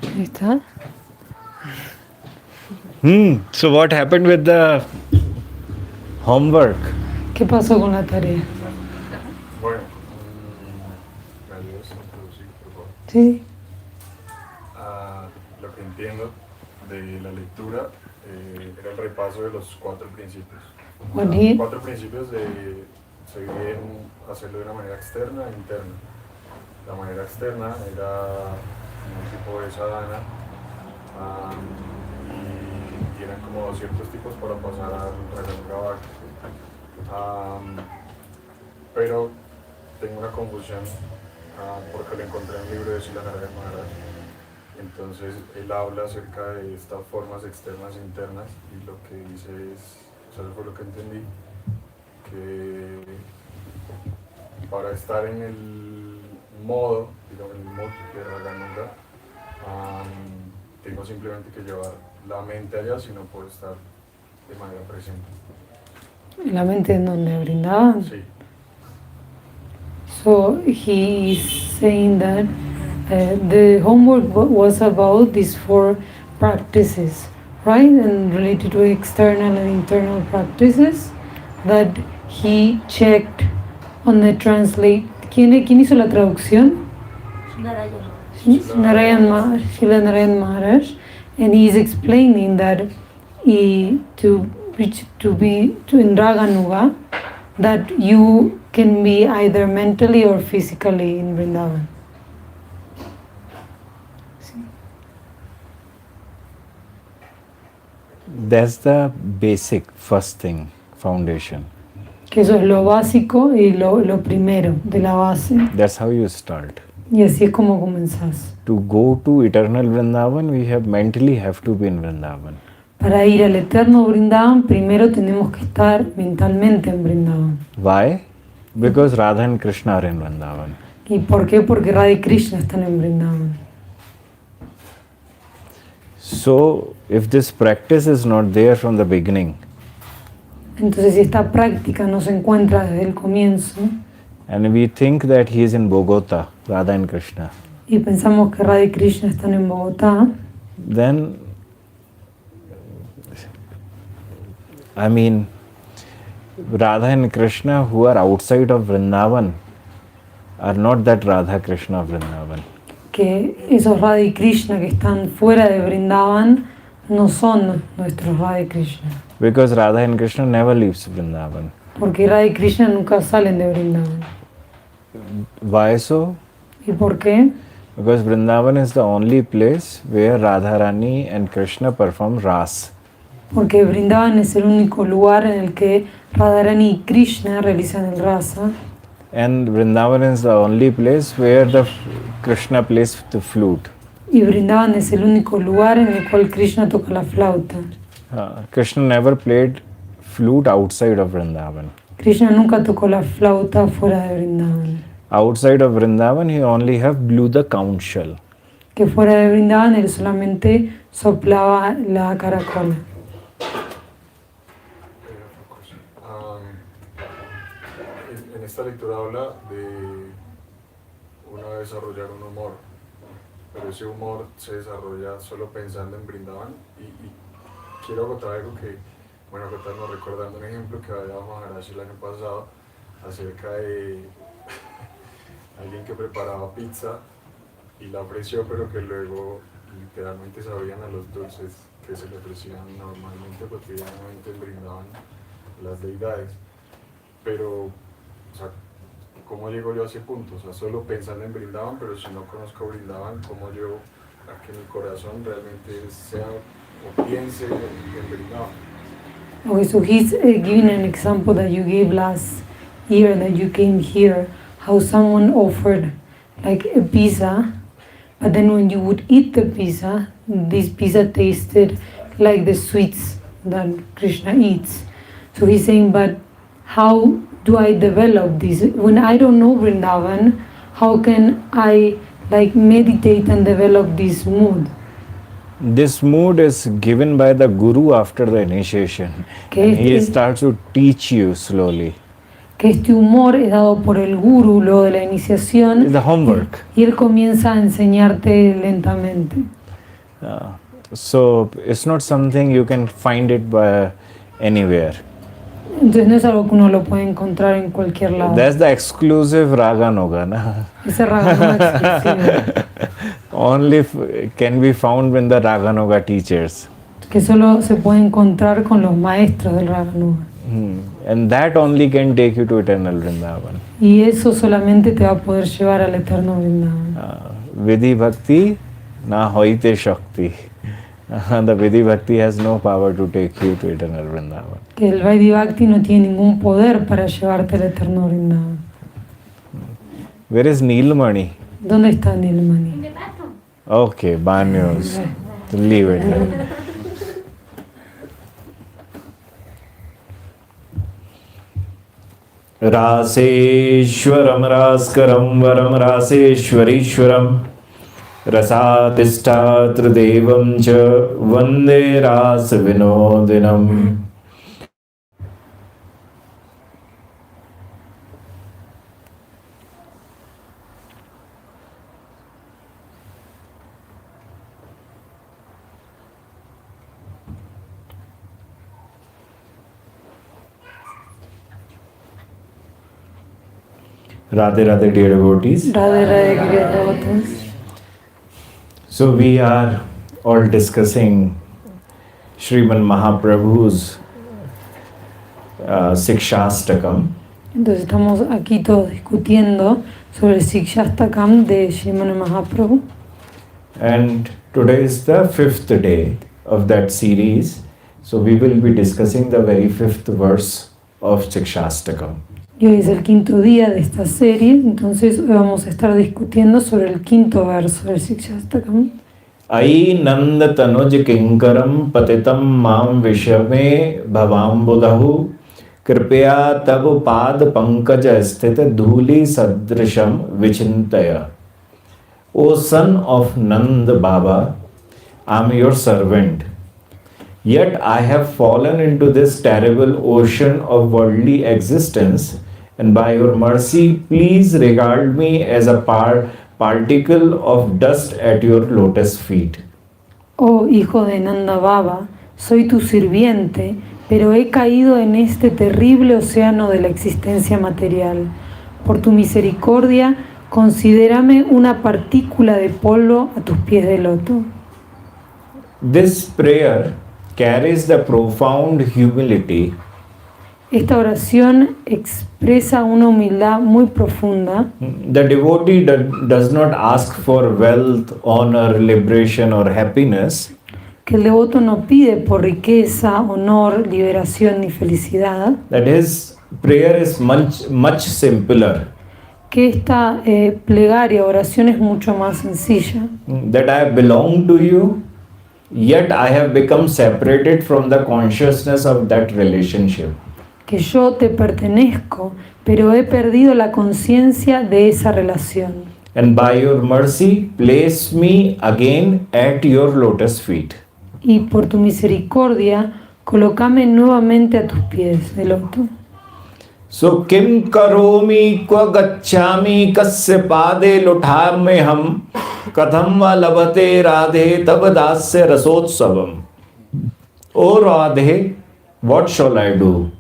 Ahí está. So what happened with the homework? ¿Qué pasó con la tarea? Bueno, ¿me ayudas a introducir, por favor? Sí. Lo que entiendo de la lectura era el repaso de los 4 principios. What Los he, 4 principios de seguir hacerlo de una manera externa e interna. La manera externa era un tipo de sadhana y eran como ciertos tipos para pasar al Raga. Pero tengo una confusión porque lo encontré en un libro de Shri Maharaj. Entonces él habla acerca de estas formas externas e internas y lo que dice es, o sea, eso fue lo que entendí, que para estar en el modo, digamos, en el modo de Raga Nanda, tengo simplemente que llevar la mente allá, si no puedo estar de manera presente. la mente en donde brindaban. Sí. So he is saying that the homework was about these 4 practices, right? And related to external and internal practices that he checked on the translate. ¿Quién hizo la traducción? Srila Narayan Maharaj, and he is explaining that to be in Raganuga, that you can be either mentally or physically in Vrindavan. That's the basic first thing, foundation. Que eso es lo básico y lo primero de la base. That's how you start. Y así es como comenzás. To go to eternal Vrindavan, we mentally have to be in Vrindavan. Para ir al eterno Vrindavan, primero tenemos que estar mentalmente en Vrindavan. Why? Because Radha and Krishna are in Vrindavan. ¿Y por qué? Porque Radha y Krishna están en Vrindavan. So, if this practice is not there from the beginning, Entonces, si esta práctica no se encuentra desde el comienzo, and we think that he is in Bogota, Radha and Krishna, y pensamos que Radha y Krishna están en Bogotá, then, I mean, Radha and Krishna who are outside of Vrindavan are not that Radha Krishna of Vrindavan. que esos Radha y Krishna que están fuera de Vrindavan no son nuestros Radha y Krishna. Because Radha and Krishna never leaves Vrindavan. Porque Radha y Krishna nunca salen de Vrindavan. Why so? ¿Y por qué? Because Vrindavan is the only place where Radharani and Krishna perform Ras. Porque Vrindavan es el único lugar en el que Radharani y Krishna realizan el rasa. And Vrindavan is the only place where the Krishna plays the flute. Y Vrindavan es el único lugar en el cual Krishna toca la flauta. Krishna never played flute outside of Vrindavan. Krishna nunca tocó la flauta fuera de Vrindavan. Outside of Vrindavan, he only have blew the conch shell. Que fuera de Vrindavan él solamente soplaba la caracola. En esta lectura habla de uno desarrollar un humor, pero ese humor se desarrolla solo pensando en Vrindavan y quiero acotar algo que, bueno, acotarnos recordando un ejemplo que había dado Maharaj el año pasado acerca de alguien que preparaba pizza y la ofreció, pero que luego literalmente sabían a los dulces que se le ofrecían normalmente, cotidianamente en Vrindavan las deidades. Pero, o sea, ¿cómo llego yo a ese punto? O sea, solo pensando en Vrindavan, pero si no conozco Vrindavan, ¿cómo llego a que mi corazón realmente sea o piense en Vrindavan? Okay, so he's giving an example that you gave last year that you came here, how someone offered like a pizza, but then when you would eat the pizza, this pizza tasted like the sweets that Krishna eats. So he's saying, but how do I develop this? When I don't know Vrindavan, how can I like meditate and develop this mood? This mood is given by the Guru after the initiation. Okay. And he starts to teach you slowly. que este humor es dado por el guru luego de la iniciación It's the homework. y él comienza a enseñarte lentamente. So it's not something you can find it by anywhere. Entonces no es algo que uno lo puede encontrar en cualquier lado. That's the exclusive Raga Noga. Na? Ese raga no exclusivo, Only can be found in the Raga Noga teachers. que solo se puede encontrar con los maestros del raga nuga. And that only can take you to eternal Vrindavan. Y eso solamente te va a poder llevar al eterno Vrindavan. Vidhi Bhakti na hoite Shakti. The Vidhi Bhakti has no power to take you to eternal Vrindavan. Que el Vaidhi Bhakti no tiene ningún poder para llevarte al eterno Vrindavan. Where is Neelmani? ¿Dónde está Nilmani? Okay, bad news. Leave it. रासेश्वरं रास्करं वरं रासेश्वरीश्वरं रसातिष्ठातृदेवं च वन्दे रासविनोदिनम्. Radhe Radhe, dear devotees. Radhe Radhe, queridos devotos. So we are all discussing Sriman Mahaprabhu's Shikshashtakam. Entonces estamos aquí todos discutiendo sobre el Shikshashtakam de Srimana Mahaprabhu. And today is the 5th day of that series. So we will be discussing the very 5th verse of Shikshashtakam. Y hoy es el 5º día de esta serie, entonces hoy vamos a estar discutiendo sobre el 5º verso del Shikshashtakam. Ai nanda tanuj kinkaram patitam mam vishame bhavambudahu kripaya tab pad pankaja sthita dhuli sadrisham vichintaya. O son of Nanda Baba, I am your servant. Yet I have fallen into this terrible ocean of worldly existence, and by your mercy, please regard me as a particle of dust at your lotus feet. Oh hijo de Nanda Baba, soy tu sirviente, pero he caído en este terrible océano de la existencia material. Por tu misericordia, considérame una partícula de polvo a tus pies de loto. This prayer carries the profound humility Esta oración expresa una humildad muy profunda. The devotee does not ask for wealth, honor, liberation, or happiness. Que el devoto no pide por riqueza, honor, liberación ni felicidad. That his prayer is much simpler. Que esta plegaria, oración es mucho más sencilla. That I belong to you, yet I have become separated from the consciousness of that relationship. Que yo te pertenezco, pero he perdido la conciencia de esa relación. And by your mercy, place me again at your lotus feet. Y por tu misericordia, colócame nuevamente a tus pies de loto. So kim karomi kwa gacchami kasya pade luthame ham katham va labate radhe tab dasya rasotsavam. O Radhe, what shall I do?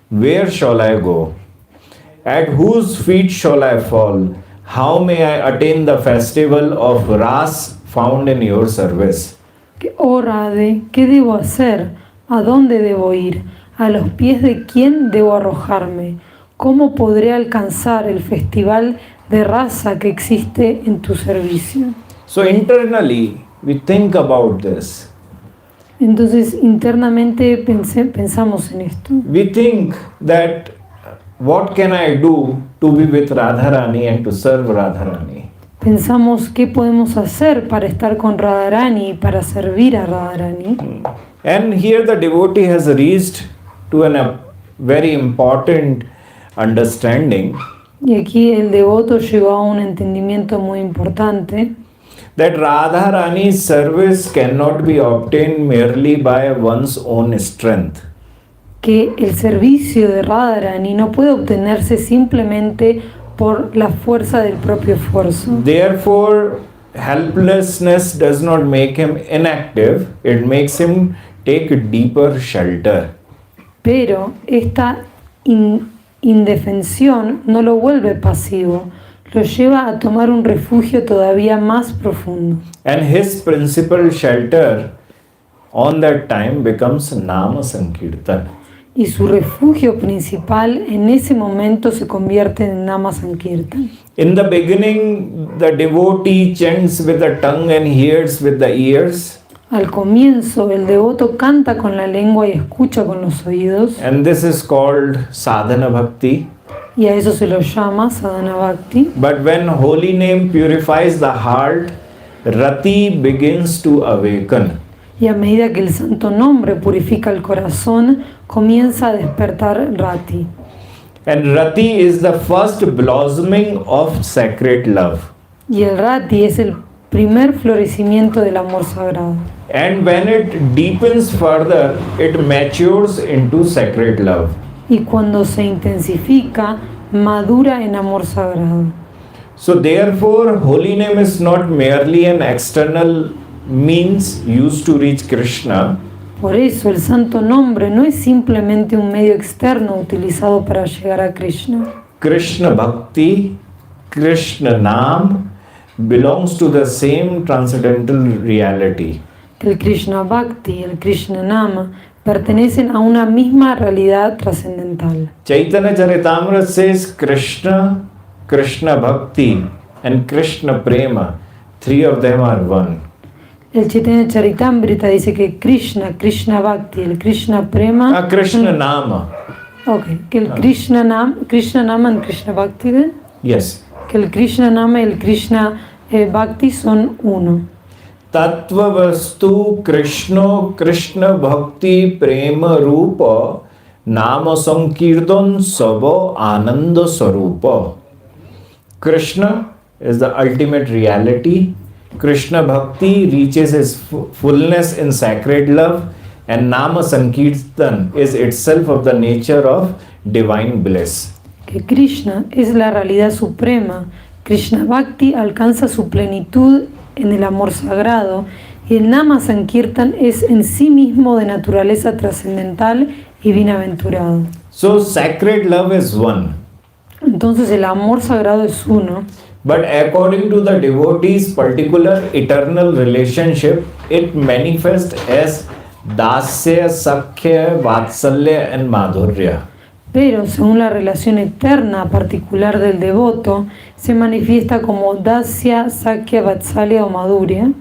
Where shall I go? At whose feet shall I fall? How may I attain the festival of Ras found in your service? Oh Radhe, ¿qué debo hacer? ¿A dónde debo ir? ¿A los pies de quién debo arrojarme? ¿Cómo podré alcanzar el festival de raza que existe en tu servicio? So internally, we think about this. Entonces internamente pensamos en esto. We think that what can I do to be with Radharani and to serve Radharani? Pensamos qué podemos hacer para estar con Radharani y para servir a Radharani. And here the devotee has reached to a very important understanding. Y aquí el devoto llegó a un entendimiento muy importante. That Radharani's service cannot be obtained merely by one's own strength. que el servicio de Radharani no puede obtenerse simplemente por la fuerza del propio esfuerzo. Therefore, helplessness does not make him inactive, it makes him take deeper shelter. Pero esta indefensión no lo vuelve pasivo, lo lleva a tomar un refugio todavía más profundo. And his principal shelter on that time becomes Nama Sankirtan. Y su refugio principal en ese momento se convierte en Nama Sankirtan. In the beginning, the devotee chants with the tongue and hears with the ears. Al comienzo, el devoto canta con la lengua y escucha con los oídos. And this is called sadhana bhakti. Y a eso se lo llama sadhana bhakti. But when holy name purifies the heart, rati begins to awaken. Y a medida que el santo nombre purifica el corazón, comienza a despertar Rati. And rati is the first blossoming of sacred love. Y el Rati es el primer florecimiento del amor sagrado. And when it deepens further, it matures into sacred love. Y cuando se intensifica, madura en amor sagrado. So therefore, holy name is not merely an external means used to reach Krishna. Por eso el santo nombre no es simplemente un medio externo utilizado para llegar a Krishna. Krishna Bhakti, Krishna Nam belongs to the same transcendental reality. El Krishna Bhakti y el Krishna Nama pertenecen a una misma realidad trascendental. Chaitanya Charitamrita says Krishna, Krishna Bhakti and Krishna Prema, three of them are one. El Chaitanya Charitamrita dice que Krishna, Krishna Bhakti, el Krishna Prema... Krishna Nama. Okay, que el Krishna Nama y Krishna Bhakti, ¿ven? Yes. Que el Krishna Nama y el Krishna Bhakti son uno. Tattva Vastu Krishna Krishna Bhakti Prema Rupa Nama Sankirtan Sava Ananda Sarupa. Krishna is the ultimate reality. Krishna Bhakti reaches its fullness in sacred love, and Nama Sankirtan is itself of the nature of divine bliss. Que Krishna es la realidad suprema. Krishna Bhakti alcanza su plenitud en el amor sagrado y el Nama Sankirtan es en sí mismo de naturaleza trascendental y bienaventurado. So sacred love is one. Entonces el amor sagrado es uno. But according to the devotee's particular eternal relationship, it manifests as dasya, sakhya, vatsalya and madhurya. Pero según la relación eterna particular del devoto, se manifiesta como dasya, sakhya, vatsalya o madhurya.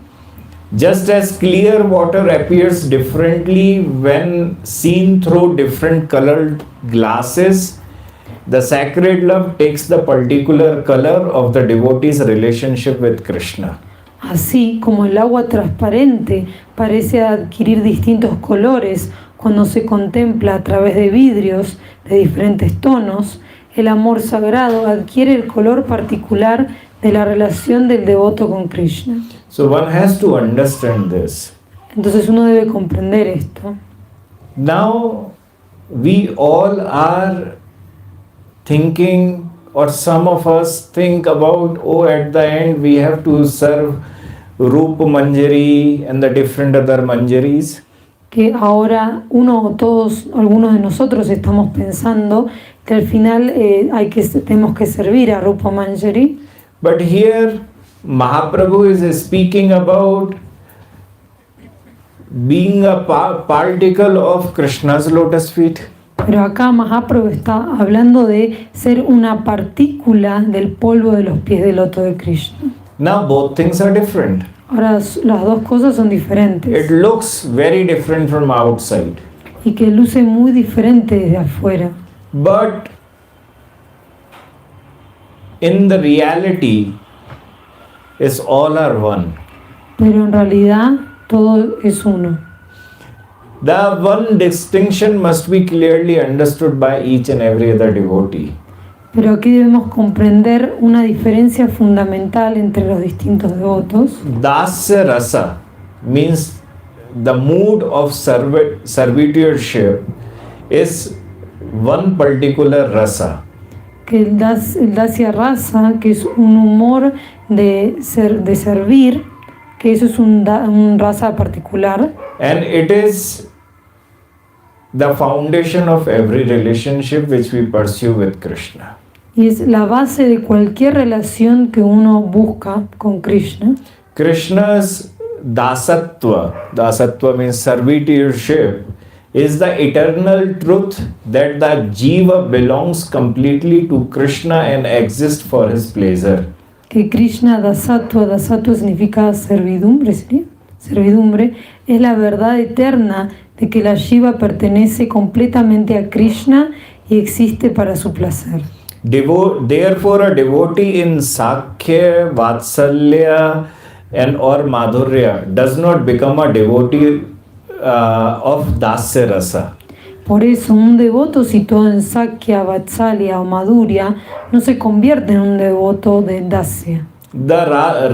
Just as clear water appears differently when seen through different colored glasses, the sacred love takes the particular color of the devotee's relationship with Krishna. Así como el agua transparente parece adquirir distintos colores cuando se contempla a través de vidrios de diferentes tonos, el amor sagrado adquiere el color particular de la relación del devoto con Krishna. So one has to understand this. Entonces uno debe comprender esto. Now we all are thinking, or some of us think about, at the end we have to serve Rupa Manjari and the different other Manjaris. Que ahora algunos de nosotros estamos pensando que al final tenemos que servir a Rupa Manjari. But here Mahaprabhu is speaking about being a particle of Krishna's lotus feet. Pero acá Mahaprabhu está hablando de ser una partícula del polvo de los pies del loto de Krishna. Now both things are different. Ahora las dos cosas son diferentes. It looks very different from outside. Y que luce muy diferente desde afuera. But in the reality, is all are one. Pero en realidad todo es uno. The one distinction must be clearly understood by each and every other devotee. Pero aquí debemos comprender una diferencia fundamental entre los distintos devotos. Dasya rasa means the mood of servitorship is one particular rasa. Que el dasya rasa, que es un humor de servir, que eso es un rasa particular. And it is the foundation of every relationship which we pursue with Krishna. Y es la base de cualquier relación que uno busca con Krishna. Krishna's dasatva means servitorship, is the eternal truth that the jiva belongs completely to Krishna and exists for his pleasure. Que Krishna dasatva significa servidumbre, ¿sí? Servidumbre, es la verdad eterna de que la jiva pertenece completamente a Krishna y existe para su placer. Therefore, a devotee in Sakhya, Vatsalya, and or Madhurya does not become a devotee of Dasya Rasa. Por eso, un devoto situado en Sakhya, Vatsalya o Madhurya no se convierte en un devoto de Dasya. The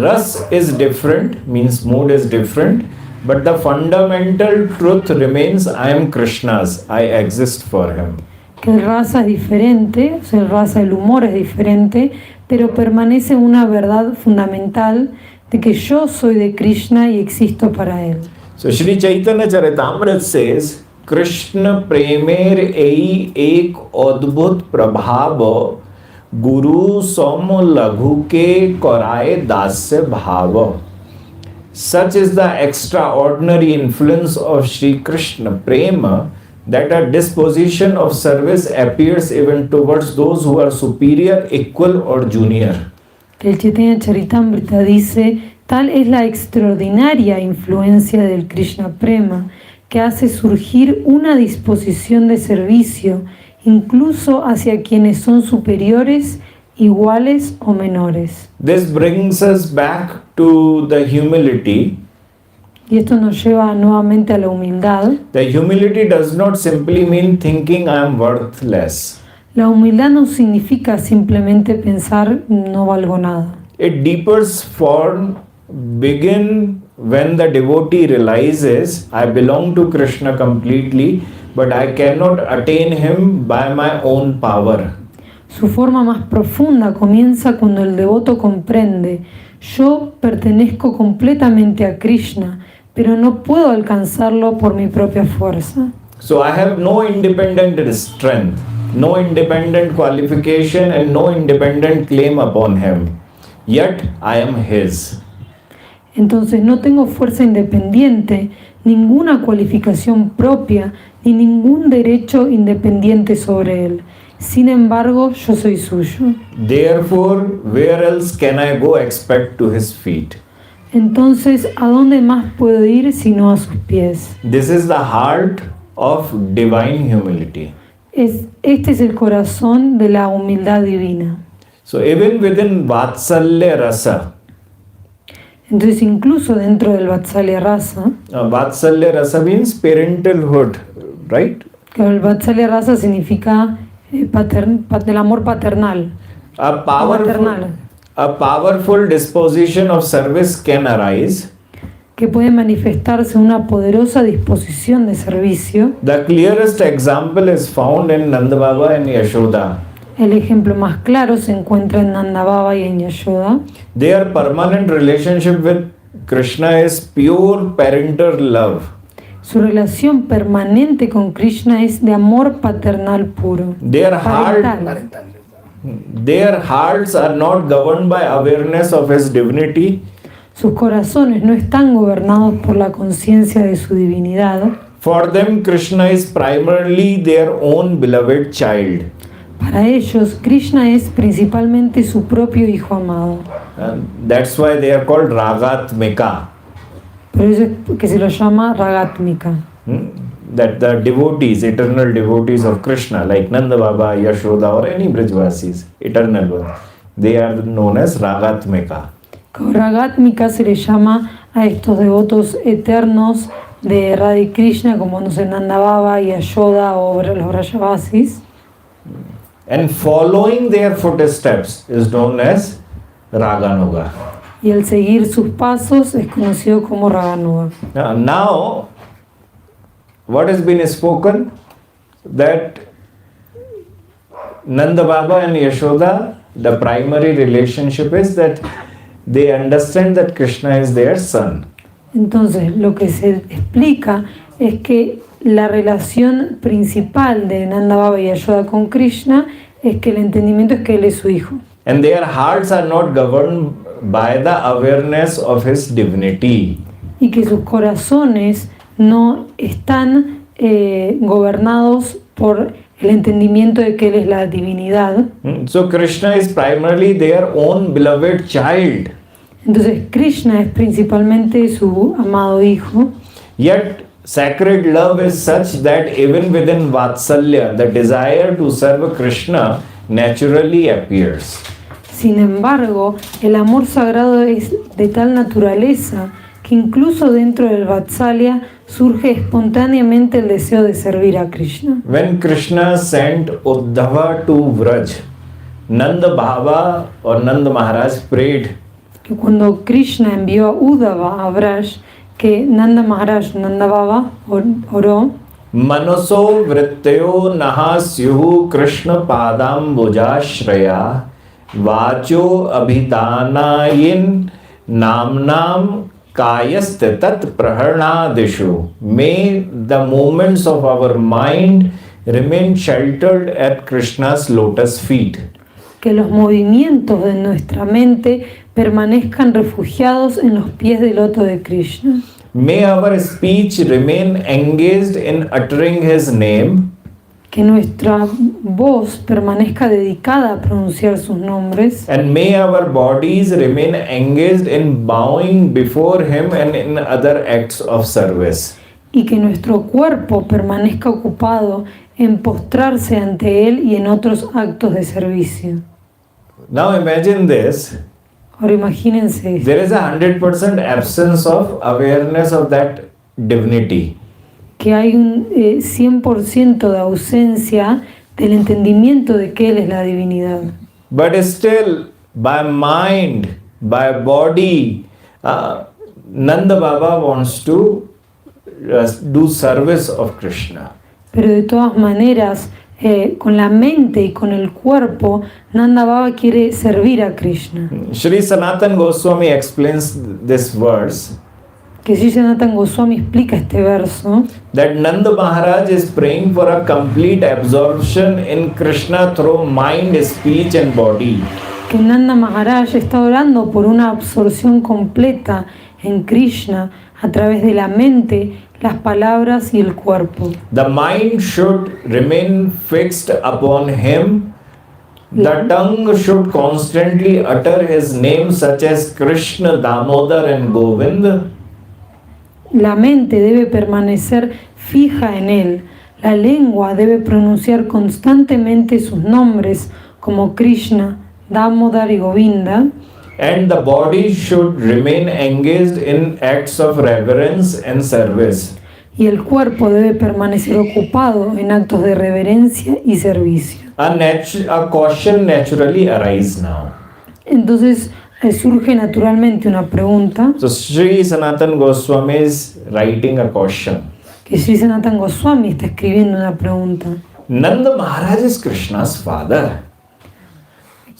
ras is different, means mood is different, but the fundamental truth remains: I am Krishna's, I exist for him. Que el rasa es diferente, o sea, el humor es diferente, pero permanece una verdad fundamental de que yo soy de Krishna y existo para él. So Shri Chaitanya Charitamrita says, Krishna premer ei ek adbhut prabhav guru som laghu ke karaye dasya bhava. Such is the extraordinary influence of Shri Krishna prema that a disposition of service appears even towards those who are superior, equal or junior. El Chaitanya Charitamrita dice, tal es la extraordinaria influencia del Krishna Prema que hace surgir una disposición de servicio incluso hacia quienes son superiores, iguales o menores. This brings us back to the humility. Y esto nos lleva nuevamente a la humildad. The humility does not simply mean thinking I am worthless. La humildad no significa simplemente pensar no valgo nada. Its deepest form begin when the devotee realizes I belong to Krishna completely, but I cannot attain him by my own power. Su forma más profunda comienza cuando el devoto comprende: yo pertenezco completamente a Krishna, pero no puedo alcanzarlo por mi propia fuerza. So I have no independent strength, no independent qualification and no independent claim upon him. Yet I am his. Entonces no tengo fuerza independiente, ninguna cualificación propia, ni ningún derecho independiente sobre él. Sin embargo, yo soy suyo. Therefore, where else can I go except to his feet? Entonces, ¿a dónde más puedo ir sino a sus pies? This is the heart of divine humility. Este es el corazón de la humildad divina. So even within Vatsalya Rasa, Entonces, incluso dentro del Vatsalya Rasa, Vatsalya Rasa means parentalhood, right? que el Vatsalya Rasa significa el amor paternal. A maternal. powerful disposition of service can arise. Que puede manifestarse una poderosa disposición de servicio. The clearest example is found in Nanda Baba and Yashoda. El ejemplo más claro se encuentra en Nanda Baba y en Yashoda. Their permanent relationship with Krishna is pure parental love. Su relación permanente con Krishna es de amor paternal puro. Their hearts are not governed by awareness of his divinity. Sus corazones no están gobernados por la conciencia de su divinidad. For them, Krishna is primarily their own beloved child. Para ellos, Krishna es principalmente su propio hijo amado. And that's why they are called Ragatmika. Por eso es que se lo llama Ragatmika. That the devotees, eternal devotees of Krishna, like Nanda Baba, Yashoda, or any Brajvasis, eternal ones, they are known as Ragatmika. Ragatmika se le llama a estos devotos eternos de Radha y Krishna, como no sé, Nanda Baba, Yashoda o los Brajvasis. And following their footsteps is known as Raganuga. Y el seguir sus pasos es conocido como Raganuga. Now, what has been spoken? that Nanda Baba and Yashoda, the primary relationship is that they understand that Krishna is their son. Entonces, lo que se explica es que la relación principal de Nanda Baba y Yashoda con Krishna es que el entendimiento es que él es su hijo. And their hearts are not governed by the awareness of his divinity. Y que sus corazones no están gobernados por el entendimiento de que él es la divinidad. So Krishna is primarily their own beloved child. Entonces Krishna es principalmente su amado hijo. Yet sacred love is such that even within Vatsalya, the desire to serve Krishna naturally appears. Sin embargo, el amor sagrado es de tal naturaleza que incluso dentro del Vatsalya surge espontáneamente el deseo de servir a Krishna. When Krishna sent Uddhava to Vraj, Nanda Baba or Nanda Maharaj prayed, Que cuando Krishna envió a Uddhava a Vraj, que Nanda Maharaj, Nanda Baba oró, Manaso vrittyo nahasyuhu Krishna padam bujashraya vacho abhidanayin namnam kayasth tat praharnadishu. May the movements of our mind remain sheltered at Krishna's lotus feet. que los movimientos de nuestra mente permanezcan refugiados en los pies del loto de Krishna. May our speech remain engaged in uttering his name. Que nuestra voz permanezca dedicada a pronunciar sus nombres. And may our bodies remain engaged in bowing before him and in other acts of service. Y que nuestro cuerpo permanezca ocupado en postrarse ante él y en otros actos de servicio. Now imagine this. Ahora imagínense esto. There is a 100% absence of awareness of that divinity. Que hay un 100% de ausencia del entendimiento de que él es la divinidad. But still, by mind, by body, Nanda Baba wants to do service of Krishna. Pero de todas maneras, con la mente y con el cuerpo, Nanda Baba quiere servir a Krishna. Shri Sanatan Goswami explains this verse. Que Shri Sanatan Goswami explica este verso. That Nanda Maharaj is praying for a complete absorption in Krishna through mind, speech and body. Que Nanda Maharaj está orando por una absorción completa en Krishna a través de la mente, las palabras y el cuerpo. The mind should remain fixed upon him. The tongue should constantly utter his name such as Krishna, Damodar and Govind. La mente debe permanecer fija en él. La lengua debe pronunciar constantemente sus nombres como Krishna, Damodar y Govinda. And the body should remain engaged in acts of reverence and service. Y el cuerpo debe permanecer ocupado en actos de reverencia y servicio. A question naturally arises now. Entonces surge naturalmente una pregunta. So Shri Sanatan Goswami is writing a question. Que Shri Sanatan Goswami está escribiendo una pregunta. Nanda Maharaj is Krishna's father.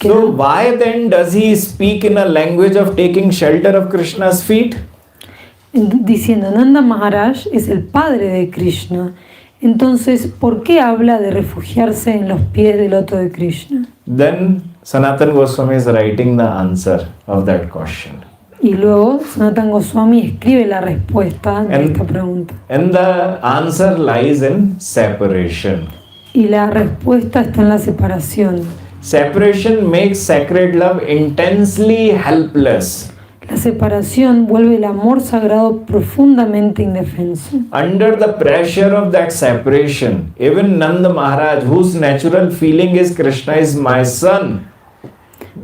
So why then does he speak in a language of taking shelter of Krishna's feet? Diciendo, Nanda Maharaj es el padre de Krishna. Entonces, ¿por qué habla de refugiarse en los pies del loto de Krishna? Then Sanatan Goswami is writing the answer of that question. Y luego Sanatan Goswami escribe la respuesta de esta pregunta. And the answer lies in separation. Y la respuesta está en la separación. Separation makes sacred love intensely helpless. La separación vuelve el amor sagrado profundamente indefenso. Under the pressure of that separation, even Nanda Maharaj, whose natural feeling is Krishna is my son,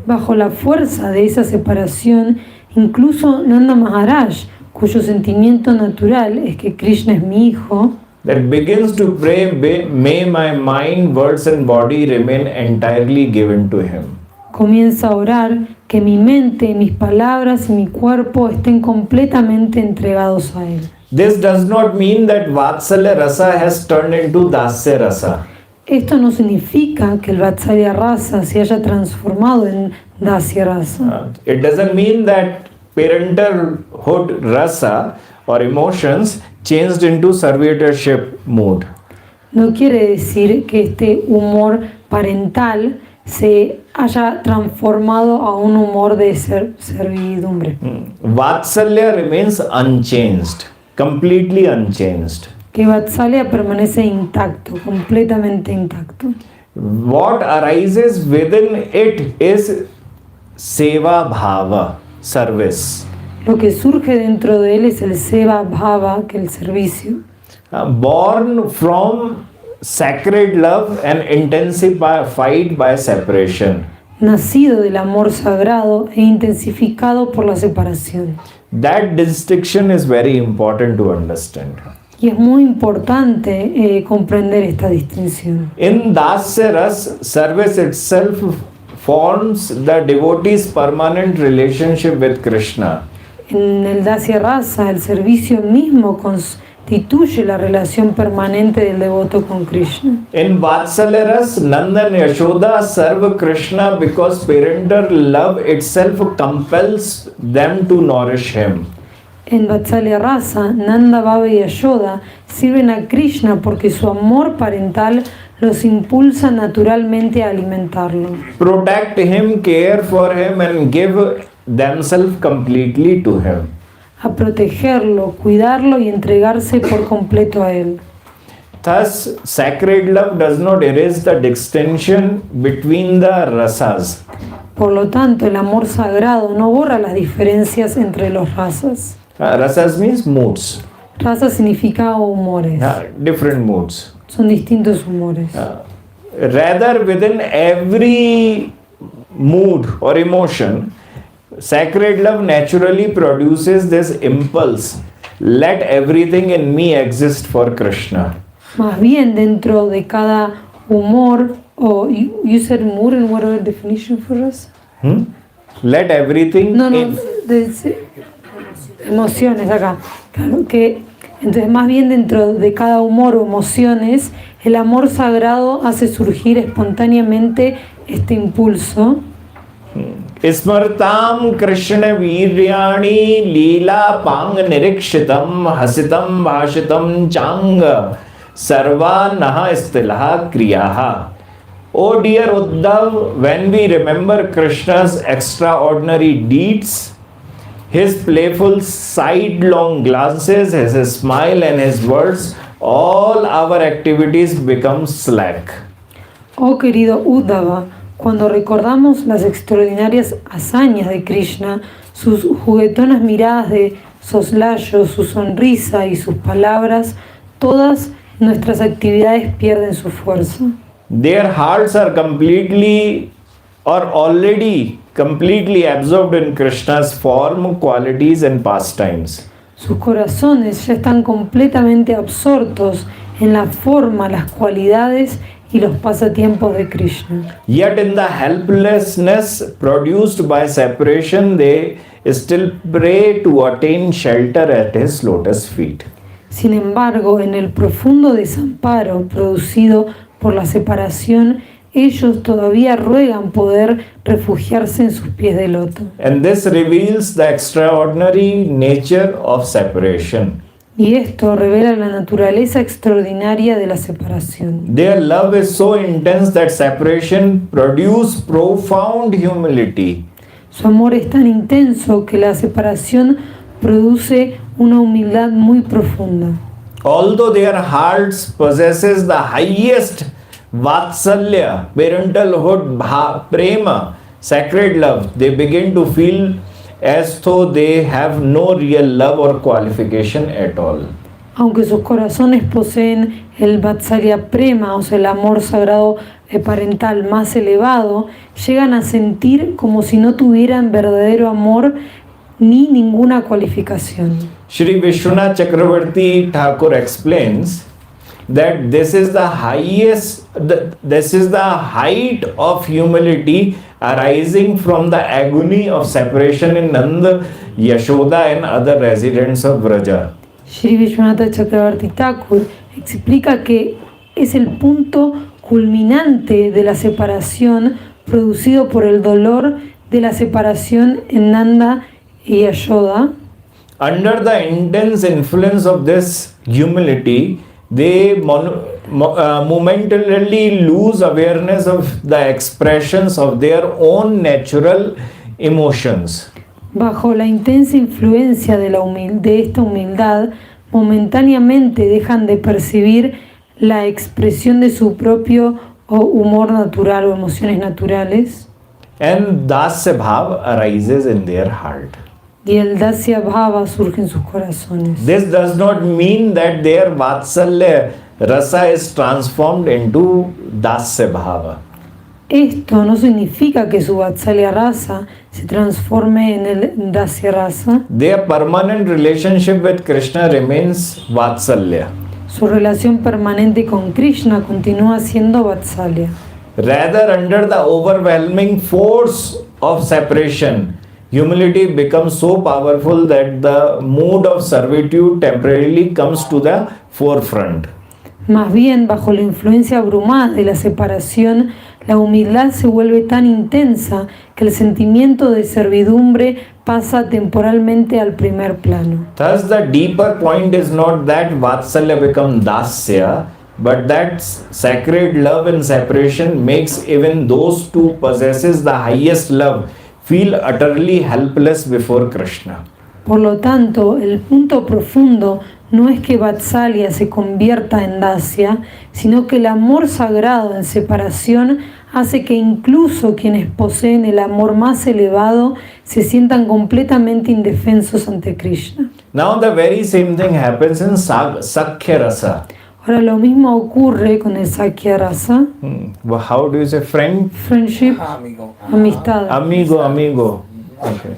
Bajo la fuerza de esa separación, incluso Nanda Maharaj, cuyo sentimiento natural es que Krishna es mi hijo, that begins to pray, may my mind, words and body remain entirely given to him. comienza a orar que mi mente, mis palabras y mi cuerpo estén completamente entregados a él. This does not mean that Vatsalya Rasa has turned into Dasya Rasa. Esto no significa que el Vatsalya Rasa se haya transformado en Dasya Rasa. It doesn't mean that parentalhood rasa or emotions changed into servitorship mood. No quiere decir que este humor parental se haya transformado a un humor de servidumbre. Vatsalya remains unchanged, completely unchanged. Que Vatsalya permanece intacto, completamente intacto. What arises within it is seva bhava, service. Lo que surge dentro de él es el seva bhava, que el servicio. Born from sacred love and intensified by separation. Nacido del amor sagrado e intensificado por la separación. That distinction is very important to understand. Y es muy importante comprender esta distinción. In Dasya Ras, service itself forms the devotee's permanent relationship with Krishna. En el Dasya Rasa, el servicio mismo constituye la relación permanente del devoto con Krishna. In Vatsalya Ras, Nanda and Yashoda serve Krishna because parental love itself compels them to nourish him. En Vatsalya Rasa, Nanda, Baba y Yashoda sirven a Krishna porque su amor parental los impulsa naturalmente a alimentarlo. Protect him, care for him and give themselves completely to him. A protegerlo, cuidarlo y entregarse por completo a él. Thus, sacred love does not erase the distinction between the rasas. Por lo tanto, el amor sagrado no borra las diferencias entre los rasas. Rasas means moods. Rasa significa humores. Different moods. Son distintos humores. Rather, within every mood or emotion, sacred love naturally produces this impulse. Let everything in me exist for Krishna. Más bien, dentro de cada humor, you said mood and what other definition for us? Let everything emociones acá. Claro que entonces más bien dentro de cada humor o emociones, el amor sagrado hace surgir espontáneamente este impulso. Smartam Krishna Viryani Leela Pang Nirikshitam Hasitam Bhashitam Changa Sarva Naha Istilaha Kriyaha. Oh dear Uddhav, when we remember Krishna's extraordinary deeds, his playful sidelong glances, his smile and his words, all our activities become slack. Oh querido Uddhava, cuando recordamos las extraordinarias hazañas de Krishna, sus juguetonas miradas de soslayo, su sonrisa y sus palabras, todas nuestras actividades pierden su fuerza. Their hearts are already completely absorbed in Krishna's form, qualities and pastimes. Sus corazones ya están completamente absortos en la forma, las cualidades y los pasatiempos de Krishna. Yet in the helplessness produced by separation, they still pray to attain shelter at his lotus feet. Sin embargo, en el profundo desamparo producido por la separación, ellos todavía ruegan poder refugiarse en sus pies de loto. And this reveals the extraordinary nature of separation. Y esto revela la naturaleza extraordinaria de la separación. Their love is so intense that separation produces profound humility. Su amor es tan intenso que la separación produce una humildad muy profunda. Although their hearts possesses the highest vatsalya, parentalhood, prema, sacred love, they begin to feel as though they have no real love or qualification at all. Aunque sus corazones poseen el vatsalya prema, o sea, el amor sagrado parental más elevado, llegan a sentir como si no tuvieran verdadero amor ni ninguna cualificación. Shri Vishwanath Chakravarti Thakur explains that this is the height of humility arising from the agony of separation in Nanda, Yashoda and other residents of Vraja. Shri Vishwanatha Chakravarti Thakur explica que es el punto culminante de la separación producido por el dolor de la separación en Nanda y Yashoda. Under the intense influence of this humility, they momentarily lose awareness of the expressions of their own natural emotions. Bajo la intensa influencia de esta humildad, momentáneamente dejan de percibir la expresión de su propio humor natural o emociones naturales. And Dasya Bhav arises in their heart. Y el Dasya Bhava surge en sus corazones. This does not mean that their Vatsalya Rasa is transformed into Dasya Bhava. Esto no significa que su Vatsalya Rasa se transforme en el Dasya Rasa. Their permanent relationship with Krishna remains Vatsalya. Su relación permanente con Krishna continúa siendo Vatsalya. Rather, under the overwhelming force of separation, humility becomes so powerful that the mood of servitude temporarily comes to the forefront. Más bien, bajo la influencia abrumada de la separación, la humildad se vuelve tan intensa que el sentimiento de servidumbre pasa temporalmente al primer plano. Thus, the deeper point is not that Vatsalya becomes Dasya, but that sacred love and separation makes even those who possesses the highest love feel utterly helpless before Krishna. Por lo tanto, el punto profundo no es que Vatsalya se convierta en Dasya, sino que el amor sagrado en separación hace que incluso quienes poseen el amor más elevado se sientan completamente indefensos ante Krishna. Now the very same thing happens in Sakhya Rasa. Ahora lo mismo ocurre con el Sakhya Rasa. Well, how do you say friend? Friendship, amistad. Amigo. Okay.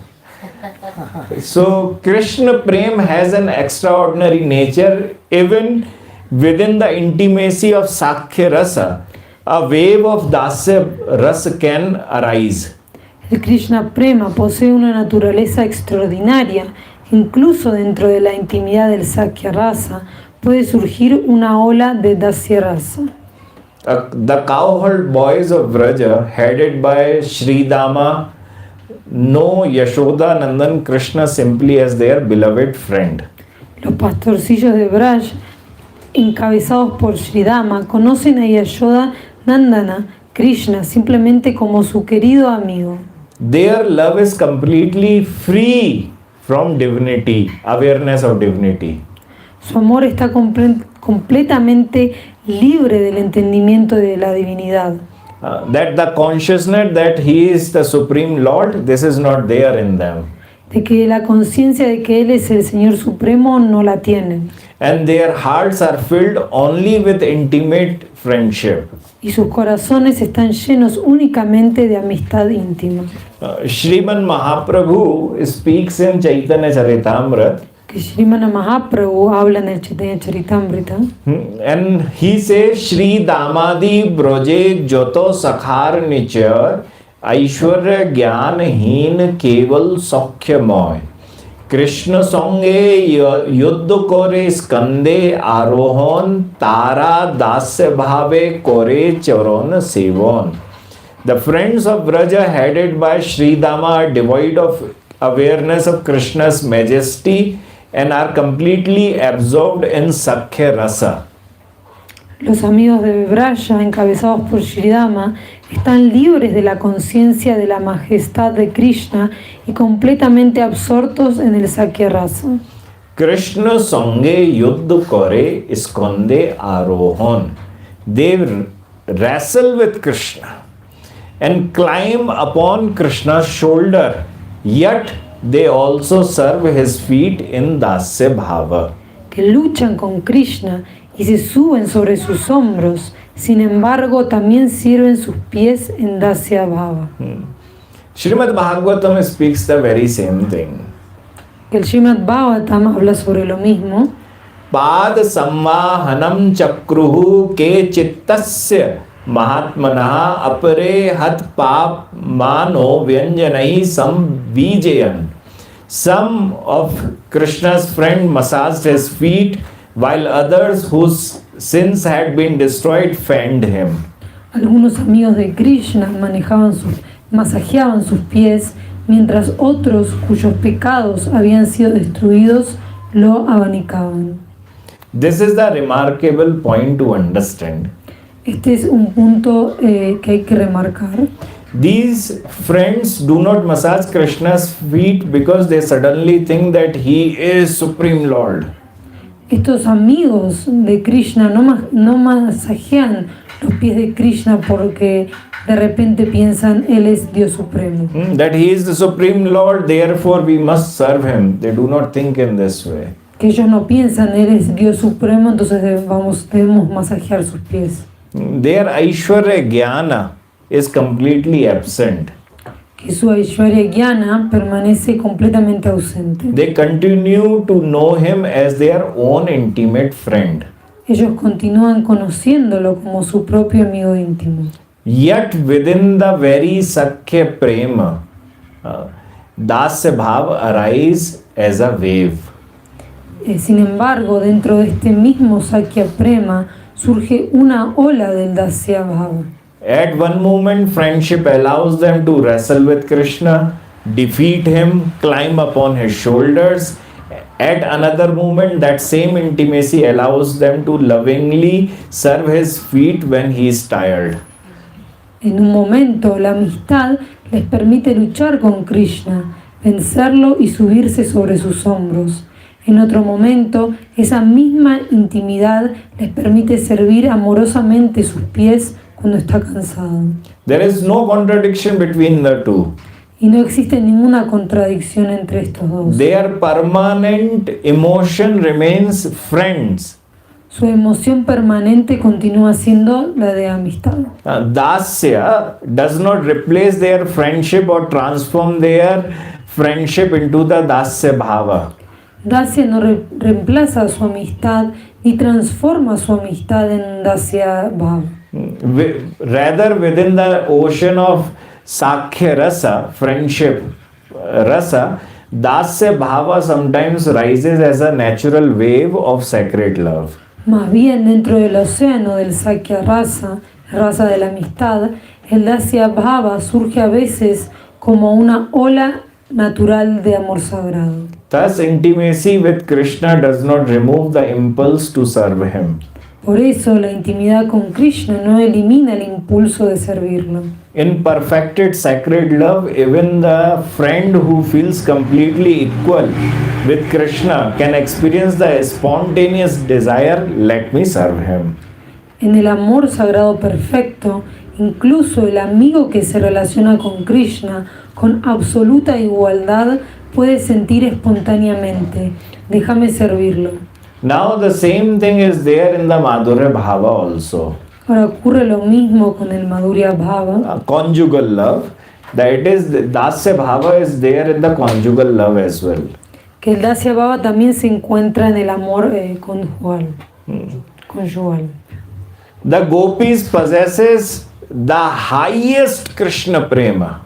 So Krishna Prem has an extraordinary nature. Even within the intimacy of Sakhya Rasa, a wave of Dasya Rasa can arise. El Krishna Prema posee una naturaleza extraordinaria. Incluso dentro de la intimidad del Sakhya Rasa puede surgir una ola de Dasya Rasa. The cowherd boys of Vraja, headed by Shri Dama, know Yashoda Nandan Krishna simply as their beloved friend. Los pastorcillos de Braj, encabezados por Sridama, conocen a Yashoda Nandana Krishna simplemente como su querido amigo. Their love is completely free from divinity, awareness of divinity. Su amor está completamente libre del entendimiento de la divinidad. That the consciousness that he is the supreme Lord, this is not there in them. De que la conciencia de que Él es el Señor Supremo no la tienen. And their hearts are filled only with intimate friendship. Y sus corazones están llenos únicamente de amistad íntima. Sriman Mahaprabhu speaks in Chaitanya Charitamrita. Que Srimana Mahaprabhu habla en el Chaitanya Charitamrita. And he says, Shri Damadi Broje Joto Sakhar Nichar Aishwarya Gyan Heen Keval Sakhyamoy Krishna Songe Yuddha Kore Skande Arohon Tara Dasya Bhave Kore Charon Sevon. The friends of Vraja headed by Shri Dama are devoid of awareness of Krishna's majesty and are completely absorbed in Sakhya Rasa. Los amigos de Braya, encabezados por Shridama, están libres de la conciencia de la majestad de Krishna y completamente absortos en el Sakhya Rasa. Krishna Sange Yuddha Kore Skande Arohon. They wrestle with Krishna and climb upon Krishna's shoulder, yet they also serve his feet in Dasya Bhava. Que luchan con Krishna y se suben sobre sus hombros, sin embargo también sirven sus pies en Dasya Bhava. Srimad Bhagavatam speaks the very same thing. El Srimad Bhagavatam habla sobre lo mismo. Pad sammahanam chakruhu ke chittasya Mahatmanaha apare hat pap mano vyanjanai samvijayan Some of Krishna's friends massaged his feet, while others whose sins had been destroyed fanned him. Algunos amigos de Krishna masajeaban sus pies, mientras otros cuyos pecados habían sido destruidos lo abanicaban. This is the remarkable point to understand. Este es un punto que hay que remarcar. These friends do not massage Krishna's feet because they suddenly think that he is Supreme Lord. Estos amigos de Krishna no masajean los pies de Krishna porque de repente piensan él es Dios supremo. That he is the Supreme Lord, therefore we must serve him. They do not think in this way. Que ellos no piensan él es Dios supremo, entonces debemos masajear sus pies. Their Aishwarya Jnana is completely absent. Que su Aishwarya Jnana permanece completamente ausente. They continue to know him as their own intimate friend. Ellos continúan conociéndolo como su propio amigo íntimo. Yet within the very Sakhya Prema, Dasya Bhav arise as a wave. Sin embargo, dentro de este mismo Sakya Prema surge una ola del Dasya Bhava. At one moment, friendship allows them to wrestle with Krishna, defeat him, climb upon his shoulders. At another moment, that same intimacy allows them to lovingly serve his feet when he is tired. En un momento, la amistad les permite luchar con Krishna, vencerlo y subirse sobre sus hombros. En otro momento, esa misma intimidad les permite servir amorosamente sus pies cuando está cansado. There is no contradiction between the two. Y no existe ninguna contradicción entre estos dos. Their permanent emotion remains friends. Su emoción permanente continúa siendo la de amistad. Dasya does not replace their friendship or transform their friendship into the Dasya Bhava. Dasya no reemplaza su amistad ni transforma su amistad en Dasya Bhava. Rather, within the ocean of Sakhya Rasa, friendship Rasa, Dasya Bhava sometimes rises as a natural wave of sacred love. Más bien, dentro del océano del Sakya Rasa, raza de la amistad, el Dasya Bhava surge a veces como una ola natural de amor sagrado. Thus, intimacy with Krishna does not remove the impulse to serve him. Por eso, la intimidad con Krishna no elimina el impulso de servirlo. In perfected sacred love, even the friend who feels completely equal with Krishna can experience the spontaneous desire, let me serve him. En el amor sagrado perfecto, incluso el amigo que se relaciona con Krishna con absoluta igualdad puede sentir espontáneamente, déjame servirlo. Now the same thing is there in the Madhurya Bhava also. Ahora ocurre lo mismo con el Madhurya Bhava. Conjugal love, that is, Dasya Bhava is there in the conjugal love as well. Que el Dasya Bhava también se encuentra en el amor conyugal. The gopis possesses the highest Krishna prema.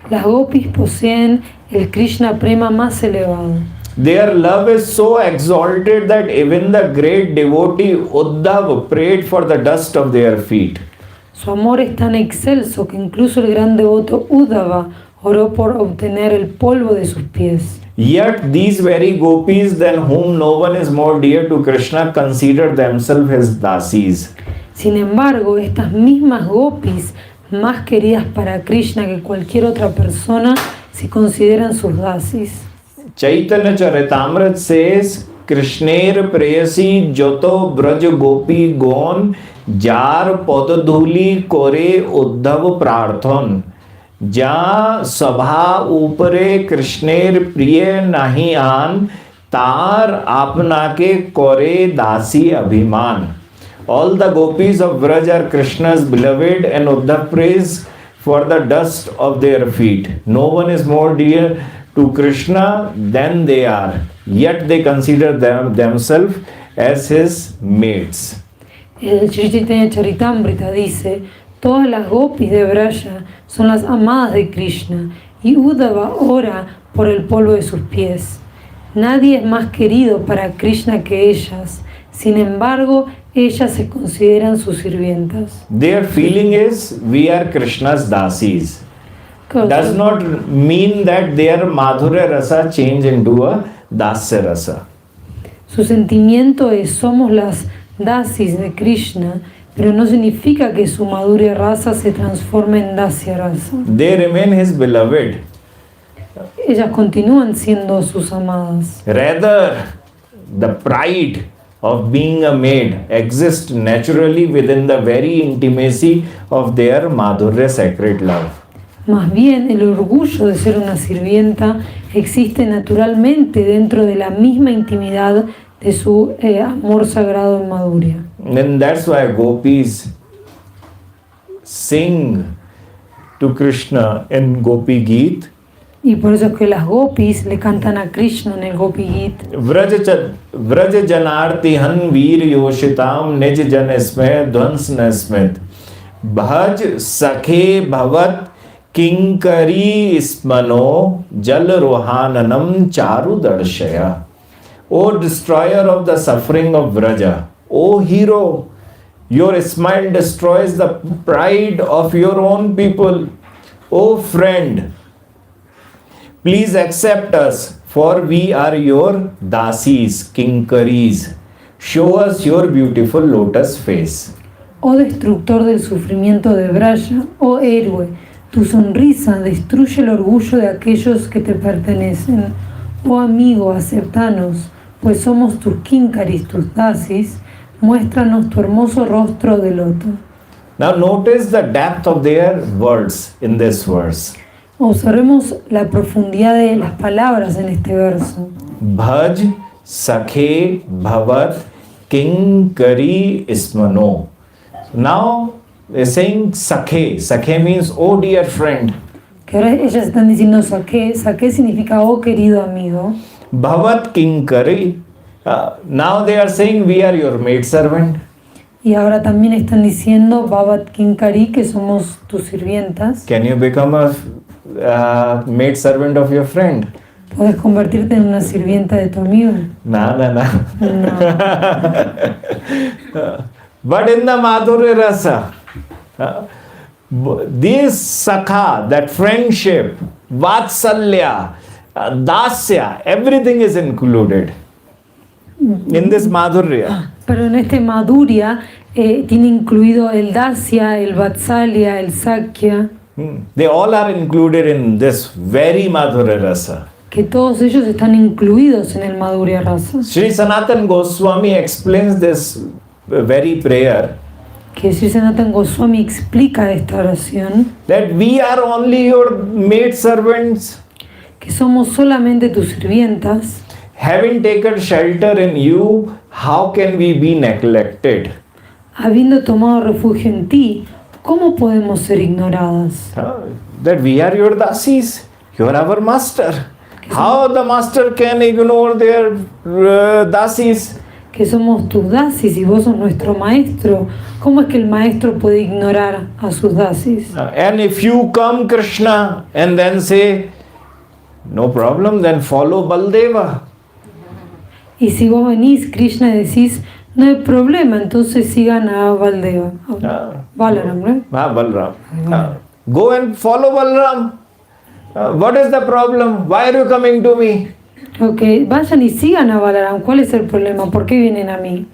Las gopis poseen el Krishna prema más elevado. Their love is so exalted that even the great devotee Uddhav prayed for the dust of their feet. Su amor es tan excelso que incluso el gran devoto Uddhava oró por obtener el polvo de sus pies. Yet these very gopis, than whom no one is more dear to Krishna, consider themselves his dasis. Sin embargo, estas mismas gopis, más queridas para Krishna que cualquier otra persona, se consideran sus dasis. Chaitanya Charitamrita says, Krishner prayasi joto braj gopi gon jar podadhuli kore uddhav prarthon ja sabha upare Krishner priya nahi an tar apnake kore dasi abhiman. All the gopis of Braj are Krishna's beloved, and Uddhav prays for the dust of their feet. No one is more dear to Krishna than they are, yet they consider themselves as his mates. El Shri Chaitanya Charitamrita dice, todas las gopis de Braja son las amadas de Krishna, y Uddhava ora por el polvo de sus pies. Nadie es más querido para Krishna que ellas. Sin embargo, ellas se consideran sus sirvientas. Their feeling is we are Krishna's dasis. Does not mean that their madhurya rasa change into a dasya rasa. Su sentimiento es somos las dasis de Krishna, pero no significa que su madhurya rasa se transforme en dasya rasa. They remain his beloved. Ellas continúan siendo sus amadas. Rather, the pride of being a maid exists naturally within the very intimacy of their madhurya sacred love. Más bien, el orgullo de ser una sirvienta existe naturalmente dentro de la misma intimidad de su amor sagrado en Madhurya. And that's why gopis sing to Krishna in Gopi Geet. Y por eso es que las gopis le cantan a Krishna en el Gopi Geet. Vraj janarti han veer yoshitam nij jan isme dhvans nasmit. Bhaj sakhe bhavat kinkari ismano jal rohananam charu darshaya. O destroyer of the suffering of Vraja, O hero, your smile destroys the pride of your own people. O friend, please accept us, for we are your dasis, kinkaris. Show us your beautiful lotus face. Oh destructor del sufrimiento de Vraja, oh héroe, tu sonrisa destruye el orgullo de aquellos que te pertenecen. Oh amigo, aceptanos, pues somos tus kinkaris, tus dasis. Muéstranos tu hermoso rostro de loto. Now notice the depth of their words in this verse. Observemos la profundidad de las palabras en este verso. Bhaj sakhe bhavat kinkari ismano. Now they're saying sakhe. Sakhe means, oh dear friend. Que ahora ellas están diciendo sakhe. Sakhe significa oh querido amigo. Bhavat kinkari. Now they are saying we are your maid servant. Y ahora también están diciendo Babat Kinkari, que somos tus sirvientas. Can you become a maid servant of your friend? ¿Puedes convertirte en una sirvienta de tu amigo? No. No. But in the Madhurya Rasa, this Sakha, that friendship, Vatsalya, Dasya, everything is included in this Madhurya. Pero en este Madhurya tiene incluido el Dasya, el Vatsalya, el Sakya. They all are included in this very Madhurya Rasa. Que todos ellos están incluidos en el Madhurya Rasa. Shri Sanatana Goswami explains this very prayer. Que Shri Sanatana Goswami explica esta oración. That we are only your maid servants. Que somos solamente tus sirvientas. Having taken shelter in you, how can we be neglected? Habiendo tomado refugio en ti, ¿cómo podemos ser ignoradas? That we are your dasis, you are our master. How the master can ignore their dasis? Que somos tus dasis y vos sos nuestro maestro. ¿Cómo es que el maestro puede ignorar a sus dasis? And if you come, Krishna, and then say, no problem, then follow Baldeva. Y si vos venís, Krishna, y decís, no hay problema, entonces sigan a Baldeva. Balaram, ¿no? Balram. Go and follow Balram. What is the problem? Why are you coming to me? Ok, vayan y sigan a Balaram. ¿Cuál es el problema? ¿Por qué vienen a mí?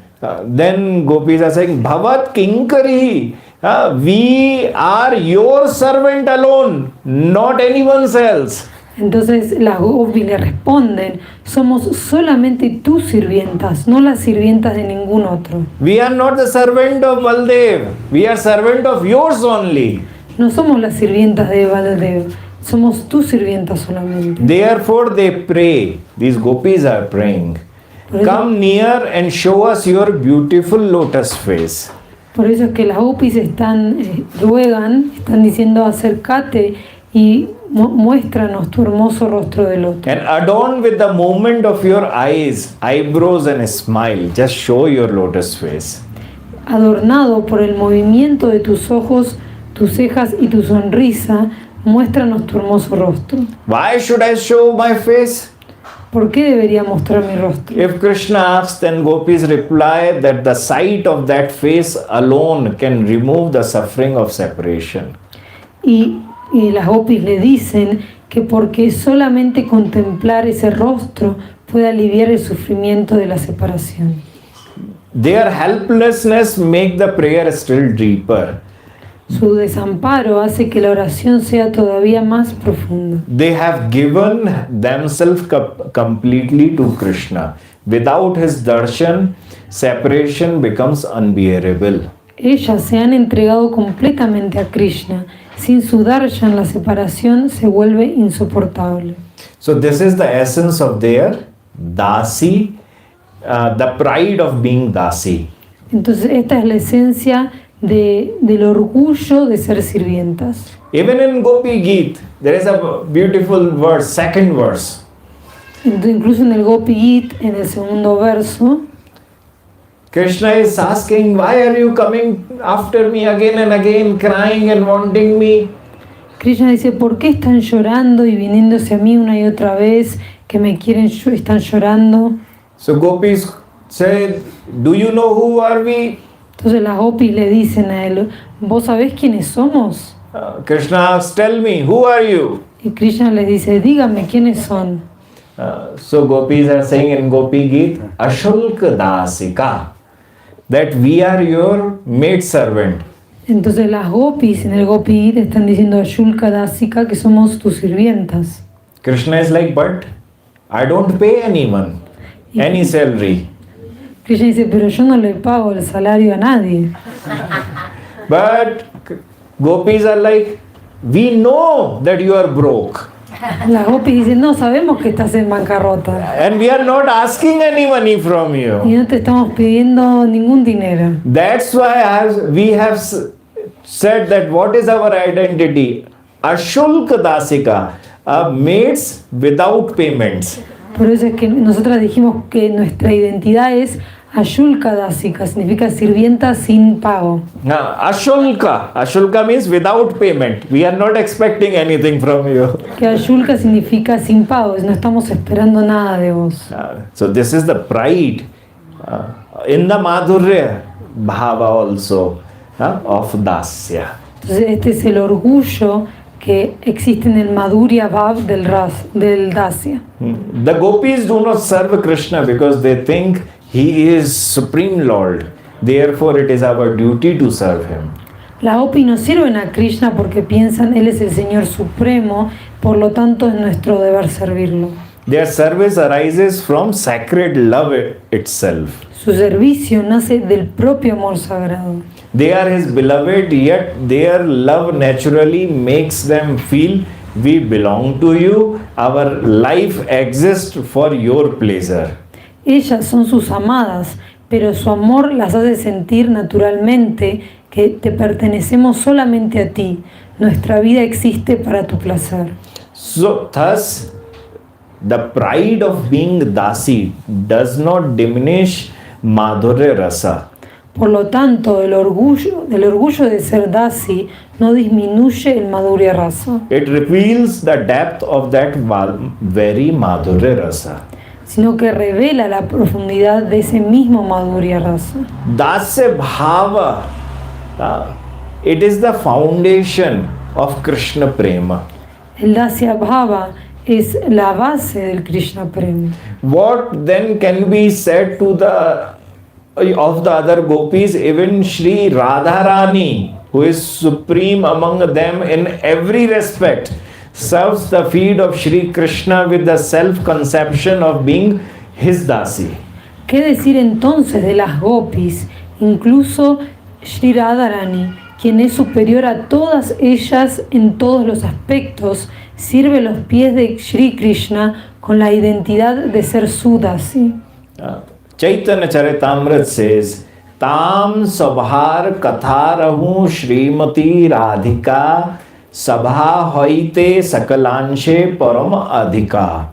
Then gopis are saying, Bhavat Kinkari. We are your servant alone, not anyone's else. Entonces las gopis le responden, somos solamente tus sirvientas, no las sirvientas de ningún otro. We are not the servant of Baldev. We are servant of yours only. No somos las sirvientas de Baldev, somos tus sirvientas solamente. Therefore they pray. These gopis are praying. Come near and show us your beautiful lotus face. Por eso es que las gopis ruegan, están diciendo acércate y muéstranos tu hermoso rostro de loto. And adorn with the movement of your eyes, eyebrows and a smile. Just show your lotus face. Adornado por el movimiento de tus ojos, tus cejas y tu sonrisa, muéstranos tu hermoso rostro. Why should I show my face? ¿Por qué debería mostrar mi rostro? If Krishna asks, then gopis reply that the sight of that face alone can remove the suffering of separation. Y las gopis le dicen que porque solamente contemplar ese rostro puede aliviar el sufrimiento de la separación. Their helplessness make the prayer still deeper. Su desamparo hace que la oración sea todavía más profunda. They have given themselves completely to Krishna. Without his darshan, separation becomes unbearable. Ellas se han entregado completamente a Krishna. Sin su darshan, la separación se vuelve insoportable. So this is the essence of their dasi, the pride of being dasi. Entonces esta es la esencia del orgullo de ser sirvientas. Even in Gopi Geet, there is a beautiful verse, second verse. Incluso en el Gopi Git, en el segundo verso, Krishna is asking, why are you coming after me again and again, crying and wanting me? Krishna dice, ¿por qué están llorando y viniéndose a mí una y otra vez, que me quieren, están llorando? So Gopis said, do you know who are we? Entonces las gopis le dicen a él, ¿vos sabés quiénes somos? Krishna asks, tell me, who are you? Y Krishna les dice, díganme quiénes son. So Gopis are saying in Gopi Geet, Ashulka Dasika, that we are your maid servant. Entonces las gopis en el Gopi Gita están diciendo a Shulka Dasika que somos tus sirvientas. Krishna is like, but I don't pay anyone any salary. Krishna dice, pero yo no le pago el salario a nadie. But Gopis are like, we know that you are broke. Las gopis dicen, no, sabemos que estás en bancarrota. And we are not asking any money from you. Y no te estamos pidiendo ningún dinero. That's why we have said that what is our identity? Ashulka Dasika, maids without payments. Por eso es que nosotras dijimos que nuestra identidad es Ashulka Dasika, significa sirvienta sin pago. Ashulka means without payment. We are not expecting anything from you. Que Ashulka significa sin pago, no estamos esperando nada de vos. So this is the pride in the Madhurya Bhava also of Dasya. Entonces este es el orgullo que existe en el Madhurya Bhav del Dasya. The gopis do not serve Krishna because they think he is Supreme Lord. Therefore it is our duty to serve him. Las gopis no sirven a Krishna porque piensan él es el Señor Supremo, por lo tanto es nuestro deber servirlo. Their service arises from sacred love itself. Su servicio nace del propio amor sagrado. They are his beloved, yet their love naturally makes them feel we belong to you, our life exists for your pleasure. Ellas son sus amadas, pero su amor las hace sentir naturalmente que te pertenecemos solamente a ti. Nuestra vida existe para tu placer. So thus, the pride of being dasi does not diminish Madhurya Rasa. Por lo tanto, el orgullo de ser dasi no disminuye el Madhurya Rasa, It reveals the depth of that very Madhurya Rasa. sino que revela la profundidad de ese mismo Madhurya Rasa. Dasya Bhava, it is the foundation of Krishna Prema. El Dasya Bhava es la base del Krishna Prema. What then can be said to the other gopis? Even Shri Radharani, who is supreme among them in every respect, serves the feet of Shri Krishna with the self-conception of being his dasi. ¿Qué decir entonces de las gopis? Incluso Shri Radharani, quien es superior a todas ellas en todos los aspectos, sirve los pies de Shri Krishna con la identidad de ser su dasi. Chaitanya Charitamrita says, Tam Sabhar Katharahu Srimati Radhika Sabha Hoite Sakalanshe Param Adhika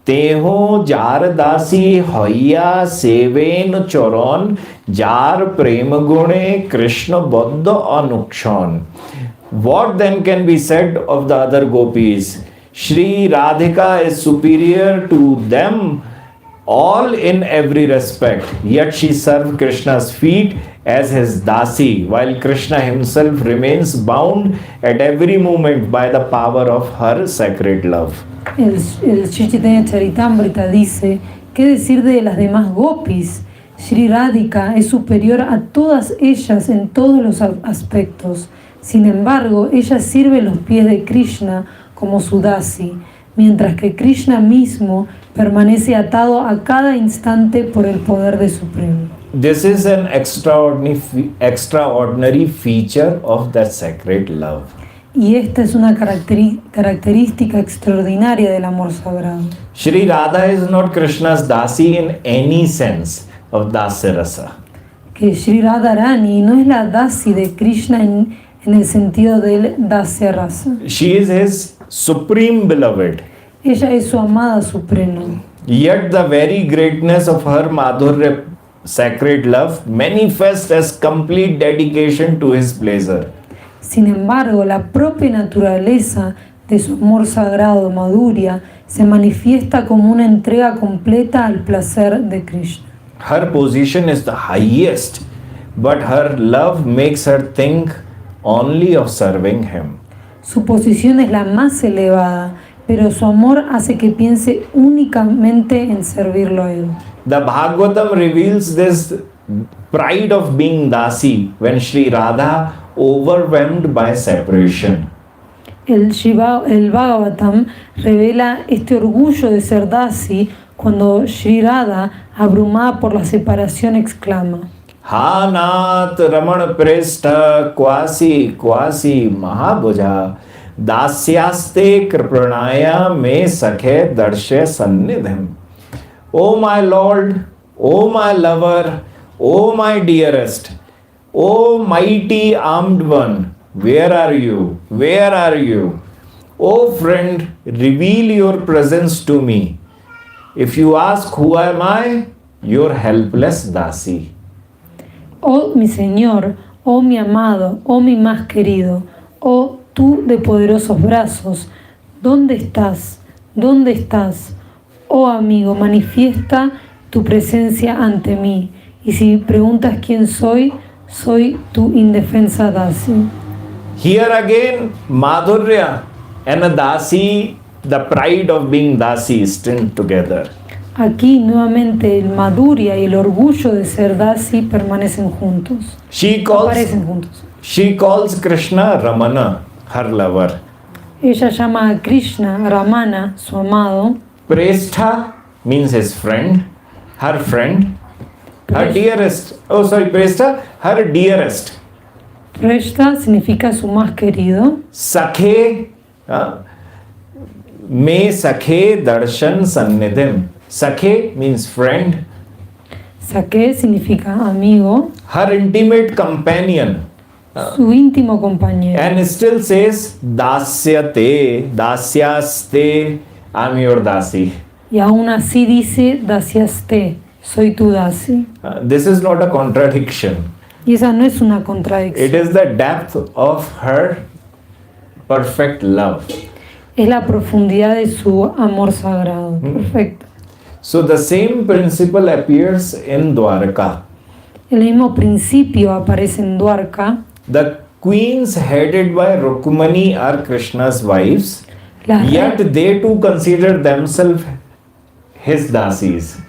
Teho Jar Dasi Hoya Seven Choron Jar Prema Gune Krishna Bodha Anukshan. What then can be said of the other gopis? Shri Radhika is superior to them all in every respect, yet she served Krishna's feet as his dasi, while Krishna himself remains bound at every moment by the power of her sacred love. El Shri Chaitanya Charitamrita dice, ¿qué decir de las demás gopis? Shri Radhika es superior a todas ellas en todos los aspectos. Sin embargo, ella sirve los pies de Krishna como su dasi, mientras que Krishna mismo permanece atado a cada instante por el poder de Supremo. This is an extraordinary feature of that sacred love. Y esta es una característica extraordinaria del amor sagrado. Shri Radha is not Krishna's dasi in any sense of dasya rasa. Que Shri Radharani no es la dasi de Krishna en el sentido del dasya rasa. She is his supreme beloved. Ella es su amada suprema. Yet the very greatness of her madhurya sacred love manifests as complete dedication to his pleasure. Sin embargo, la propia naturaleza de su amor sagrado, Madhurya, se manifiesta como una entrega completa al placer de Krishna. Her position is the highest, but her love makes her think only of serving him. Su posición es la más elevada, pero su amor hace que piense únicamente en servirlo a él. The Bhagavatam reveals this pride of being dasi when Shri Radha overwhelmed by separation. El Bhagavatam revela este orgullo de ser dasi cuando Shri Radha, abrumada por la separación, exclama: Ha Nath Raman Prestha Kwasi Mahabhuja Dasyaste Kripranaya Me Sakhe Darshe Sannidham. O my Lord, O my lover, O my dearest, O mighty armed one, where are you? Where are you? O friend, reveal your presence to me. If you ask who am I, your helpless dasi. Oh mi Señor, oh mi amado, oh mi más querido, oh tú de poderosos brazos, ¿dónde estás? ¿Dónde estás? Oh amigo, manifiesta tu presencia ante mí. Y si preguntas quién soy, soy tu indefensa dasi. Here again, Madhurya and a dasi, the pride of being dasi, stand together. Aquí nuevamente el Madhurya y el orgullo de ser dasi permanecen juntos. Aparecen juntos. She calls Krishna Ramana, her lover. Ella llama a Krishna Ramana, su amado. Prestha means his friend, her friend, her dearest. Oh, sorry, Prestha, her dearest. Preshta significa su más querido. Sakhe, me sakhe darshan sannidhim. Sakhe means friend. Sakhe significa amigo. Her intimate companion. Su íntimo compañero. And it still says dasyate, dasyaste, I'm your dasi. Y aún así dice dasyaste, soy tu dasi. This is not a contradiction. Y esa no es una contradicción. It is the depth of her perfect love. Es la profundidad de su amor sagrado. Perfecto. So the same principle appears in Dwarka. El mismo principio aparece en Dwarka. The queens headed by Rukmani are Krishna's wives, yet they too consider themselves his dasis.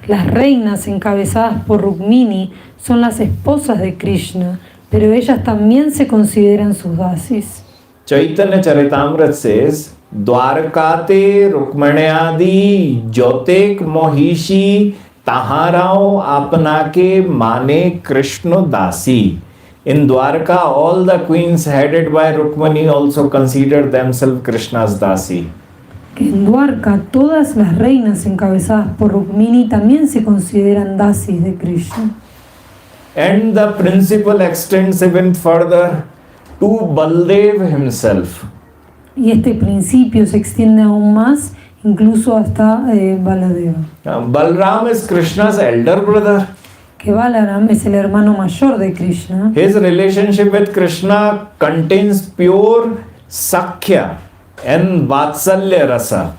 Las reinas encabezadas por Rukmini son las esposas de Krishna, pero ellas también se consideran sus dasis. Chaitanya Charitamrita says, Dwarkate Rukmanyadi Jyotek Mohishi Taharao Apnake Mane Krishna Dasi. In Dwarka, all the queens headed by Rukmani also consider themselves Krishna's dasi. Que en Dwarka todas las reinas encabezadas por Rukmini también se consideran dasis de Krishna. And the principle extends even further to Baldev himself. Y este principio se extiende aún más, incluso hasta Baladeva. Balram is Krishna's elder brother. que Balaram es el hermano mayor de Krishna. His relationship with Krishna contains pure Sakhya and Vatsalya rasa.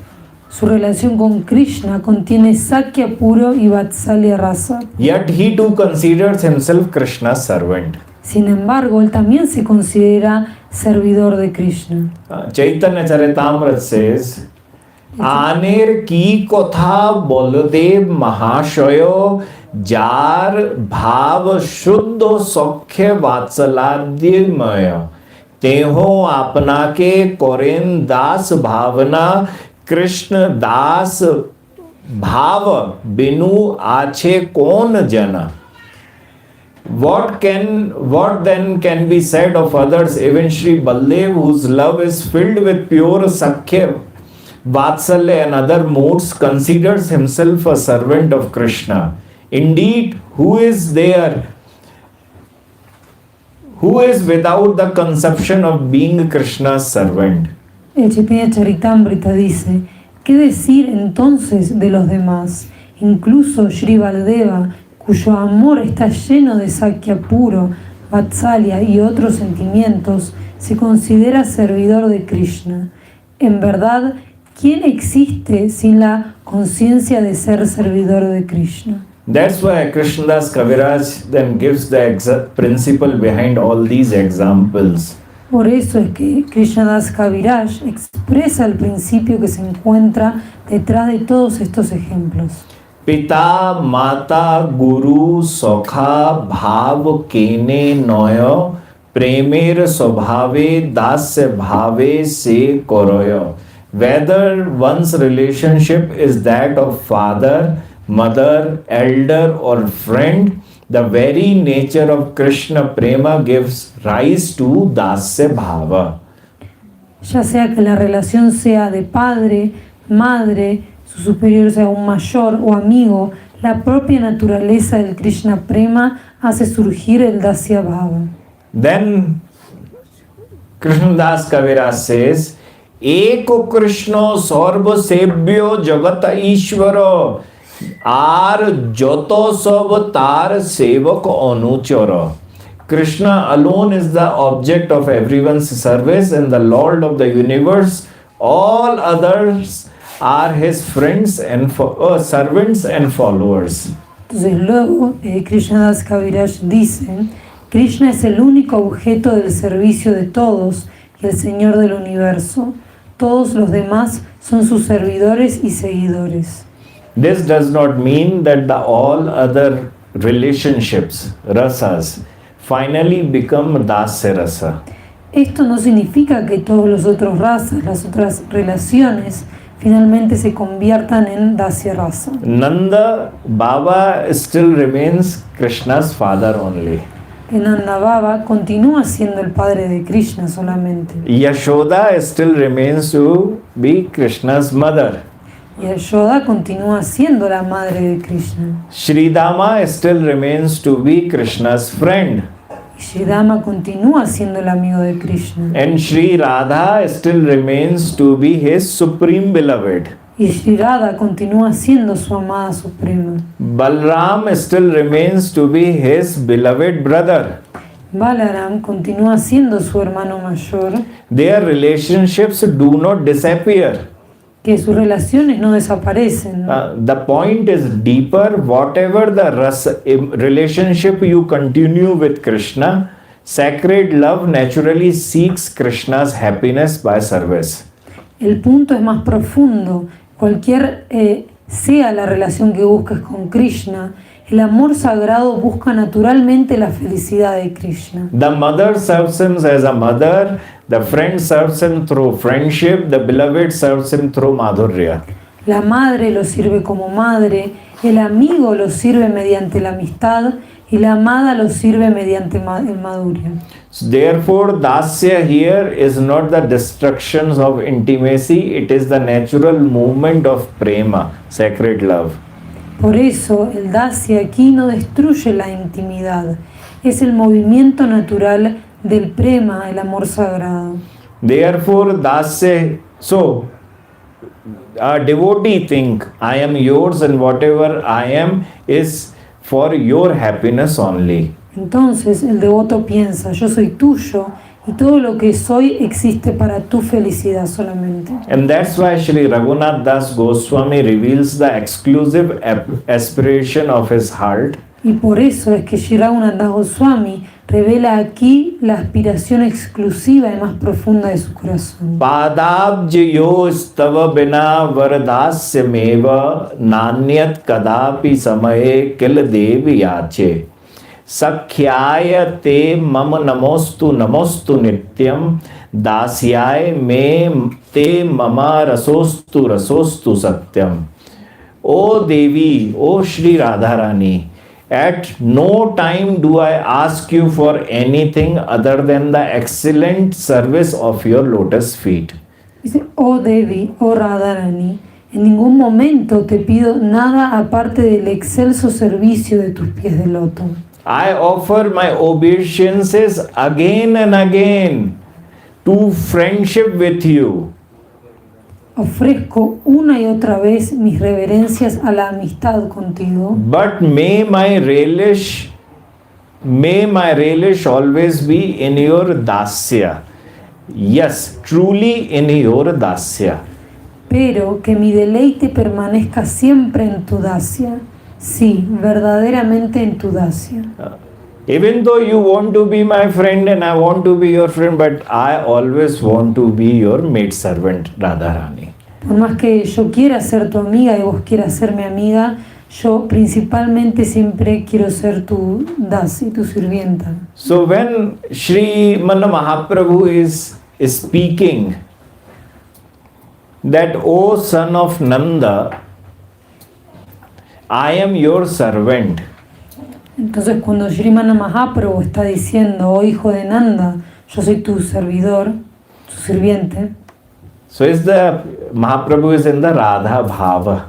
Su relación con Krishna contiene Sakya puro y Vatsalya rasa. Yet he too considers himself Krishna's servant. Sin embargo, él también se considera servidor de Krishna. Chaitanya Charitamrita says, Aner ki kotha Baladev Mahashayo jar bhav shuddho sokhya vatsaladya maya teho apna ke koren das bhavana Krishna das bhav binu ache kon jana. What then can be said of others, even Shri Baldev, whose love is filled with pure Sakhya, Vatsalya and other modes, considers himself a servant of Krishna. Indeed, who is without the conception of being Krishna's servant? El Chaitanya Charitamrita dice, ¿qué decir entonces de los demás? Incluso Shri Baldeva, cuyo amor está lleno de Sakya puro, Vatsalya y otros sentimientos, se considera servidor de Krishna. En verdad, ¿quién existe sin la conciencia de ser servidor de Krishna? That's why Krishnadas Kaviraj then gives the principle behind all these examples. Por eso es que Krishnadas Kaviraj expresa el principio que se encuentra detrás de todos estos ejemplos. Pita, mata, guru, sokha, bhav, kene, noyo, premer, swabhave, dasya bhave, se koroyo. Whether one's relationship is that of father, mother, elder or friend, the very nature of Krishna prema gives rise to dasya bhava. Ya sea que la relación sea de padre, madre, su superior sea un mayor o amigo, la propia naturaleza del Krishna prema hace surgir el dasya bhava. Then Krishnadas Kaviraj says, Eko Krishna sarva sebhyo jagata ishvara ar joto sab tar sevak anuchara. Krishna alone is the object of everyone's service and the Lord of the universe. All others are his friends and servants and followers. Entonces luego Krishnadas Kaviraj dice, Krishna es el único objeto del servicio de todos y el Señor del universo. Todos los demás son sus servidores y seguidores. This does not mean that all other relationships, rasas, finally become dasya rasa. Esto no significa que todos los otros rasas, las otras relaciones, finalmente se conviertan en dasya rasa. Nanda Baba still remains Krishna's father only. Nanda Baba continúa siendo el padre de Krishna solamente. Yashoda still remains to be Krishna's mother. Y Yashoda continúa siendo la madre de Krishna. Shridama still remains to be Krishna's friend. Y Shridama continúa siendo el amigo de Krishna. And Shri Radha still remains to be his supreme beloved. Y Shri Radha continúa siendo su amada suprema. Balram still remains to be his beloved brother. Balaram continúa siendo su hermano mayor. Their relationships do not disappear. Que sus relaciones no desaparecen. The point is deeper. Whatever the relationship you continue with Krishna, sacred love naturally seeks Krishna's happiness by service. El punto es más profundo. Cualquier sea la relación que busques con Krishna, el amor sagrado busca naturalmente la felicidad de Krishna. The mother serves him as a mother, the friend serves him through friendship, the beloved serves him through madhurya. La madre lo sirve como madre, el amigo lo sirve mediante la amistad y la amada lo sirve mediante el madhurya. So therefore, dasya here is not the destructions of intimacy, it is the natural movement of prema, sacred love. Por eso, el dasya aquí no destruye la intimidad, es el movimiento natural del prema, el amor sagrado. Therefore, dasya, so a devotee think, I am yours and whatever I am is for your happiness only. Entonces el devoto piensa, yo soy tuyo y todo lo que soy existe para tu felicidad solamente. And that's why Shri Raghunath Das Goswami reveals the exclusive aspiration of his heart. Y por eso es que Shri Raghunath Das Goswami revela aquí la aspiración exclusiva y más profunda de su corazón. Padabjayo stava bina varadasya meva nanyat kadapi samaye kil devi yache. Sakhyaya te mama namostu nityam dasyaya me te mama rasostu satyam. O Devi, O Shri Radharani, at no time do I ask you for anything other than the excellent service of your lotus feet. Dice, oh Devi, oh Radharani, en ningún momento te pido nada aparte del excelso servicio de tus pies de loto. I offer my obeisances again and again to friendship with you. Ofrezco una y otra vez mis reverencias a la amistad contigo. But may my relish always be in your dasya. Yes, truly in your dasya. Pero que mi deleite permanezca siempre en tu dacia. Sí, verdaderamente en tu dacia. Even though you want to be my friend and I want to be your friend, but I always want to be your maidservant, Radharani. Por más que yo quiera ser tu amiga y vos quieras ser mi amiga, yo principalmente siempre quiero ser tu dasi, tu sirvienta. So when Shri Manna Mahaprabhu is speaking that, O son of Nanda, I am your servant. Entonces cuando Srimana Mahaprabhu está diciendo, oh hijo de Nanda, yo soy tu servidor, tu sirviente. So Mahaprabhu is in the Radha Bhava.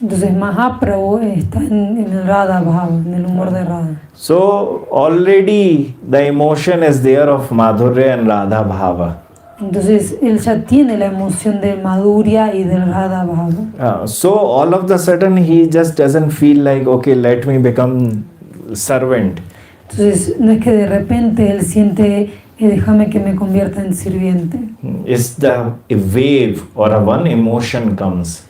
Entonces Mahaprabhu está en el Radha Bhava, en el humor de Radha. So already the emotion is there of Madhurya and Radha Bhava. Entonces él ya tiene la emoción del Madhurya y del Radha Bhava. So all of the sudden he just doesn't feel like, okay, let me become servant. Entonces no es que de repente él siente, déjame que me convierta en sirviente. It's a wave or one emotion comes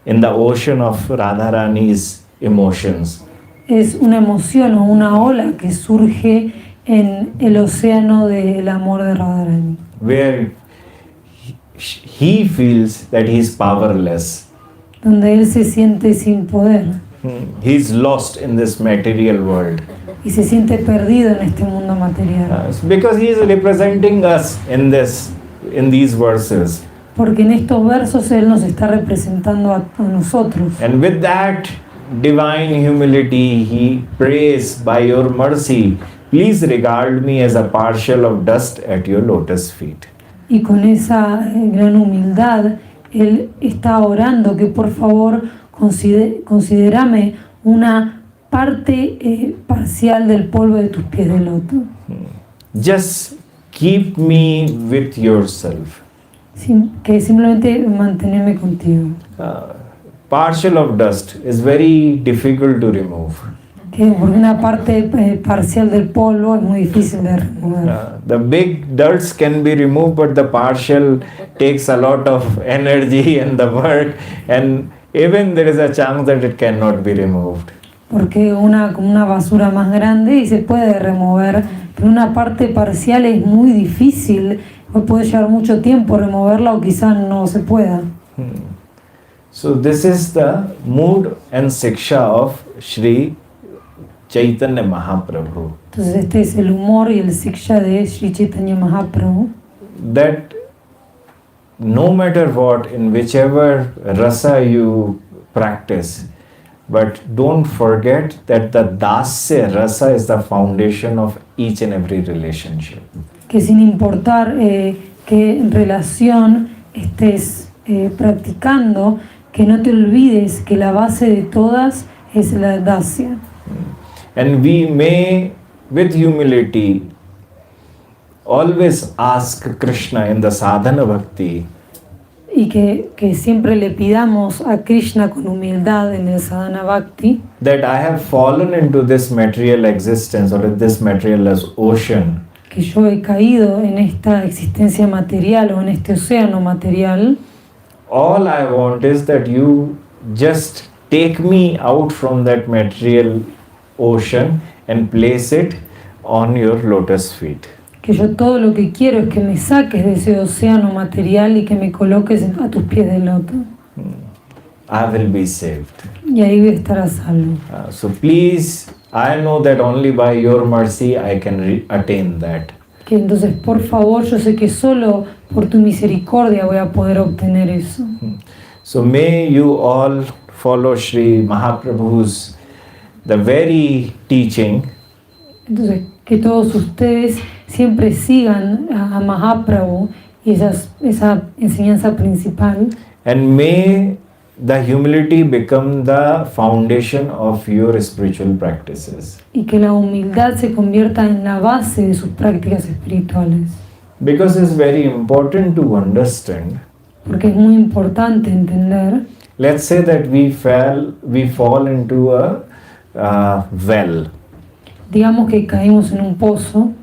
in the ocean of Radharani's emotions. Es una emoción o una ola que surge en el océano del amor de Radharani. Where he feels that he is powerless. Donde él se siente sin poder. He is lost in this material world. Y se siente perdido en este mundo material. Because he is representing us in these verses. Porque en estos versos él nos está representando a nosotros. And with that divine humility, he prays, by your mercy, please regard me as a partial of dust at your lotus feet. Y con esa gran humildad, él está orando que por favor considérame una parte parcial del polvo de tus pies de loto. Just keep me with yourself. Que simplemente mantenerme contigo. Partial of dust is very difficult to remove. Que porque una parte parcial del polvo es muy difícil de remover. The big dirts can be removed, but the partial takes a lot of energy and the work, and even there is a chance that it cannot be removed. Porque como una basura más grande y se puede remover, pero una parte parcial es muy difícil, puede llevar mucho tiempo removerla o quizás no se pueda. So this is the mood and siksha of Shri Chaitanya Mahaprabhu. Entonces este es el humor y el siksha de Shri Chaitanya Mahaprabhu. That no matter what, in whichever rasa you practice, but don't forget that the dasya rasa is the foundation of each and every relationship. Que sin importar qué relación estés practicando, que no te olvides que la base de todas es la dasya. And we may, with humility, always ask Krishna in the sadhana bhakti, y que siempre le pidamos a Krishna con humildad en el sadhana bhakti, that I have fallen into this material existence or in this material ocean. que yo he caído en esta existencia material o en este océano material. All I want is that you just take me out from that material ocean and place it on your lotus feet. Que yo todo lo que quiero es que me saques de ese océano material y que me coloques a tus pies de loto. I will be saved. Y ahí voy a estar a salvo. So please, I know that only by your mercy I can attain that. Que entonces, por favor, yo sé que solo por tu misericordia voy a poder obtener eso. So may you all follow Shri Mahaprabhu's the very teaching. Entonces, que todos ustedes siempre sigan a Mahaprabhu y esa enseñanza principal. And may the humility become the foundation of your spiritual practices. Y que la humildad se convierta en la base de sus prácticas espirituales. Because it's very important to understand. Porque es muy importante entender. Let's say that we fall into a well. Digamos que caímos en un pozo.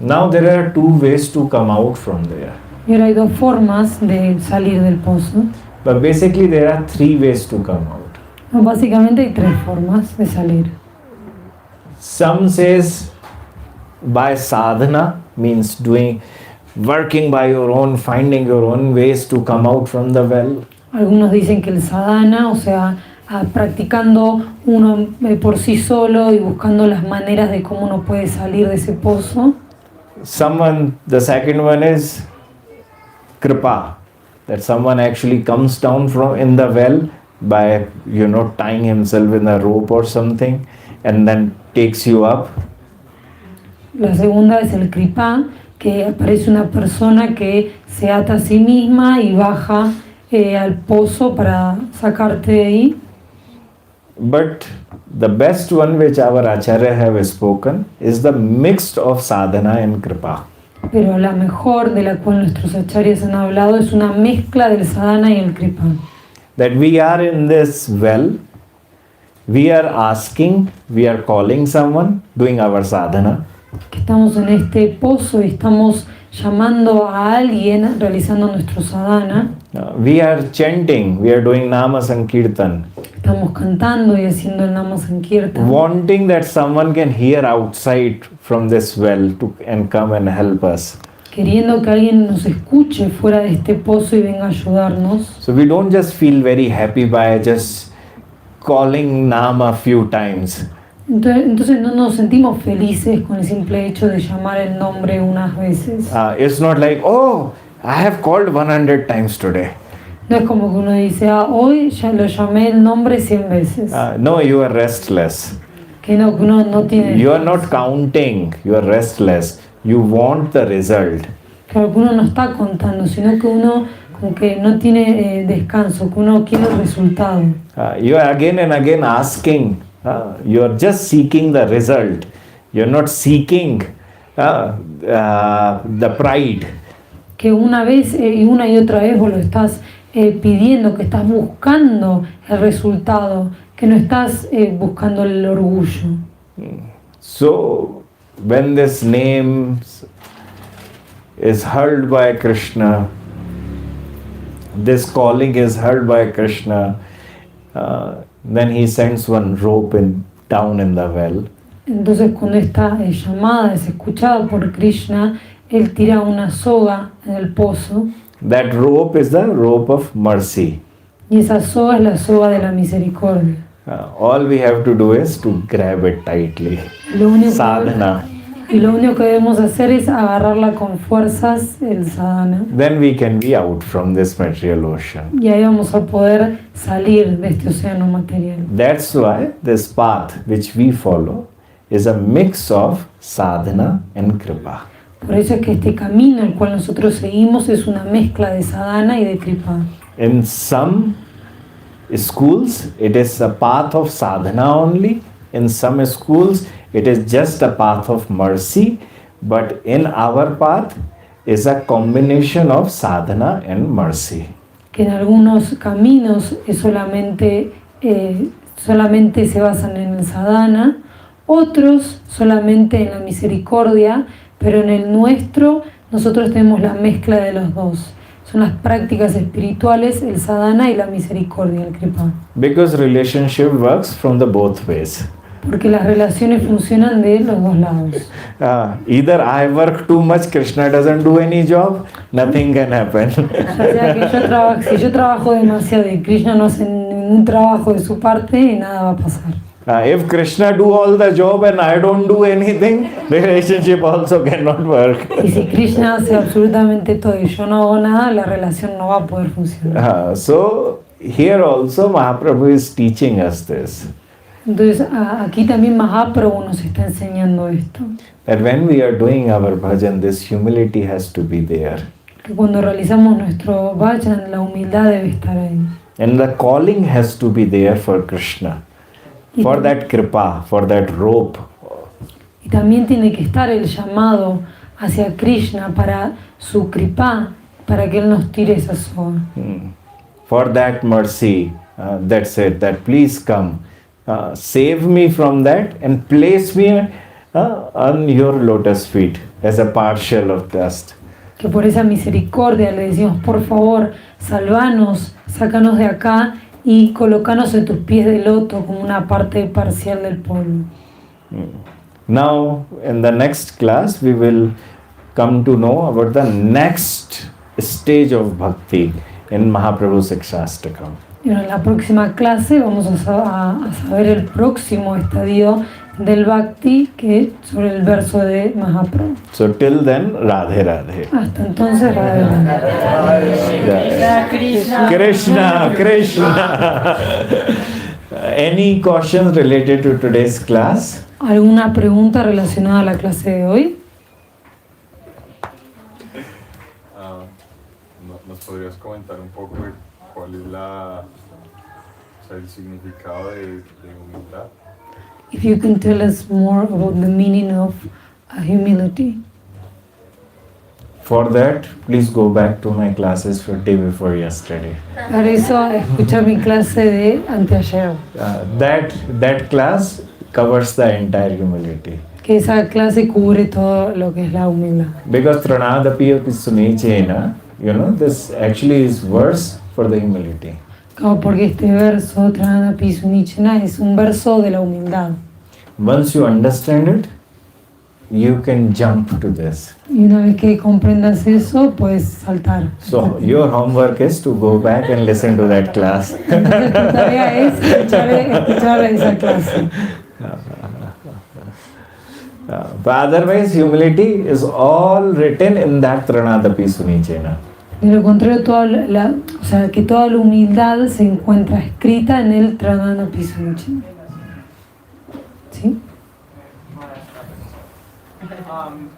Now there are two ways to come out from there. Y ahora hay dos formas de salir del pozo. But basically there are three ways to come out. No, básicamente hay tres formas de salir. Some says by sadhana, means working by your own, finding your own ways to come out from the well. Algunos dicen que el sadhana, o sea, practicando uno por sí solo y buscando las maneras de cómo uno puede salir de ese pozo. The second one is kripa, that someone actually comes down from in the well by tying himself in a rope or something and then takes you up. La segunda es el kripa, que aparece una persona que se ata a sí misma y baja al pozo para sacarte de ahí. But the best one which our acharya have spoken is the mix of sadhana and kripa. Pero la mejor de la cual nuestros acharyas han hablado es una mezcla del sadhana y el kripa. That we are in this well, we are asking, we are calling someone, doing our sadhana. Que estamos en este pozo y estamos llamando a alguien realizando nuestro sadhana. We are chanting, we are doing nama sankirtan. Estamos cantando y haciendo el nama sankirtan. Wanting that someone can hear outside from this well and come and help us. Queriendo que alguien nos escuche fuera de este pozo y venga a ayudarnos. So we don't just feel very happy by just calling nama a few times. Entonces no nos sentimos felices con el simple hecho de llamar el nombre unas veces. It's not like, oh, I have called 100 times today. No es como que uno dice, hoy ya lo llamé el nombre 100 veces. No, you are restless. Que uno no tiene... You are not counting, you are restless. You want the result. Claro, que uno no está contando, sino que uno como que no tiene descanso, que uno quiere el resultado. You are again and again asking. You are just seeking the result. You are not seeking the pride. Que una vez y una y otra vez vos lo estás pidiendo, que estás buscando el resultado, que no estás buscando el orgullo. So, when this name is heard by Krishna, this calling is heard by Krishna, then he sends one rope down in the well. Entonces cuando esta llamada es escuchada por Krishna, él tira una soga en el pozo. That rope is the rope of mercy. Y esa soga es la soga de la misericordia. All we have to do is to grab it tightly. Sadhana. Y lo único que debemos hacer es agarrarla con fuerzas, el sadhana. Then we can be out from this material ocean. Y ahí vamos a poder salir de este océano material. That's why this path which we follow is a mix of sadhana and kripa. Por eso es que este camino el cual nosotros seguimos es una mezcla de sadhana y de kripa. In some schools, it is a path of sadhana only. In some schools, it is just a path of mercy. But in our path, is a combination of sadhana and mercy. Que en algunos caminos es solamente se basan en el sadhana, otros solamente en la misericordia, pero en el nuestro nosotros tenemos la mezcla de los dos. Son las prácticas espirituales, el sadhana y la misericordia, el kripa. Because relationship works from the both ways. Porque las relaciones funcionan de los dos lados. Either I work too much, Krishna doesn't do any job, nothing can happen. Ya sea que si yo trabajo demasiado y Krishna no hace ningún trabajo de su parte, nada va a pasar. If Krishna do all the job and I don't do anything, the relationship also cannot work. Y si Krishna hace absolutamente todo y yo no hago nada, la relación no va a poder funcionar. So here also Mahaprabhu is teaching us this. Entonces aquí también Mahaprabhu nos está enseñando esto. That when we are doing our bhajan, this humility has to be there. Que cuando realizamos nuestro bhajan, la humildad debe estar ahí. And the calling has to be there for Krishna. For that kripa, for that rope. Y también tiene que estar el llamado hacia Krishna para su kripa, para que él nos tire esa soga. For that mercy, that's it, that please come, save me from that and place me on your lotus feet as a partial of dust. Que por esa misericordia le decimos, por favor, salvanos, sácanos de acá y colocanos en tus pies de loto como una parte parcial del polvo. Now, in the next class, we will come to know about the next stage of bhakti in Mahaprabhu's Shikshashtakam. Y en la próxima clase vamos a saber el próximo estadio del bhakti, que sobre el verso de Mahaprabhu. So till then, Radhe Radhe. Hasta entonces, Radhe Krishna, Krishna, Krishna. Any questions related to today's class? ¿Alguna pregunta relacionada a la clase de hoy? ¿Nos podrías comentar un poco de cuál es el significado de humildad? If you can tell us more about the meaning of humility. For that, please go back to my classes for day before yesterday. Para eso, escucha mi clase de anteayer. That class covers the entire humility. Que esa clase cubre todo lo que es la humildad. Because Tranadapi Sunichena, this actually is verse for the humility. Como porque este verso, Tranadapi Sunichena, es un verso de la humildad. Once you understand it, you can jump to this. Y una vez que comprendas eso, puedes saltar. So your homework is to go back and listen to that class. Entonces tu tarea es escuchar esa clase. But otherwise, humility is all written in that Tranadapi Sunichena. De lo contrario, que toda la humildad se encuentra escrita en el Tranadapi Sunichena. ¿Sí?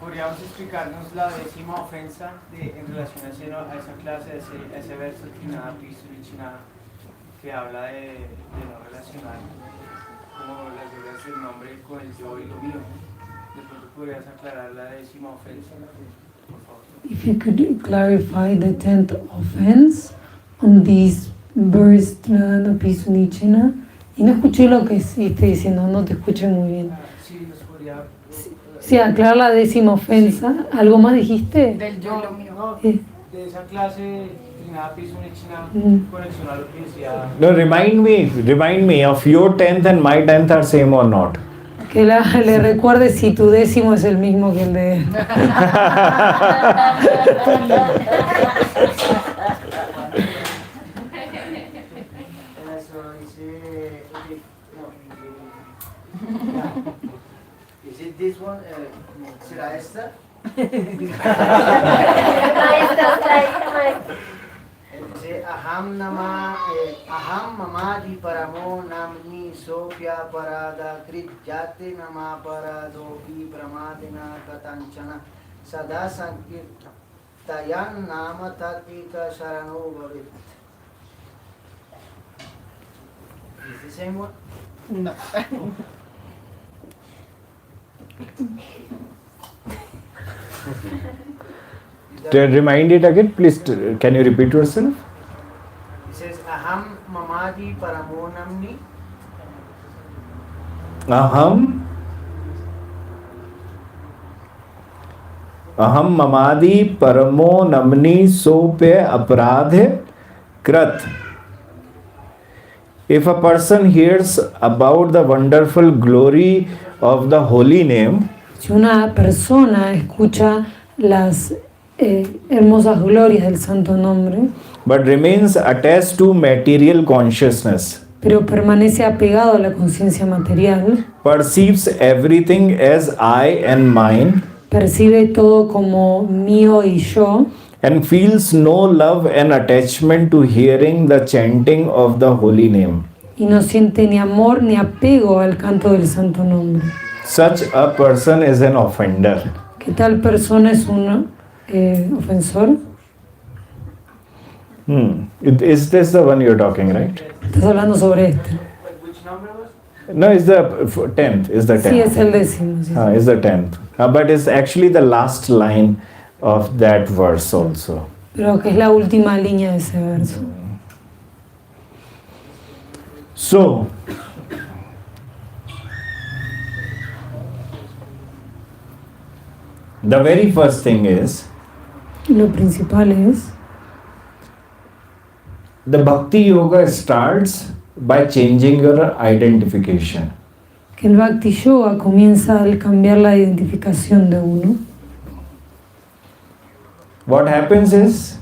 ¿Podríamos explicarnos la décima ofensa en relación a esa clase, a ese verso que habla de no relacionar como las reglas del nombre con el yo y lo mío? ¿De pronto podrías aclarar la décima ofensa, por favor? If you could clarify the 10th offense on this verse Tranadapi Sunichena. Y no escuché lo que esté diciendo, no te escuché muy bien. Sí, nos podría... Sí, aclarar la décima ofensa. ¿Algo más dijiste? Del yo y lo mío. De esa clase, Tranadapi Sunichena, conexión a lo que decía... No, remind me of your 10th and my 10th are same or not. Que le recuerde si tu décimo es el mismo que el de él. Is it this one? ¿Será esta? Dice aham mamadi paramo namni sofya parada krityate nama paradopi pramadena katanchana sada sankirtayan nama tatika sharano bhavit. Is the same one? No. To remind it again, please, can you repeat yourself? It says, aham mamadi paramo namni. Aham mamadi paramo namni sope aparadhe krat. If a person hears about the wonderful glory of the holy name, Si una persona escucha las hermosas glorias del santo nombre, but remains attached to material consciousness, pero permanece apegado a la conciencia material, perceives everything as I and mine, percibe todo como mío y yo, and feels no love and attachment to hearing the chanting of the holy name. y no siente ni amor ni apego al canto del santo nombre. Such a person is an offender. ¿Qué tal persona es un ofensor? Is this the one you're talking, right? Estás hablando sobre este. Which number was? No, it's the 10th. Is the 10th. Sí, es el décimo. Sí. It's the 10th. But it's actually the last line of that verse also. Pero que es la última línea de ese verso. So, the very first thing is, Lo principal es the Bhakti Yoga starts by changing your identification. que el Bhakti Yoga comienza al cambiar la identificación de uno. What happens is,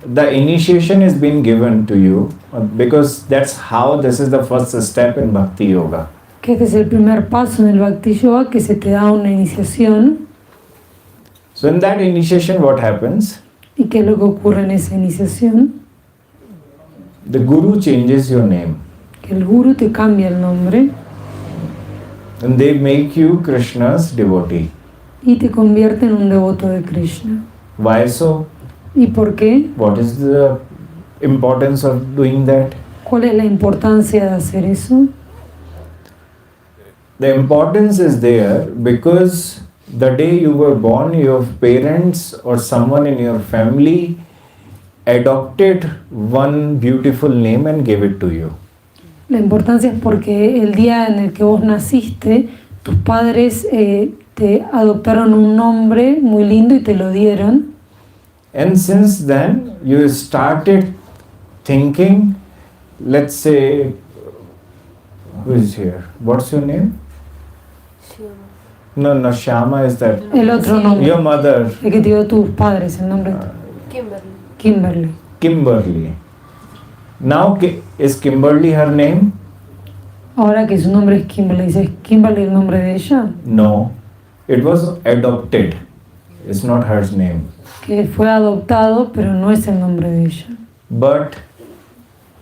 the initiation is being given to you because that's how this is the first step in Bhakti Yoga. Que este es el primer paso en el Bhakti Yoga, que se te da una iniciación. So in that initiation, what happens? ¿Y qué es lo que ocurre en esa iniciación? The Guru changes your name Que el Guru te cambia el nombre and they make you Krishna's devotee. y te convierte en un devoto de Krishna. Why so? ¿Y por qué? What is the importance of doing that? ¿Cuál es la importancia de hacer eso? The importance is there because the day you were born, your parents or someone in your family adopted one beautiful name and gave it to you. La importancia es porque el día en el que vos naciste, tus padres te adoptaron un nombre muy lindo y te lo dieron. And since then, you started thinking, let's say, who is here? What's your name? No, Shama is that. El otro nombre, Your mother, el que te dio tus padres, el nombre Kimberly. Kimberly. Now, is Kimberly her name? Ahora que su nombre es Kimberly, ¿es Kimberly el nombre de ella? No, it was adopted. It's not her name. Que fue adoptado, pero no es el nombre de ella. But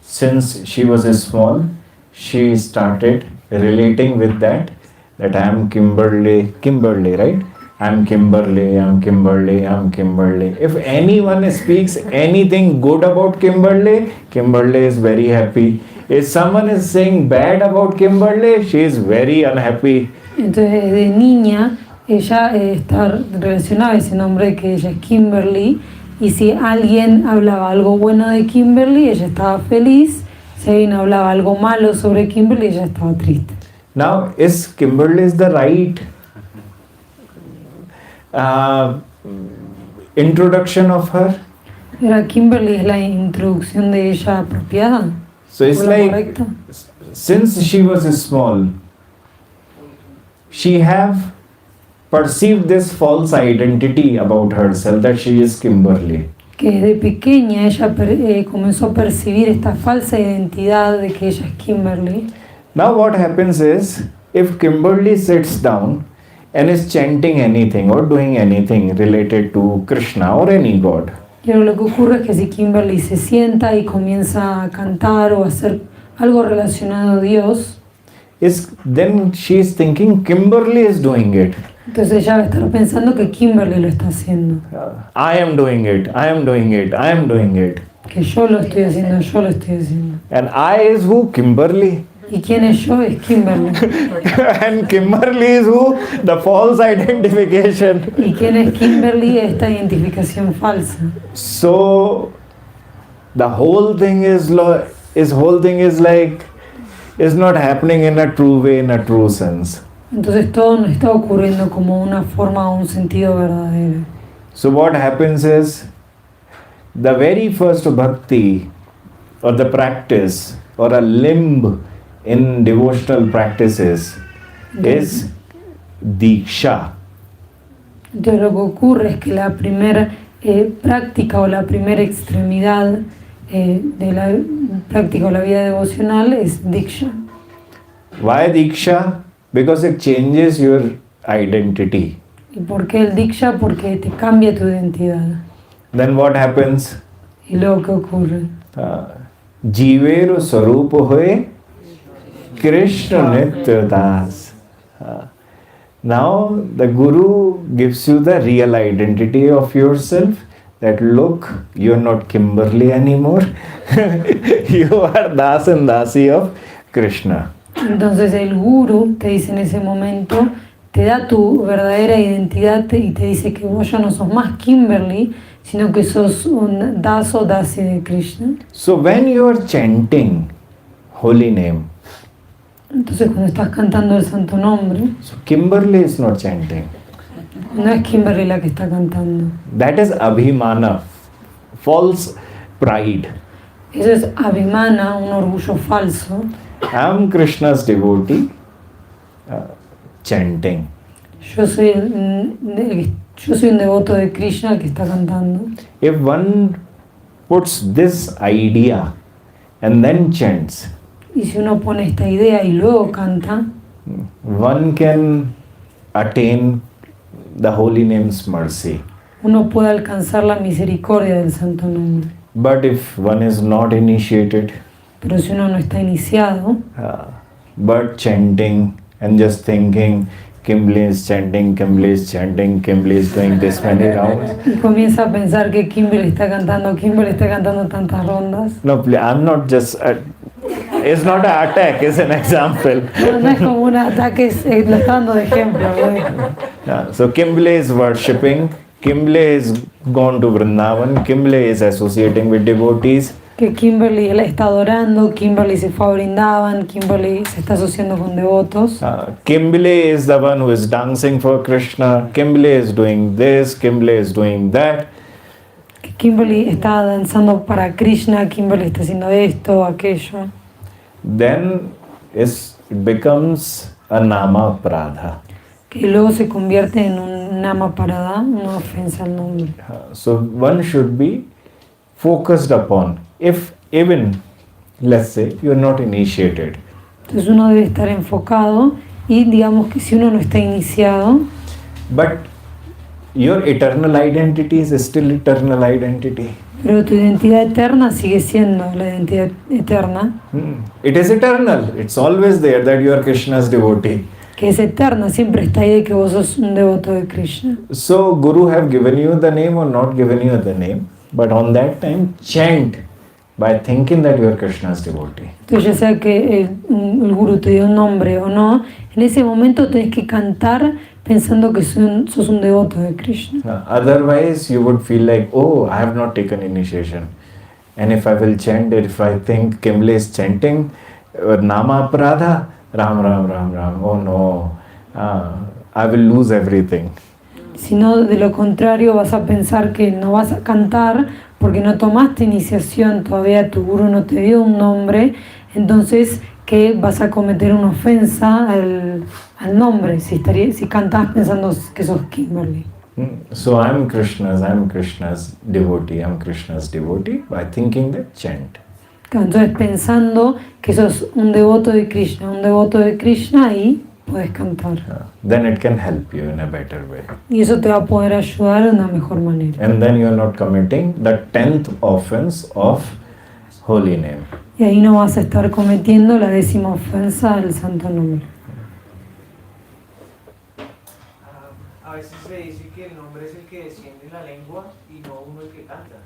since she was small, she started relating with that I am Kimberly, right? I'm Kimberly. If anyone speaks anything good about Kimberly, Kimberly is very happy. If someone is saying bad about Kimberly, she is very unhappy. Entonces, de niña, ella está relacionada a ese nombre de que ella es Kimberly, y si alguien hablaba algo bueno de Kimberly, ella estaba feliz. Si alguien hablaba algo malo sobre Kimberly, ella estaba triste. Now, is Kimberly is the right introduction of her? ¿Era Kimberly es la introducción de ella apropiada? So it's ¿O la like, correcta? since she was small, she have perceived this false identity about herself that she is Kimberly. Que desde pequeña ella comenzó a percibir esta falsa identidad de que ella es Kimberly. Now what happens is, if Kimberly sits down and is chanting anything or doing anything related to Krishna or any god, Y ahora lo que ocurre es que si Kimberly se sienta y comienza a cantar o a hacer algo relacionado a Dios, then she is thinking Kimberly is doing it. entonces ella va a estar pensando que Kimberly lo está haciendo. I am doing it. Que yo lo estoy haciendo, yo lo estoy haciendo. And I is who? Kimberly. ¿Y quién es yo? Es Kimberly. And Kimberly is who? The false identification. ¿Y quién es Kimberly? Esta identificación falsa. So the whole thing is not happening in a true way, in a true sense. Entonces todo no está ocurriendo como una forma o un sentido verdadero. So what happens is the very first bhakti or the practice or a limb in devotional practices is Diksha. Entonces lo que ocurre es que la primera práctica o la primera extremidad de la práctica o la vida devocional es Diksha. Why Diksha? Because it changes your identity. ¿Y por qué el Diksha? Porque te cambia tu identidad. Then what happens? ¿Y luego qué ocurre? Jivero Sarupo Hoye Krishna Nitya Das. Now the Guru gives you the real identity of yourself. That look, you are not Kimberly anymore. You are Das and Dasi of Krishna. Entonces el Guru te dice en ese momento, te da tu verdadera identidad y te dice que vos ya no sos más Kimberly, sino que sos un Das o Dasi de Krishna. So when you are chanting holy name, entonces cuando estás cantando el santo nombre, so Kimberly is not chanting. no es Kimberly la que está cantando. That is abhimana, false pride. Eso es abhimana, un orgullo falso. I am Krishna's devotee, chanting. Yo soy un devoto de Krishna que está cantando. If one puts this idea and then chants, Y si uno pone esta idea y luego canta, one can attain the holy name's mercy. uno puede alcanzar la misericordia del santo nombre. But if one is not initiated, Pero si uno no está iniciado, but chanting and just thinking, Kimberly is chanting, Kimberly is chanting, Kimberly is doing this many rounds. y comienza a pensar que Kimberly está cantando tantas rondas. No, I'm not just. It's not an attack, it's an example. No es como un ataque, lo está dando de ejemplo. So Kimberly is worshipping, Kimberly is gone to Vrindavan, Kimberly is associating with devotees. Que Kimberly él está adorando, Kimberly se fue a Brindavan, Kimberly se está asociando con devotos. Kimberly is the one who is dancing for Krishna, Kimberly is doing this, Kimberly is doing that. Que Kimberly está danzando para Krishna, Kimberly está haciendo esto, aquello. Then it becomes a nama pradha. Que luego se convierte en un nama parada, una ofensa al nombre. So one should be focused upon. If even, let's say, you are not initiated. Entonces uno debe estar enfocado y digamos que si uno no está iniciado, But your eternal identity is still eternal identity. pero tu identidad eterna sigue siendo la identidad eterna, It is eternal. It's always there that you are Krishna's devotee. que es eterna, siempre está ahí de que vos sos un devoto de Krishna. So Guru have given you the name or not given you the name, but on that time chant by thinking that you are Krishna's devotee. Entonces ya sea que el Guru te dio un nombre o no, en ese momento tenés que cantar pensando que sos un devoto de Krishna. Otherwise you would feel like, oh, I have not taken initiation. And if I will chant, if I think Kimberly is chanting Nama Pradha, Ram Ram Ram Ram, oh no, I will lose everything. Si no, de lo contrario vas a pensar que no vas a cantar porque no tomaste iniciación, todavía tu Guru no te dio un nombre, entonces que vas a cometer una ofensa al nombre si cantas pensando que sos Kimberly. So I'm Krishna's devotee by thinking that chant. Entonces pensando que sos un devoto de Krishna, ahí puedes cantar. Then it can help you in a better way. Y eso te va a poder ayudar de una mejor manera. And then you are not committing the 10th offense of holy name. Y ahí no vas a estar cometiendo la 10ª ofensa del santo nombre. A veces se dice que el nombre es el que desciende en la lengua y no uno el que canta.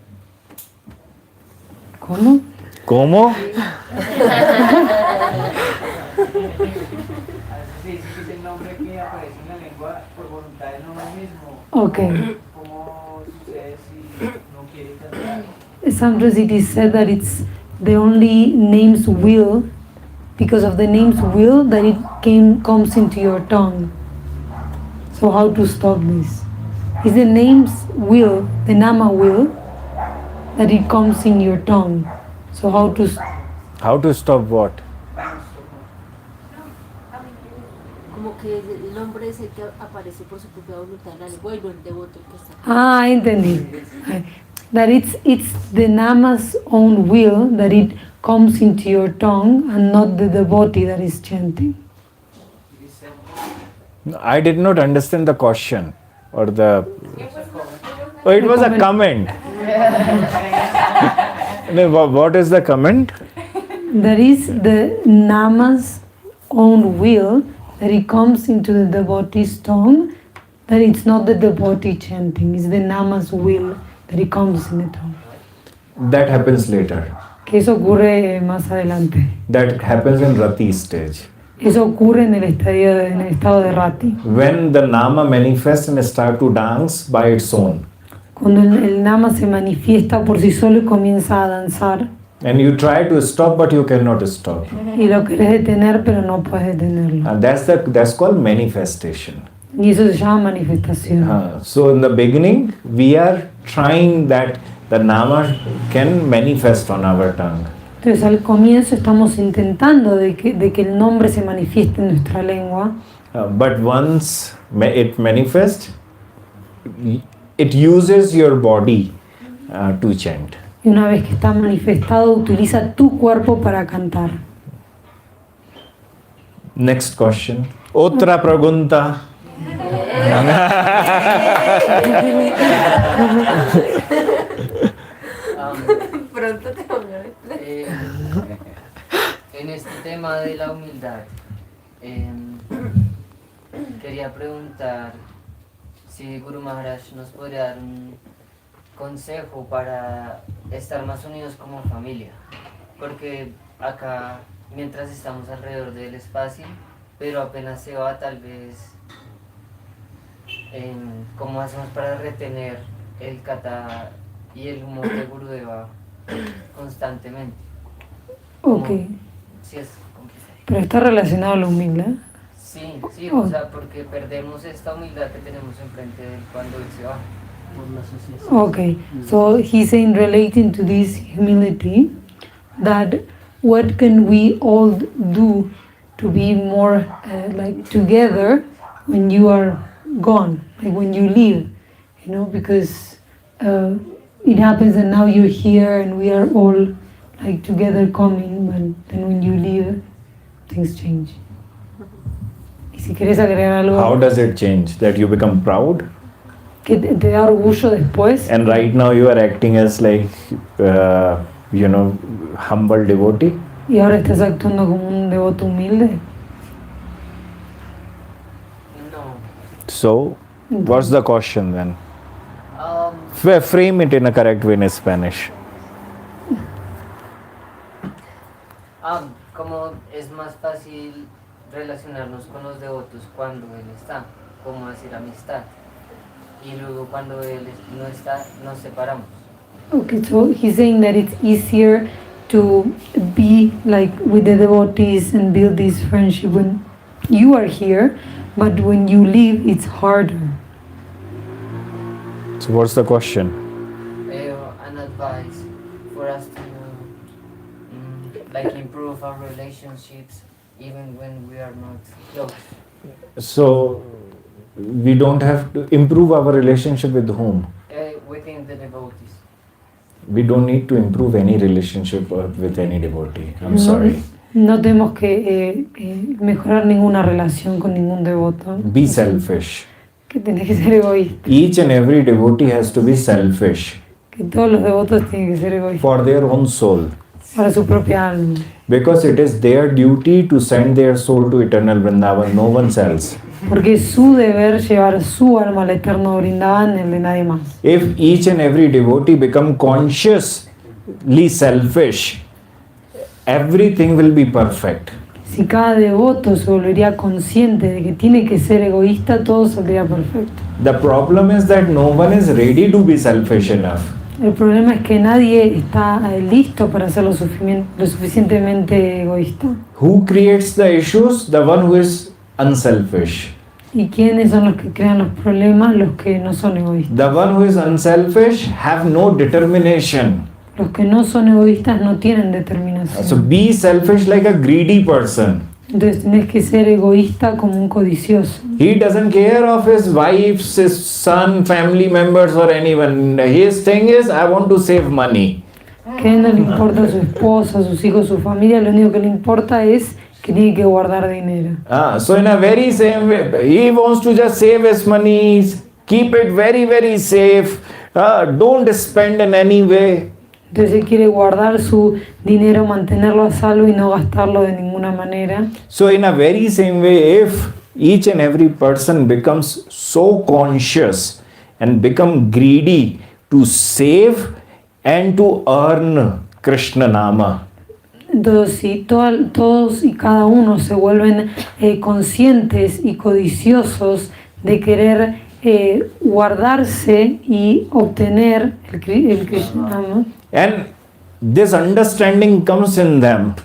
¿Cómo? ¿Cómo? A veces se dice que es el nombre que aparece en la lengua por voluntad de uno mismo. Okay. ¿Cómo sucede si no quiere cantar? Sometimes it is said that it's the only name's will, because of the name's will, that it comes into your tongue. So how to stop this? Is the name's will, the nama will, that it comes in your tongue. So how to How to stop what? Como que el nombre es el que aparece por su propia voluntad en la lengua y no el devoto el que está. Ah, entendí. That it's the nama's own will that it comes into your tongue and not the devotee that is chanting. I did not understand the question or the. Oh, it was a comment. No, what is the comment? That is the nama's own will that it comes into the devotee's tongue, that it's not the devotee chanting, it's the nama's will that it comes in the tongue. That happens later. Que eso ocurre más adelante. That happens in Rati stage. Eso ocurre en el estado de Rati. When the Nama manifests and start to dance by its own. Cuando el nama se manifiesta por sí solo y comienza a danzar. And you try to stop, but you cannot stop. Y lo querés detener, pero no puedes detenerlo. And that's called manifestation. Y eso se llama manifestación. So in the beginning, we are trying that the Nama can manifest on our tongue. Entonces al comienzo estamos intentando de que el nombre se manifieste en nuestra lengua. But once it manifests, it uses your body to chant. Y una vez que está manifestado, utiliza tu cuerpo para cantar. Next question. Otra pregunta. Pronto te voy a ver. En este tema de la humildad, quería preguntar si Guru Maharaj nos podría dar un consejo para estar más unidos como familia, porque acá mientras estamos alrededor de él es fácil, pero apenas se va tal vez, ¿cómo hacemos para retener el kata y el humor de Gurudeva constantemente? Ok. Sí, es complicado. Pero está relacionado a la humildad. Sí, o sea, porque perdemos esta humildad que tenemos enfrente de él cuando él se va. Okay, so he's saying, relating to this humility, that what can we all do to be more like together when you are gone, like when you leave, you know, because it happens that now you're here and we are all like together coming, but then when you leave, things change. Y si quieres agregar algo. How does it change? That you become proud? Que te da orgullo después. And right now you are acting as like, humble devotee. Y ahora estás actuando como un devoto humilde. No. So, what's the question then? Um, Frame it in a correct way in Spanish. Como es más fácil relacionarnos con los devotos cuando él está, como decir amistad. Y luego cuando él no está, nos separamos. Okay, so he's saying that it's easier to be like with the devotees and build this friendship when you are here, but when you leave, it's harder. So what's the question? An advice for us to like improve our relationships even when we are not close. So, we don't have to improve our relationship with whom? Within the devotees. We don't need to improve any relationship with any devotee. I'm sorry. No tenemos que mejorar ninguna relación con ningún devoto. Be selfish. Que tenés que ser egoísta. Each and every devotee has to be selfish Que todos los devotos tienen que ser egoístas. for their own soul. Para su propia alma. Because it is their duty to send their soul to eternal Vrindavan, no one else. Porque es su deber llevar su alma al eterno Vrindavan, el de nadie más. If each and every devotee become conscious selfish, everything will be perfect. Si cada devoto se volvería consciente de que tiene que ser egoísta, todo saldría perfecto. The problem is that no one is ready to be selfish enough. El problema es que nadie está listo para ser lo suficientemente egoísta. Who creates the issues? The one who is unselfish. ¿Y quiénes son los que crean los problemas? Los que no son egoístas. The one who is unselfish have no determination. Los que no son egoístas no tienen determinación. So be selfish like a greedy person. Entonces tenés que ser egoísta como un codicioso. He doesn't care of his wife, his son, family members or anyone. His thing is, I want to save money. Que a él no le importa a su esposa, a sus hijos, su familia, lo único que le importa es que tiene que guardar dinero. So in a very same way, he wants to just save his money, keep it very, very safe. Don't spend in any way. Entonces él quiere guardar su dinero, mantenerlo a salvo y no gastarlo de ninguna manera. So in a very same way, if each and every person becomes so conscious and become greedy to save and to earn Krishna Nama. Entonces si todos y cada uno se vuelven conscientes y codiciosos de querer guardarse y obtener el Krishna Nama. And this understanding comes in them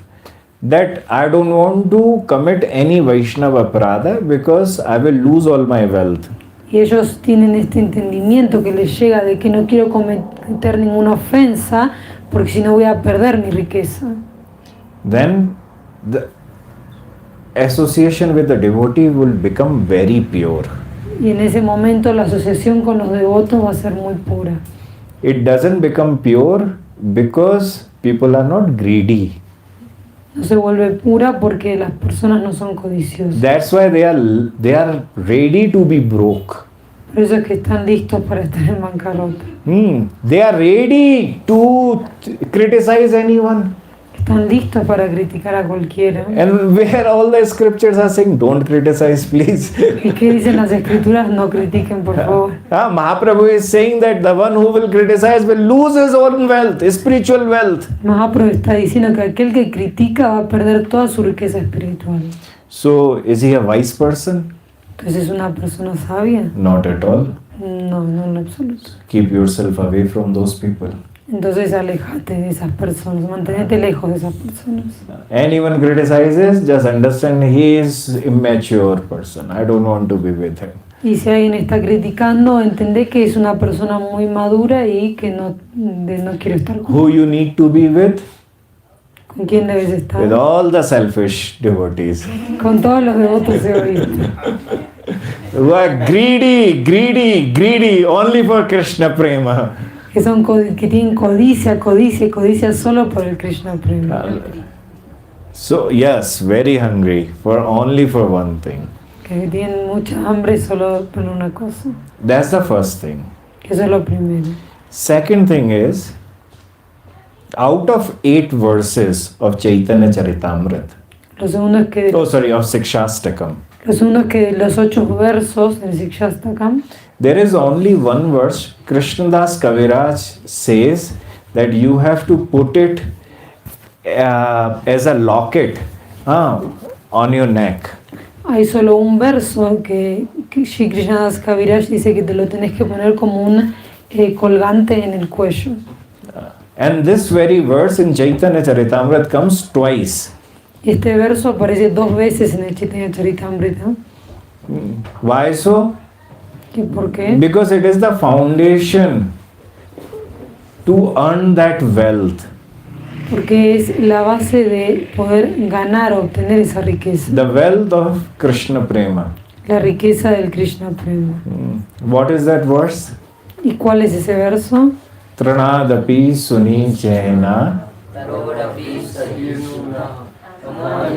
that I don't want to commit any Vaishnava aparada because I will lose all my wealth. Y ellos tienen este entendimiento que les llega de que no quiero cometer ninguna ofensa porque si no voy a perder mi riqueza. Then the association with the devotee will become very pure. Y en ese momento la asociación con los devotos va a ser muy pura. It doesn't become pure because people are not greedy. No se vuelve pura porque las personas no son codiciosas. That's why they are ready to be broke. Por eso es que están listos para estar en bancarrota. They are ready to criticize anyone. Están listos para criticar a cualquiera. And where all the scriptures are saying, don't criticize, please. ¿Y qué dicen las escrituras? No critiquen, por favor. Mahaprabhu is saying that the one who will criticize will lose his own wealth, spiritual wealth. Mahaprabhu está diciendo que aquel que critica va a perder toda su riqueza espiritual. So, is he a wise person? Entonces, ¿es una persona sabia? Not at all. No, no en absoluto. Keep yourself away from those people. Entonces, aléjate de esas personas, manténete lejos de esas personas. Anyone criticizes, just understand he is immature person. I don't want to be with him. Y si alguien está criticando, entendé que es una persona muy madura y que no quiero estar con. Who you need to be with? ¿Con quién debes estar? With all the selfish devotees. Con todos los devotos egoístas. Who are greedy, only for Krishna prema. Que tienen codicia solo por el Krishna prema. So yes, very hungry only for one thing. Que tienen mucha hambre solo por una cosa. That's the first thing. Eso es lo primero. Second thing is, out of 8 verses of Chaitanya Charitamrita, Lo segundo es que of Shikshashtakam, los 8 versos del Shikshashtakam, there is only one verse. Krishnadas Kaviraj says that you have to put it as a locket on your neck. hay solo un verso que Shri Krishnadas Kaviraj dice que te lo tenés que poner como un colgante en el cuello. And this very verse in Chaitanya Charitamrita comes twice. Y este verso aparece 2 veces en el Chaitanya Charitamrita. Why so? ¿Por qué? Because it is the foundation to earn that wealth. Porque es la base de poder ganar o obtener esa riqueza. The wealth of Krishna Prema. La riqueza del Krishna Prema. What is that verse? ¿Y cuál es ese verso? Tranadapi suni chena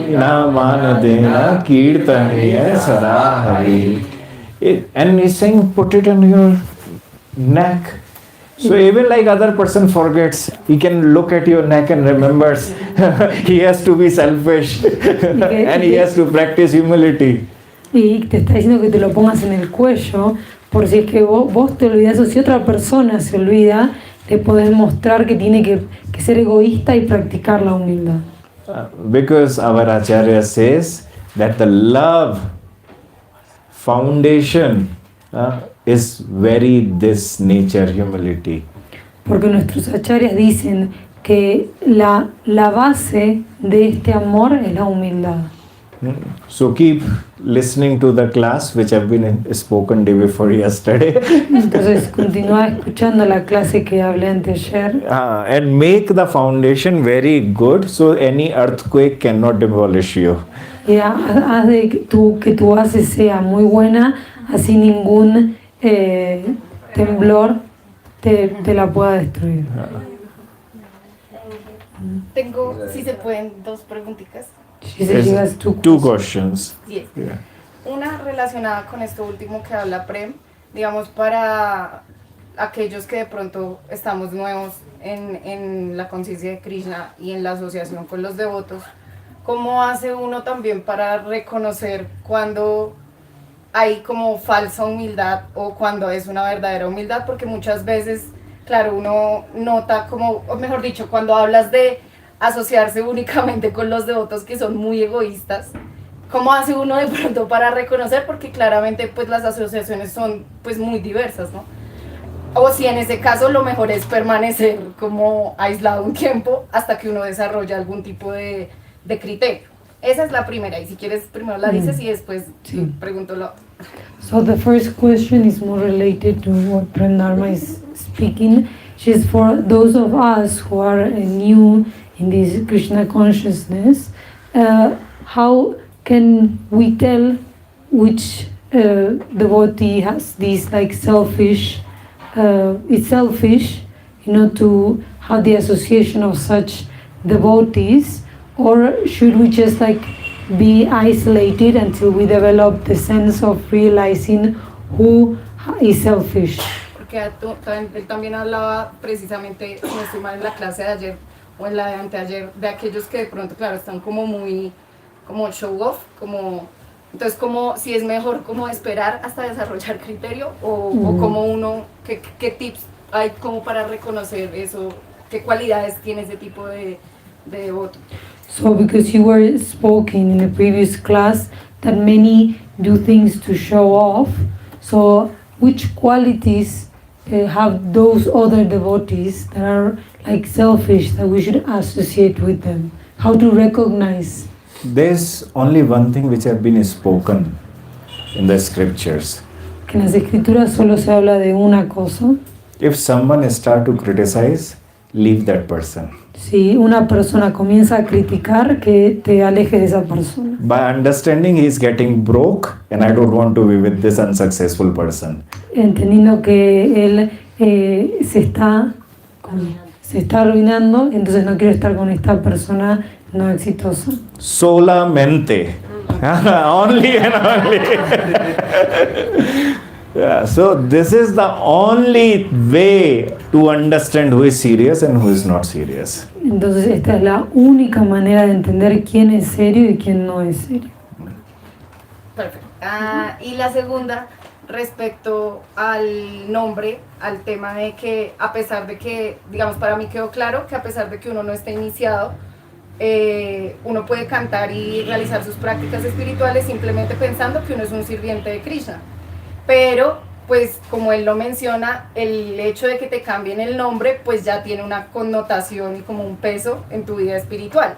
namanadena kirtaniya sarahari. And he's saying, put it on your neck. So even like other person forgets, he can look at your neck and remembers he has to be selfish and he has to practice humility. Y te está diciendo que te lo pongas en el cuello, por si es que vos te olvidas o si otra persona se olvida, de poder mostrar que tiene que ser egoísta y practicar la humildad. Because our Acharya says that the love foundation is very this nature, humility. Porque nuestros acharyas dicen que la base de este amor es la humildad. So keep listening to the class which have been spoken day before yesterday. Entonces continúa escuchando la clase que hablé anteayer. And make the foundation very good so any earthquake cannot demolish you. Y haz de que tu base sea muy buena, así ningún temblor te la pueda destruir. Tengo, si se pueden, dos preguntitas. She said she has Two questions. Yes. Yeah. Una relacionada con esto último que habla Prem, digamos, para aquellos que de pronto estamos nuevos en la conciencia de Krishna y en la asociación con los devotos, ¿cómo hace uno también para reconocer cuando hay como falsa humildad o cuando es una verdadera humildad? Porque muchas veces, claro, uno nota como, o mejor dicho, cuando hablas de asociarse únicamente con los devotos que son muy egoístas, ¿cómo hace uno de pronto para reconocer? Porque claramente pues las asociaciones son pues muy diversas, ¿no? O si en ese caso lo mejor es permanecer como aislado un tiempo hasta que uno desarrolla algún tipo de criterio. Esa es la primera, y si quieres primero la dices y después pregunto la otra. So the first question is more related to what Prem Dharma is speaking. She's for those of us who are new in this Krishna consciousness. How can we tell which devotee has this like selfish, it's selfish, to have the association of such devotees, or should we just like be isolated until we develop the sense of realizing who is selfish? Porque él también hablaba precisamente, no estoy mal, en la clase de ayer o en la de anteayer, de aquellos que de pronto, claro, están como muy, como show off, como, entonces como si es mejor como esperar hasta desarrollar criterio o como uno, ¿qué tips hay como para reconocer eso? ¿Qué cualidades tiene ese tipo de devoto? So because you were spoken in the previous class that many do things to show off, so which qualities have those other devotees that are like selfish that we should associate with them? How to recognize? There's only one thing which have been spoken in the scriptures. Que en las escrituras solo se habla de una cosa. If someone start to criticize, leave that person. Si una persona comienza a criticar, que te alejes de esa persona. By understanding he is getting broke and I don't want to be with this unsuccessful person. Entendiendo que él se está arruinando, entonces no quiero estar con esta persona no exitosa. Solamente. Only and only. Yeah, so this is the only way to understand who is serious and who is not serious. Entonces esta es la única manera de entender quién es serio y quién no es serio. Perfecto. Y la segunda, respecto al nombre, al tema de que a pesar de que, digamos, para mí quedó claro que a pesar de que uno no esté iniciado, uno puede cantar y realizar sus prácticas espirituales simplemente pensando que uno es un sirviente de Krishna. Pero, pues, como él lo menciona, el hecho de que te cambien el nombre, pues ya tiene una connotación y como un peso en tu vida espiritual.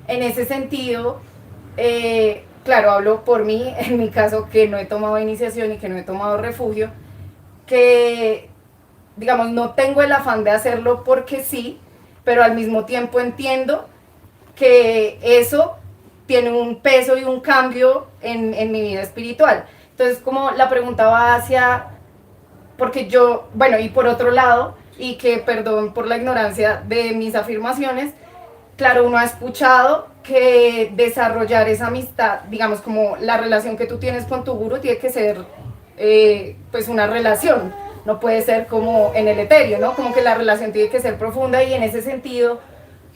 En ese sentido, claro, hablo por mí, en mi caso, que no he tomado iniciación y que no he tomado refugio, que, digamos, no tengo el afán de hacerlo porque sí, pero al mismo tiempo entiendo que eso tiene un peso y un cambio en mi vida espiritual. Entonces, como la pregunta va hacia, porque yo, bueno, y por otro lado, y que perdón por la ignorancia de mis afirmaciones, claro, uno ha escuchado que desarrollar esa amistad, digamos, como la relación que tú tienes con tu gurú, tiene que ser, pues, una relación, no puede ser como en el etéreo, ¿no? Como que la relación tiene que ser profunda y en ese sentido,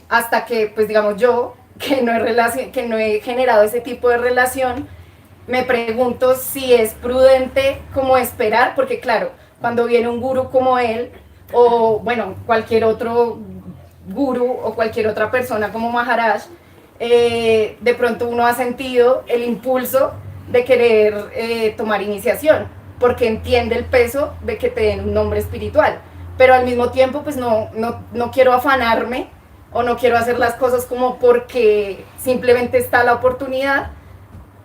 hasta que, pues, digamos, yo, que no he generado ese tipo de relación, me pregunto si es prudente como esperar, porque claro, cuando viene un gurú como él, o bueno, cualquier otro guru o cualquier otra persona como Maharaj, de pronto uno ha sentido el impulso de querer tomar iniciación, porque entiende el peso de que te den un nombre espiritual, pero al mismo tiempo pues no quiero afanarme o no quiero hacer las cosas como porque simplemente está la oportunidad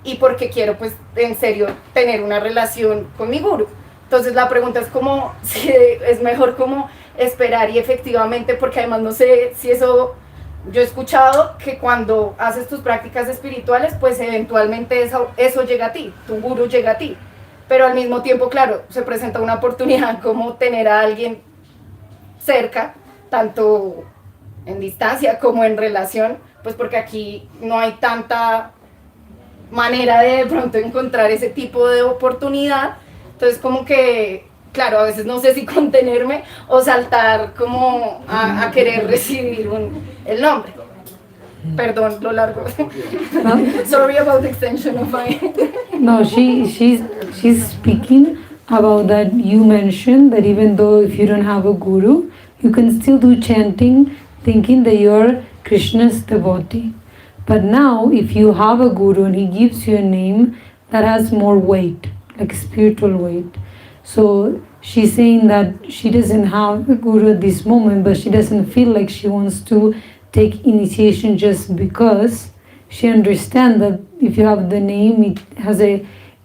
y porque quiero pues en serio tener una relación con mi guru. Entonces la pregunta es como si es mejor como esperar y efectivamente, porque además no sé si eso, yo he escuchado que cuando haces tus prácticas espirituales pues eventualmente eso llega a ti, tu guru llega a ti, pero al mismo tiempo claro, se presenta una oportunidad como tener a alguien cerca, tanto en distancia como en relación, pues porque aquí no hay tanta manera de pronto encontrar ese tipo de oportunidad, entonces como que, claro, a veces no sé si contenerme o saltar como a querer recibir el nombre. Perdón, lo largo. Sorry about the extension of my... No, she's speaking about that you mentioned that even though if you don't have a guru, you can still do chanting thinking that you're Krishna's devotee. But now if you have a guru and he gives you a name that has more weight, like spiritual weight. So she's saying that she doesn't have a guru at this moment, but she doesn't feel like she wants to take initiation just because she understands that if you have the name,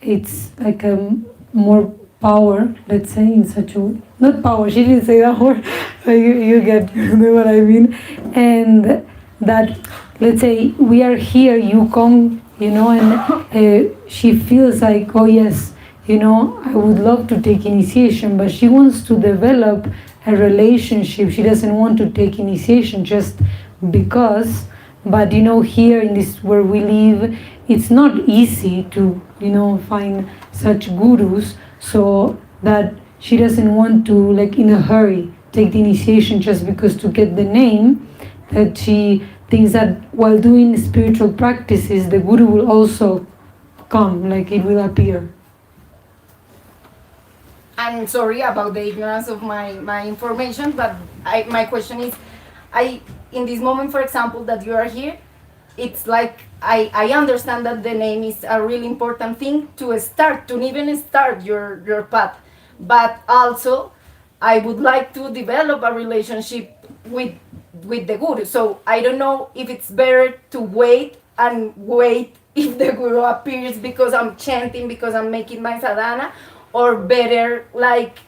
it's like a more power, let's say, in such a way. Not power, she didn't say that word, but you get what I mean. And that, let's say, we are here, you come, and she feels like, oh yes, I would love to take initiation, but she wants to develop a relationship. She doesn't want to take initiation just because, but here in this where we live, it's not easy to find such gurus, so that she doesn't want to, like, in a hurry take the initiation just because to get the name, that she thinks that while doing spiritual practices the guru will also come, like it will appear. I'm sorry about the ignorance of my information, but my question is, in this moment, for example, that you are here, it's like I understand that the name is a really important thing to even start your path, but also I would like to develop a relationship with the guru. So I don't know if it's better to wait if the guru appears because I'm chanting, because I'm making my sadhana, or better like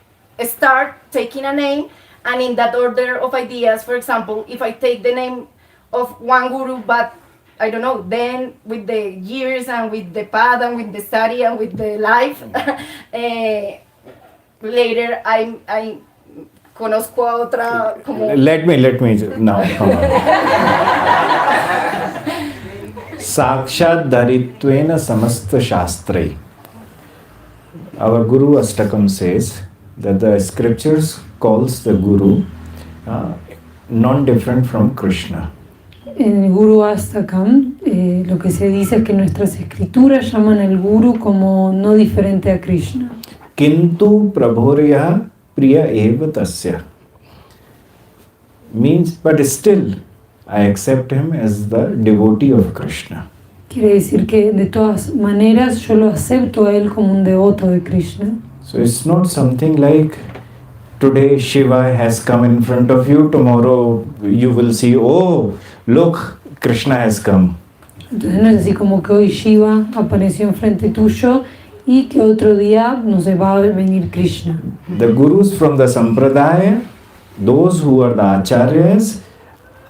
start taking a name, and in that order of ideas, for example, if I take the name of one guru, but I don't know, then with the years and with the path and with the study and with the life, later I conozco a otra como... Let me now, come on. Sakshat Dharitvena Samasta Shastrai. Our Guru Ashtakam says that the scriptures calls the Guru non-different from Krishna. En el Guru Ashtakam lo que se dice es que nuestras escrituras llaman al Guru como no diferente a Krishna. Kintu prabhorya priya eva tasya. Means, but still I accept him as the devotee of Krishna. Quiere decir que de todas maneras yo lo acepto a él como un devoto de Krishna. So it's not something like today Shiva has come in front of you, tomorrow you will see, oh, look, Krishna has come. Entonces no es así como que hoy Shiva apareció enfrente tuyo y que otro día no se va a venir Krishna. The gurus from the sampradaya, those who are the acharyas,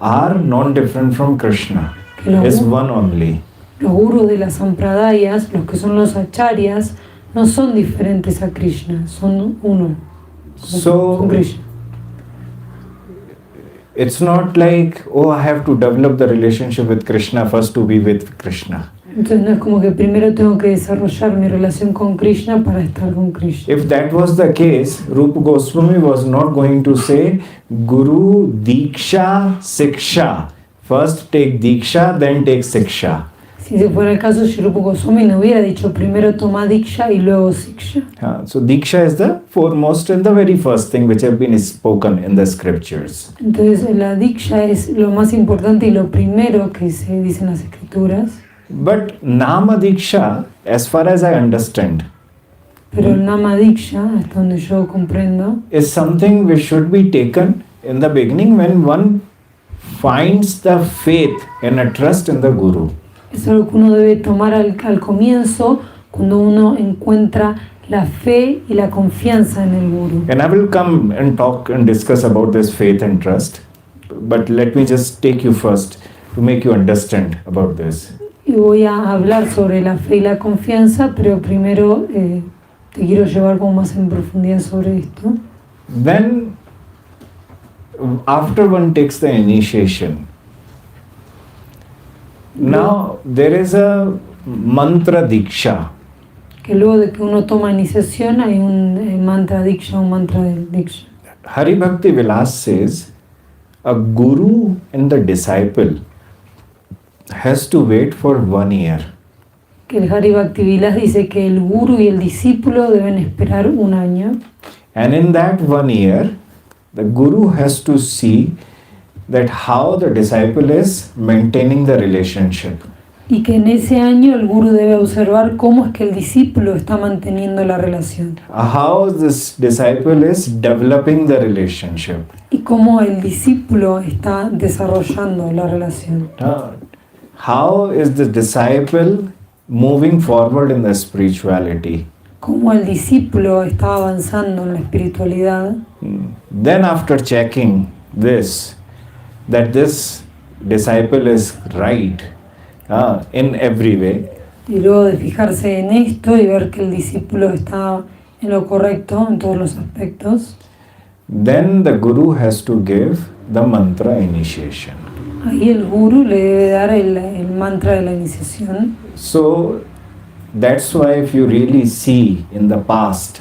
are non-different from Krishna. Is one only. Los gurus de las sampradayas, los que son los acharyas, no son diferentes a Krishna, son uno. So, Krishna. It's not like, oh, I have to develop the relationship with Krishna first to be with Krishna. Entonces no es como que primero tengo que desarrollar mi relación con Krishna para estar con Krishna. If that was the case, Rupa Goswami was not going to say Guru Diksha Siksha. First take Diksha, then take Siksha. Si ese fuera el caso, Shri Rupa Goswami no hubiera dicho primero toma diksha y luego siksha. So diksha is the foremost and the very first thing which have been spoken in the scriptures. Entonces la diksha es lo más importante y lo primero que se dice en las escrituras. But nama diksha, as far as I understand, Pero el nama diksha, hasta donde yo comprendo, is something which should be taken in the beginning when one finds the faith and a trust in the Guru. es algo que uno debe tomar al comienzo cuando uno encuentra la fe y la confianza en el Guru. And I will come and talk and discuss about this faith and trust. But let me just take you first to make you understand about this. Y voy a hablar sobre la fe y la confianza, pero primero te quiero llevar como más en profundidad sobre esto. Then, after one takes the initiation, now there is a mantra diksha. Que luego de que uno toma iniciación hay un mantra diksha, un mantra del diksha. Hari Bhakti Vilas says, a guru and the disciple has to wait for 1 year. Que el Hari Bhakti Vilas dice que el guru y el discípulo deben esperar 1 año. And in that 1 year, the guru has to see that how the disciple is maintaining the relationship. Y que en ese año el guru debe observar cómo es que el discípulo está manteniendo la relación. How this disciple is developing the relationship. Y cómo el discípulo está desarrollando la relación. How is the disciple moving forward in the spirituality? Cómo el discípulo está avanzando en la espiritualidad. Then after checking this, that this disciple is right in every way, Y luego de fijarse en esto y ver que el discípulo está en lo correcto en todos los aspectos, then the guru has to give the mantra initiation. ahí el guru le debe dar el mantra de la iniciación. So that's why if you really see in the past,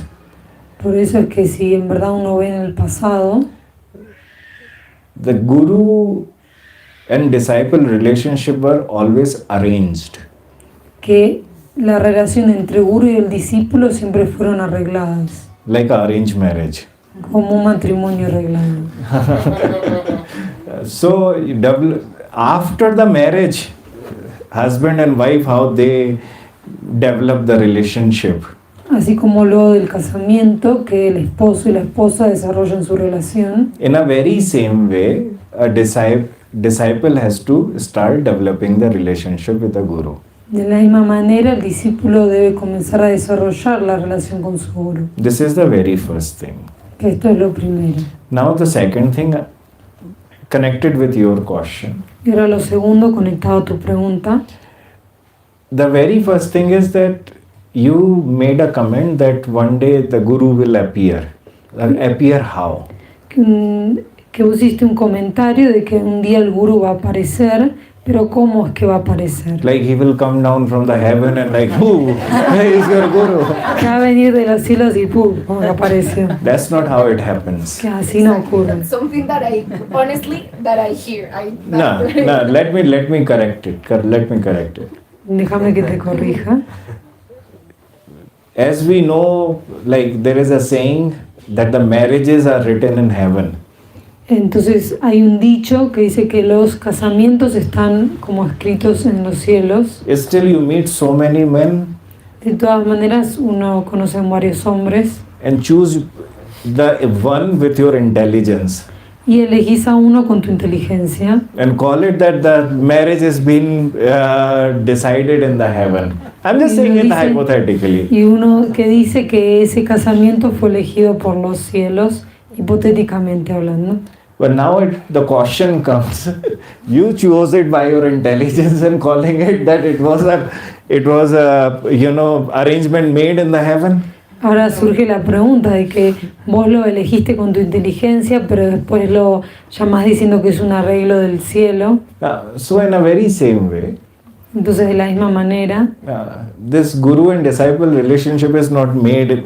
Por eso es que si en verdad uno ve en el pasado, the guru and disciple relationship were always arranged. que la relación entre guru y el discípulo siempre fueron arregladas, Like a arranged marriage. como un matrimonio arreglado. So after the marriage, husband and wife, how they develop the relationship. Así como luego del casamiento, que el esposo y la esposa desarrollan su relación, In a very same way, a disciple has to start developing the relationship with the guru. de la misma manera el discípulo debe comenzar a desarrollar la relación con su guru. This is the very first thing. Que esto es lo primero. Now the second thing, connected with your question. Y ahora lo segundo, conectado a tu pregunta, The very first thing is that you made a comment that one day the guru will appear. Appear how? que pusiste un comentario de que un día el guru va a aparecer, pero ¿cómo es que va a aparecer? Like he will come down from the heaven and like, who is your guru? Que va a venir de los cielos y ¡pum! Como que apareció. That's not how it happens. Que así no ocurre. That's something that I honestly that I hear. No, let me correct it. Let me correct it. Déjame que te corrija. As we know, like there is a saying that the marriages are written in heaven. Entonces hay un dicho que dice que los casamientos están como escritos en los cielos. Still you meet so many men De todas maneras, uno conoce a varios hombres and choose the one with your intelligence y elegís a uno con tu inteligencia and call it that the marriage has been decided in the heaven. I'm just saying it hypothetically. y uno que dice que ese casamiento fue elegido por los cielos, hipotéticamente hablando. But now the question comes, you chose it by your intelligence and calling it that it was a arrangement made in the heaven. Ahora surge la pregunta de que vos lo elegiste con tu inteligencia, pero después lo llamás diciendo que es un arreglo del cielo. So in a very same way, Entonces, de la misma manera, this guru and disciple relationship is not made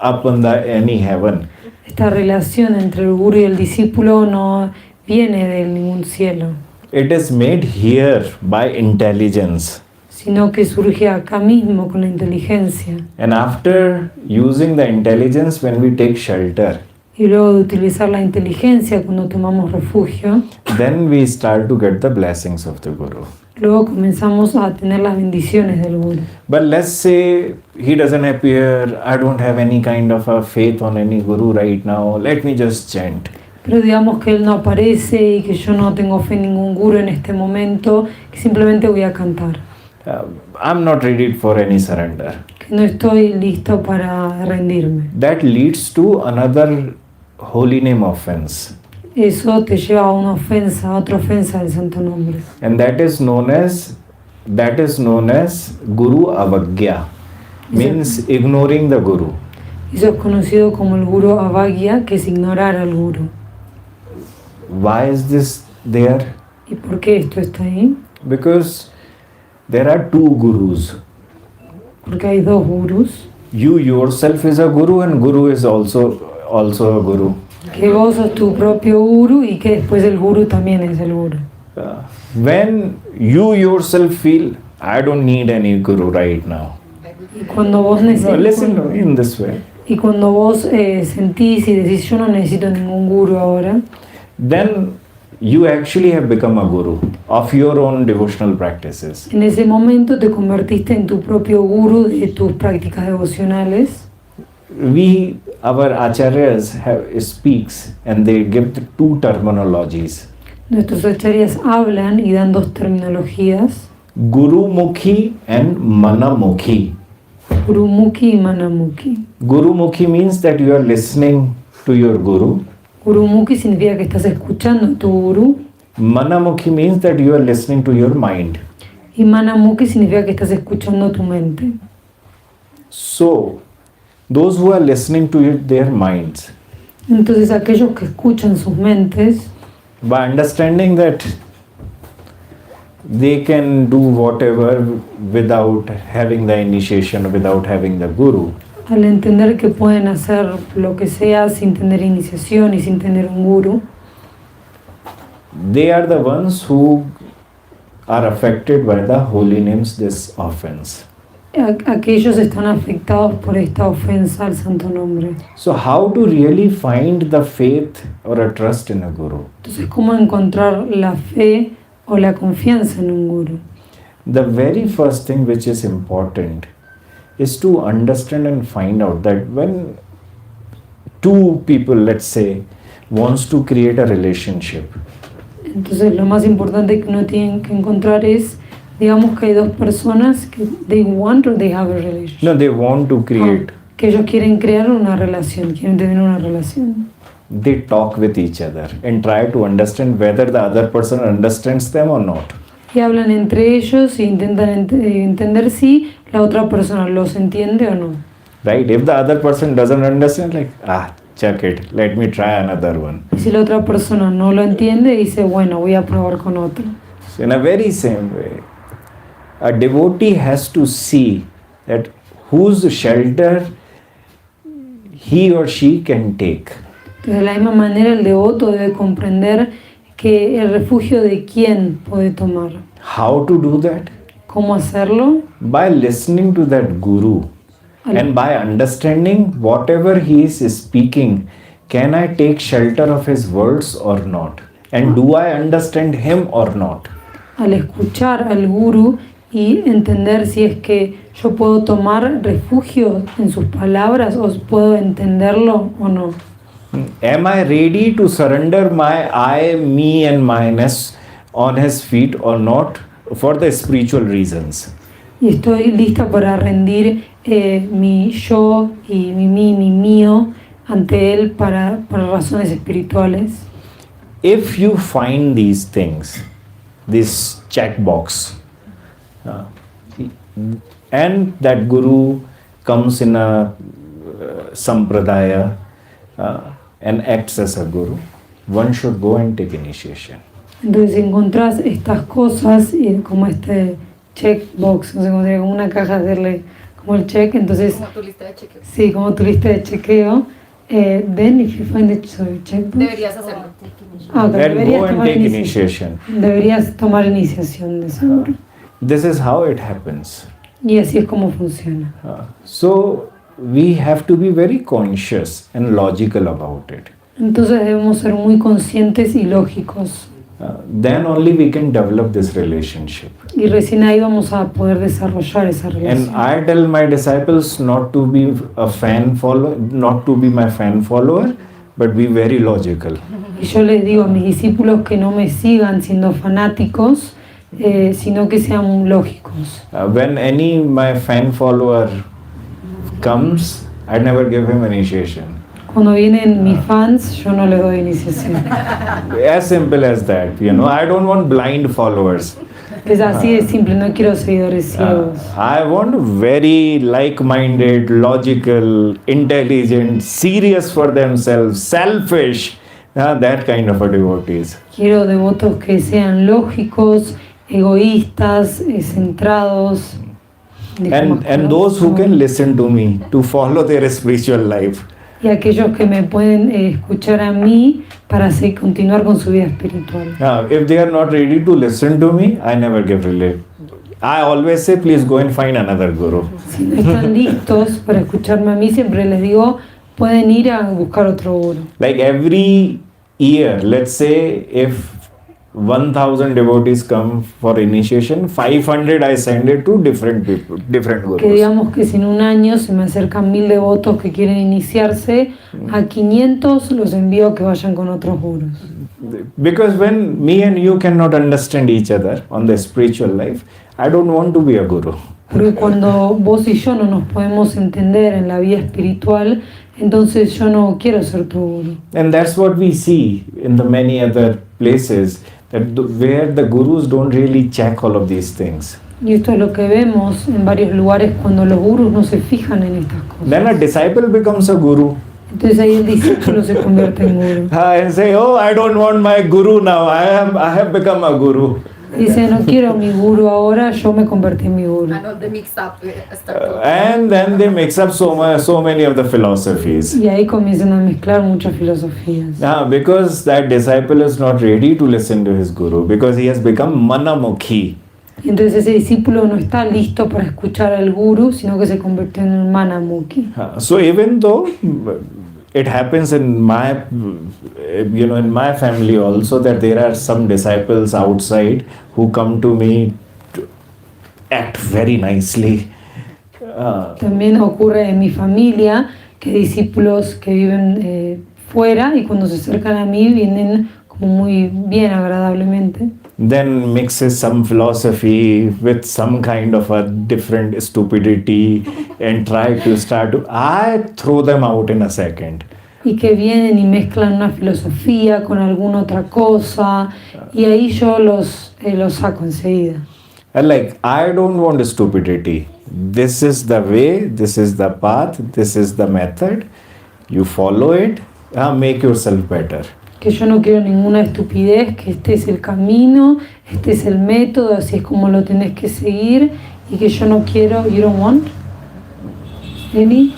up on any heaven. esta relación entre el guru y el discípulo no viene de ningún cielo, It is made here by intelligence. sino que surge acá mismo con la inteligencia. And after using the intelligence, when we take shelter, Y luego de utilizar la inteligencia cuando tomamos refugio, then we start to get the blessings of the Guru. luego comenzamos a tener las bendiciones del Guru. But let's say he doesn't appear, I don't have any kind of a faith on any Guru right now, let me just chant. Pero digamos que él no aparece y que yo no tengo fe en ningún guru en este momento, que simplemente voy a cantar. I'm not ready for any surrender. Que no estoy listo para rendirme. That leads to another holy name offense. Eso te lleva a una ofensa, a otra ofensa del santo nombre. And that is known as Guru Avagya, means ignoring the Guru. Eso es conocido como el Guru Avagya, que es ignorar al Guru. Why is this there? ¿Y por qué esto está ahí? Because there are two Gurus. Porque hay dos gurus. You yourself is a Guru and Guru is also a Guru. Que vos sos tu propio guru y que después el guru también es el guru. When you yourself feel, I don't need any Guru right now. Y cuando vos No, listen in this way. Y cuando vos sentís y decís yo no necesito ningún guru ahora, Then you actually have become a Guru of your own devotional practices. en ese momento te convertiste en tu propio guru de tus prácticas devocionales. Our acharyas speaks and they give the two terminologies. Nuestros acharyas hablan y dan dos terminologías, Gurumukhi and Manamukhi. Gurumukhi y Manamukhi. Gurumukhi means that you are listening to your Guru. Gurumukhi significa que estás escuchando a tu guru. Manamukhi means that you are listening to your mind. Y Manamukhi significa que estás escuchando tu mente. So, those who are listening to their minds, Entonces aquellos que escuchan sus mentes, by understanding that they can do whatever without having the initiation, without having the Guru, al entender que pueden hacer lo que sea sin tener iniciación y sin tener un guru, they are the ones who are affected by the holy names, this offense. aquellos están afectados por esta ofensa al santo nombre. So how to really find the faith or a trust in a Guru? Entonces, ¿cómo encontrar la fe o la confianza en un guru? The very first thing which is important is to understand and find out that when two people, let's say, wants to create a relationship, Entonces, lo más importante que uno tiene que encontrar es, digamos que hay dos personas que they want or they have a relationship. no, they want to create, Que ellos quieren crear una relación, quieren tener una relación. they talk with each other and try to understand whether the other person understands them or not. Y hablan entre ellos e intentan entender si la otra persona los entiende o no. Right? If the other person doesn't understand, like, check it, let me try another one. Y si la otra persona no lo entiende, dice, bueno, voy a probar con otro. So in a very same way, a devotee has to see that whose shelter he or she can take. De la misma manera, el devoto debe comprender que el refugio de quién puede tomar. How to do that? ¿Cómo hacerlo? By listening to that Guru and by understanding whatever he is speaking, can I take shelter of his words or not? And do I understand him or not? Al escuchar al guru y entender si es que yo puedo tomar refugio en sus palabras o puedo entenderlo o no. Am I ready to surrender my I, me and myness on his feet or not for the spiritual reasons? Y estoy lista para rendir mi yo y mi mí, mi mío ante él para razones espirituales. If you find these things, this checkbox, and that Guru comes in a sampradaya and acts as a Guru, one should go and take initiation. Entonces encontrás estas cosas como este checkbox, no sé cómo sería, como una caja, hacerle como el check, entonces... Como tu lista de chequeo. Sí, como tu lista de chequeo. Then if you find the checkbox... Deberías hacerlo. Okay, And go and take initiation. Deberías tomar iniciación de seguro. This is how it happens. Y así es como funciona. So we have to be very conscious and logical about it. Entonces debemos ser muy conscientes y lógicos. Then only we can develop this relationship. Y recién ahí vamos a poder desarrollar esa And relación. I tell my disciples not to be a fan follower, not to be my fan follower, but be very logical. Y yo les digo a mis discípulos que no me sigan siendo fanáticos, sino que sean lógicos. When any my fan follower comes, I never give him initiation. Cuando vienen mis fans, yo no les doy iniciación. As simple as that, you know. I don't want blind followers. Es así de simple, no quiero seguidores ciegos. I want very like-minded, logical, intelligent, serious for themselves, selfish, that kind of a devotees. Quiero devotos que sean lógicos, egoístas, centrados. And those who can listen to me, to follow their spiritual life. Y aquellos que me pueden escuchar a mí para continuar con su vida espiritual. If they are not ready to listen to me, I never give relief. I always say, please go and find another guru. Si no están listos para escucharme a mí, siempre les digo, pueden ir a buscar otro guru. Like every year, let's say if 1,000 devotees come for initiation, 500 I send it to different people, different gurus. Que digamos que si en un año se me acercan 1000 devotos que quieren iniciarse, a 500 los envío a que vayan con otros gurus. Because when me and you cannot understand each other on the spiritual life, I don't want to be a guru. Porque cuando vos y yo no nos podemos entender en la vida espiritual, entonces yo no quiero ser tu guru. And that's what we see in the many other places, that where the gurus don't really check all of these things. Y esto es lo que vemos en varios lugares cuando los gurus no se fijan en estas cosas. Then a disciple becomes a guru. Entonces ahí el discípulo se convierte en guru. And say, oh, I don't want my guru now. I have become a guru. Dice, no quiero mi guru ahora, yo me convertí en mi guru. The mix up. And then they mix up so many of the philosophies. Y ahí comienzan a mezclar muchas filosofías. Because that disciple is not ready to listen to his guru, because he has become manamukhi. Entonces ese discípulo no está listo para escuchar al guru, sino que se convirtió en un manamukhi. So even though it happens in my, in my family also, that there are some disciples outside who come to me to act very nicely. También ocurre en mi familia que discípulos que viven fuera y cuando se acercan a mí vienen como muy bien, agradablemente. Then mixes some philosophy with some kind of a different stupidity and try to I throw them out in a second. Y que vienen y mezclan una filosofía con alguna otra cosa y ahí yo los saco enseguida. And like, I don't want stupidity. This is the way, this is the path, this is the method. You follow it, make yourself better. Que yo no quiero ninguna estupidez, que este es el camino, este es el método, así es como lo tenés que seguir y que yo no quiero, you don't want any?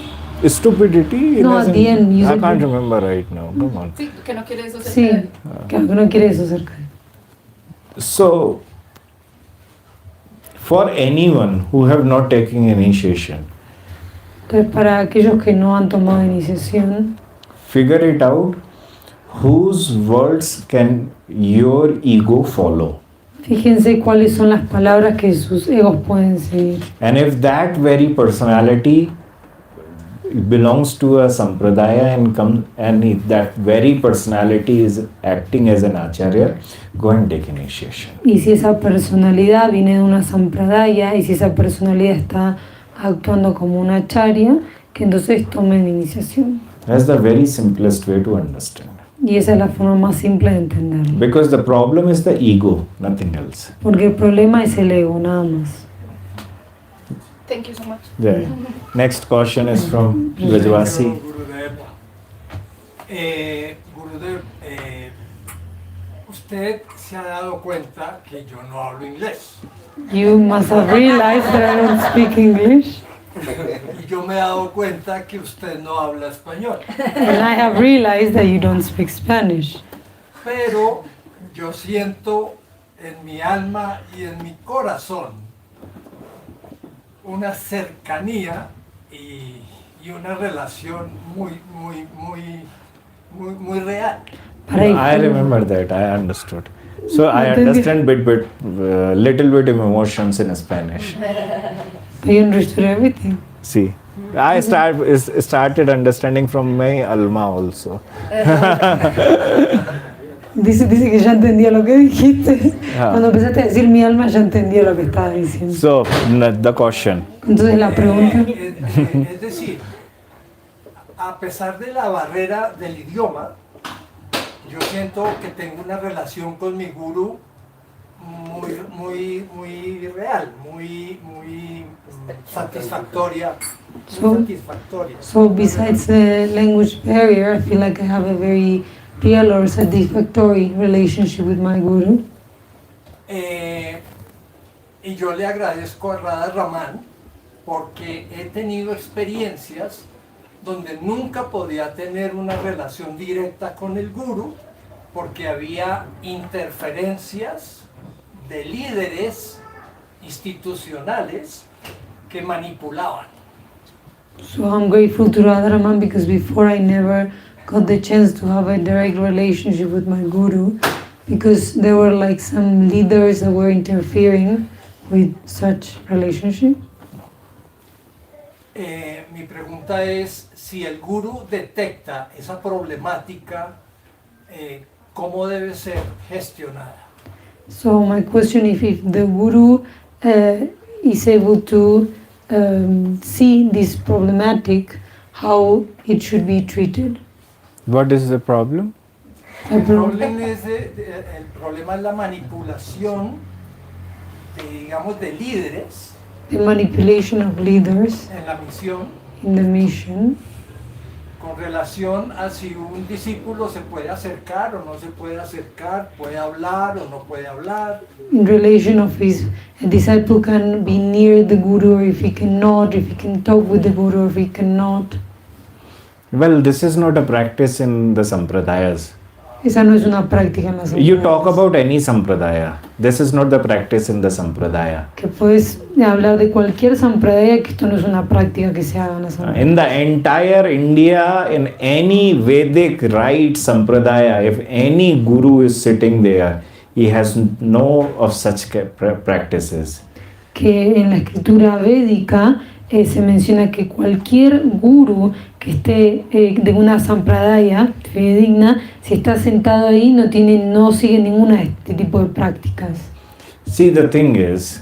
Stupidity? No, at the end, I can't remember right now. Come on. Sí, que no quiere eso cerca Sí, de él. claro, que no quiere eso cerca de él. So, for anyone who have not taken initiation, Entonces, para aquellos que no han tomado iniciación, figure it out, whose words can your ego follow? fíjense cuáles son las palabras que sus egos pueden seguir. And if that very personality belongs to a sampradaya and if that very personality is acting as an acharya, go and take initiation. Y si esa personalidad viene de una sampradaya y si esa personalidad está actuando como una acharya, que entonces tomen iniciación. That's the very simplest way to understand. Y esa es la forma más simple de entenderlo. Because the problem is the ego, nothing else. Porque el problema es el ego, nada más. Thank you so much. Yeah. Next question is from Brajvasi. Gurudev, usted se ha dado cuenta que yo no hablo inglés. You must have realized that I don't speak English. Y yo me he dado cuenta que usted no habla español. And I have realized that you don't speak Spanish. Pero yo siento en mi alma y en mi corazón una cercanía y una relación muy real. I remember that. I understood. So I understand little bit of emotions in Spanish. You understood everything. See, I started understanding from my alma also. Dice que ya entendía lo que dijiste. Cuando empezaste a decir mi alma, ya entendía lo que estabas diciendo. So, the question. Entonces la pregunta. Es decir, a pesar de la barrera del idioma, yo siento que tengo una relación con mi gurú muy real, muy satisfactoria. So besides the language barrier, I feel like I have a very real or satisfactory relationship with my guru. Y yo le agradezco a Radha Raman porque he tenido experiencias donde nunca podía tener una relación directa con el guru porque había interferencias de líderes institucionales que manipulaban. So I'm grateful to Radharaman because before I never got the chance to have a direct relationship with my guru because there were like some leaders that were interfering with such relationship. Mi pregunta es si el guru detecta esa problemática, ¿cómo debe ser gestionada? So my question is if the guru is able to see this problematic, how it should be treated. What is the problem? El problema es la manipulación de líderes The manipulation of leaders en la misión in the mission con relación a si un discípulo se puede acercar o no se puede acercar, puede hablar o no puede hablar. in relation of his a disciple can be near the guru or if he cannot, if he can talk with the guru or if he cannot. Well, this is not a practice in the sampradayas. Esa no es una práctica en las You talk about any sampradaya. This is not the practice in the sampradaya. que puedes hablar de cualquier sampradaya, que esto no es una práctica que se haga en la sampradaya. In the entire India, in any Vedic rite sampradaya, if any guru is sitting there, he has no of such practices. Que en la escritura védica se menciona que cualquier guru que esté de una sampradaya fidedigna, si está sentado ahí, no sigue ninguna de este tipo de prácticas. See, the thing is,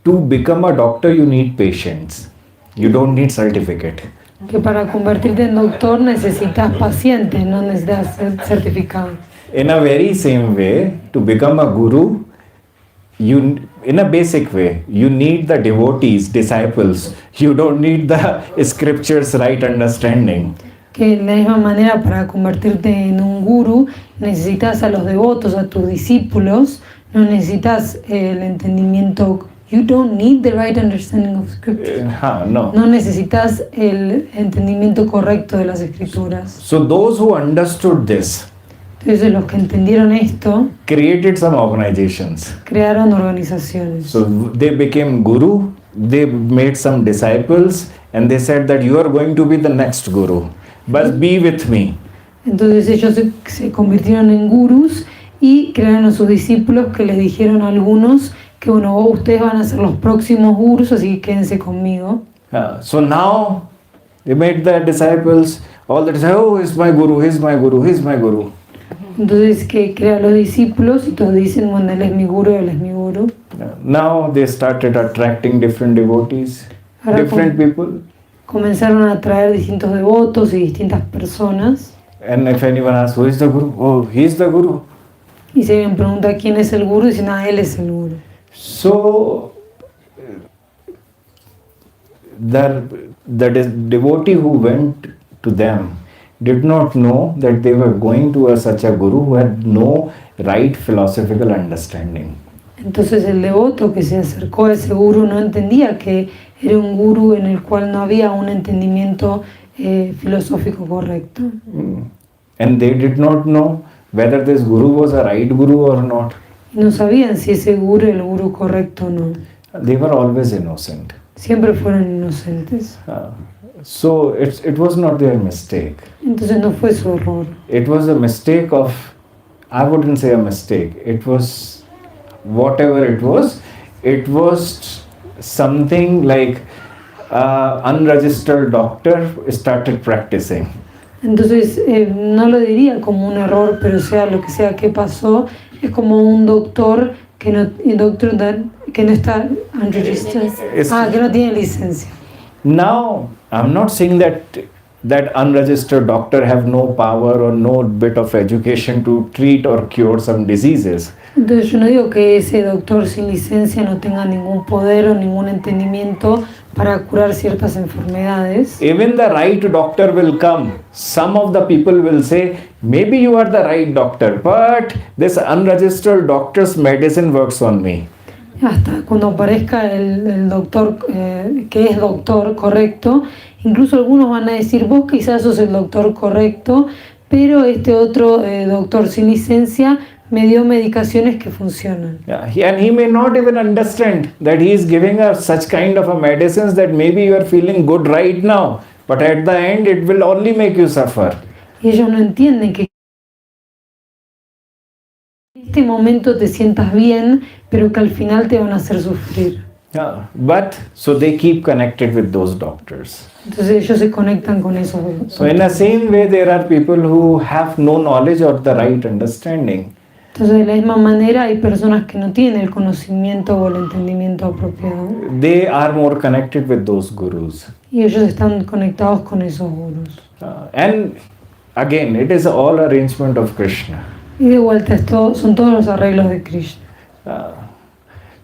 to become a doctor, you need patience. You don't need certificate. Que para convertirte en doctor necesitas pacientes, no necesitas certificado. In a very same way, to become a guru, in a basic way, you need the devotees, disciples. You don't need the scriptures right understanding. Que de la misma manera, para convertirte en un guru, necesitas a los devotos, a tus discípulos, no necesitas el entendimiento. You don't need the right understanding of scripture. No. No necesitas el entendimiento correcto de las escrituras. So those who understood this Entonces los que entendieron esto created some organizations. crearon organizaciones. So they became guru, they made some disciples, and they said that you are going to be the next guru, but be with me. Entonces ellos se convirtieron en gurús y crearon a sus discípulos que les dijeron a algunos que bueno, ustedes van a ser los próximos gurús, así que quédense conmigo. So now they made the disciples, all that say, oh, he's my guru, he's my guru, he's my guru. Entonces que crea los discípulos y todos dicen, bueno, él es mi gurú, él es mi gurú. Now they started attracting different devotees, Ahora different people. Comenzaron a atraer distintos devotos y distintas personas. And if anyone asks, who is the guru? Oh, he is the guru. Y si alguien pregunta quién es el gurú, dicen, él es el gurú. So the devotee who went to them did not know that they were going to such a guru who had no right philosophical understanding. Entonces el devoto que se acercó a ese gurú no entendía que era un gurú en el cual no había un entendimiento filosófico correcto. And they did not know whether this guru was a right guru or not. No sabían si ese guru era el guru correcto o no. They were always innocent. Siempre fueron inocentes. So it was not their mistake. Entonces no fue su error. It was a mistake of, I wouldn't say a mistake, it was whatever it was something like unregistered doctor started practicing. Entonces no lo diría como un error, pero sea lo que sea que pasó, es como un doctor que no está unregistered, que no tiene licencia. Now, I'm not saying that unregistered doctor have no power or no bit of education to treat or cure some diseases. Entonces yo no digo que ese doctor sin licencia no tenga ningún poder o ningún entendimiento para curar ciertas enfermedades. Even the right doctor will come. Some of the people will say, maybe you are the right doctor, but this unregistered doctor's medicine works on me. Hasta cuando aparezca el doctor que es doctor correcto, incluso algunos van a decir, vos quizás sos el doctor correcto, pero este otro doctor sin licencia me dio medicaciones que funcionan. Yeah, and he may not even understand that he is giving us such kind of a medicines that maybe you are feeling good right now, but at the end it will only make you suffer. Y ellos no entienden que en este momento te sientas bien, pero que al final te van a hacer sufrir. Yeah, but so they keep connected with those doctors. Entonces ellos se conectan con esos. So in the same way, there are people who have no knowledge or the right understanding. Entonces de la misma manera hay personas que no tienen el conocimiento o el entendimiento apropiado. They are more connected with those gurus. Y ellos están conectados con esos gurus. And again, it is all arrangement of Krishna. Y de vuelta son todos los arreglos de Krishna.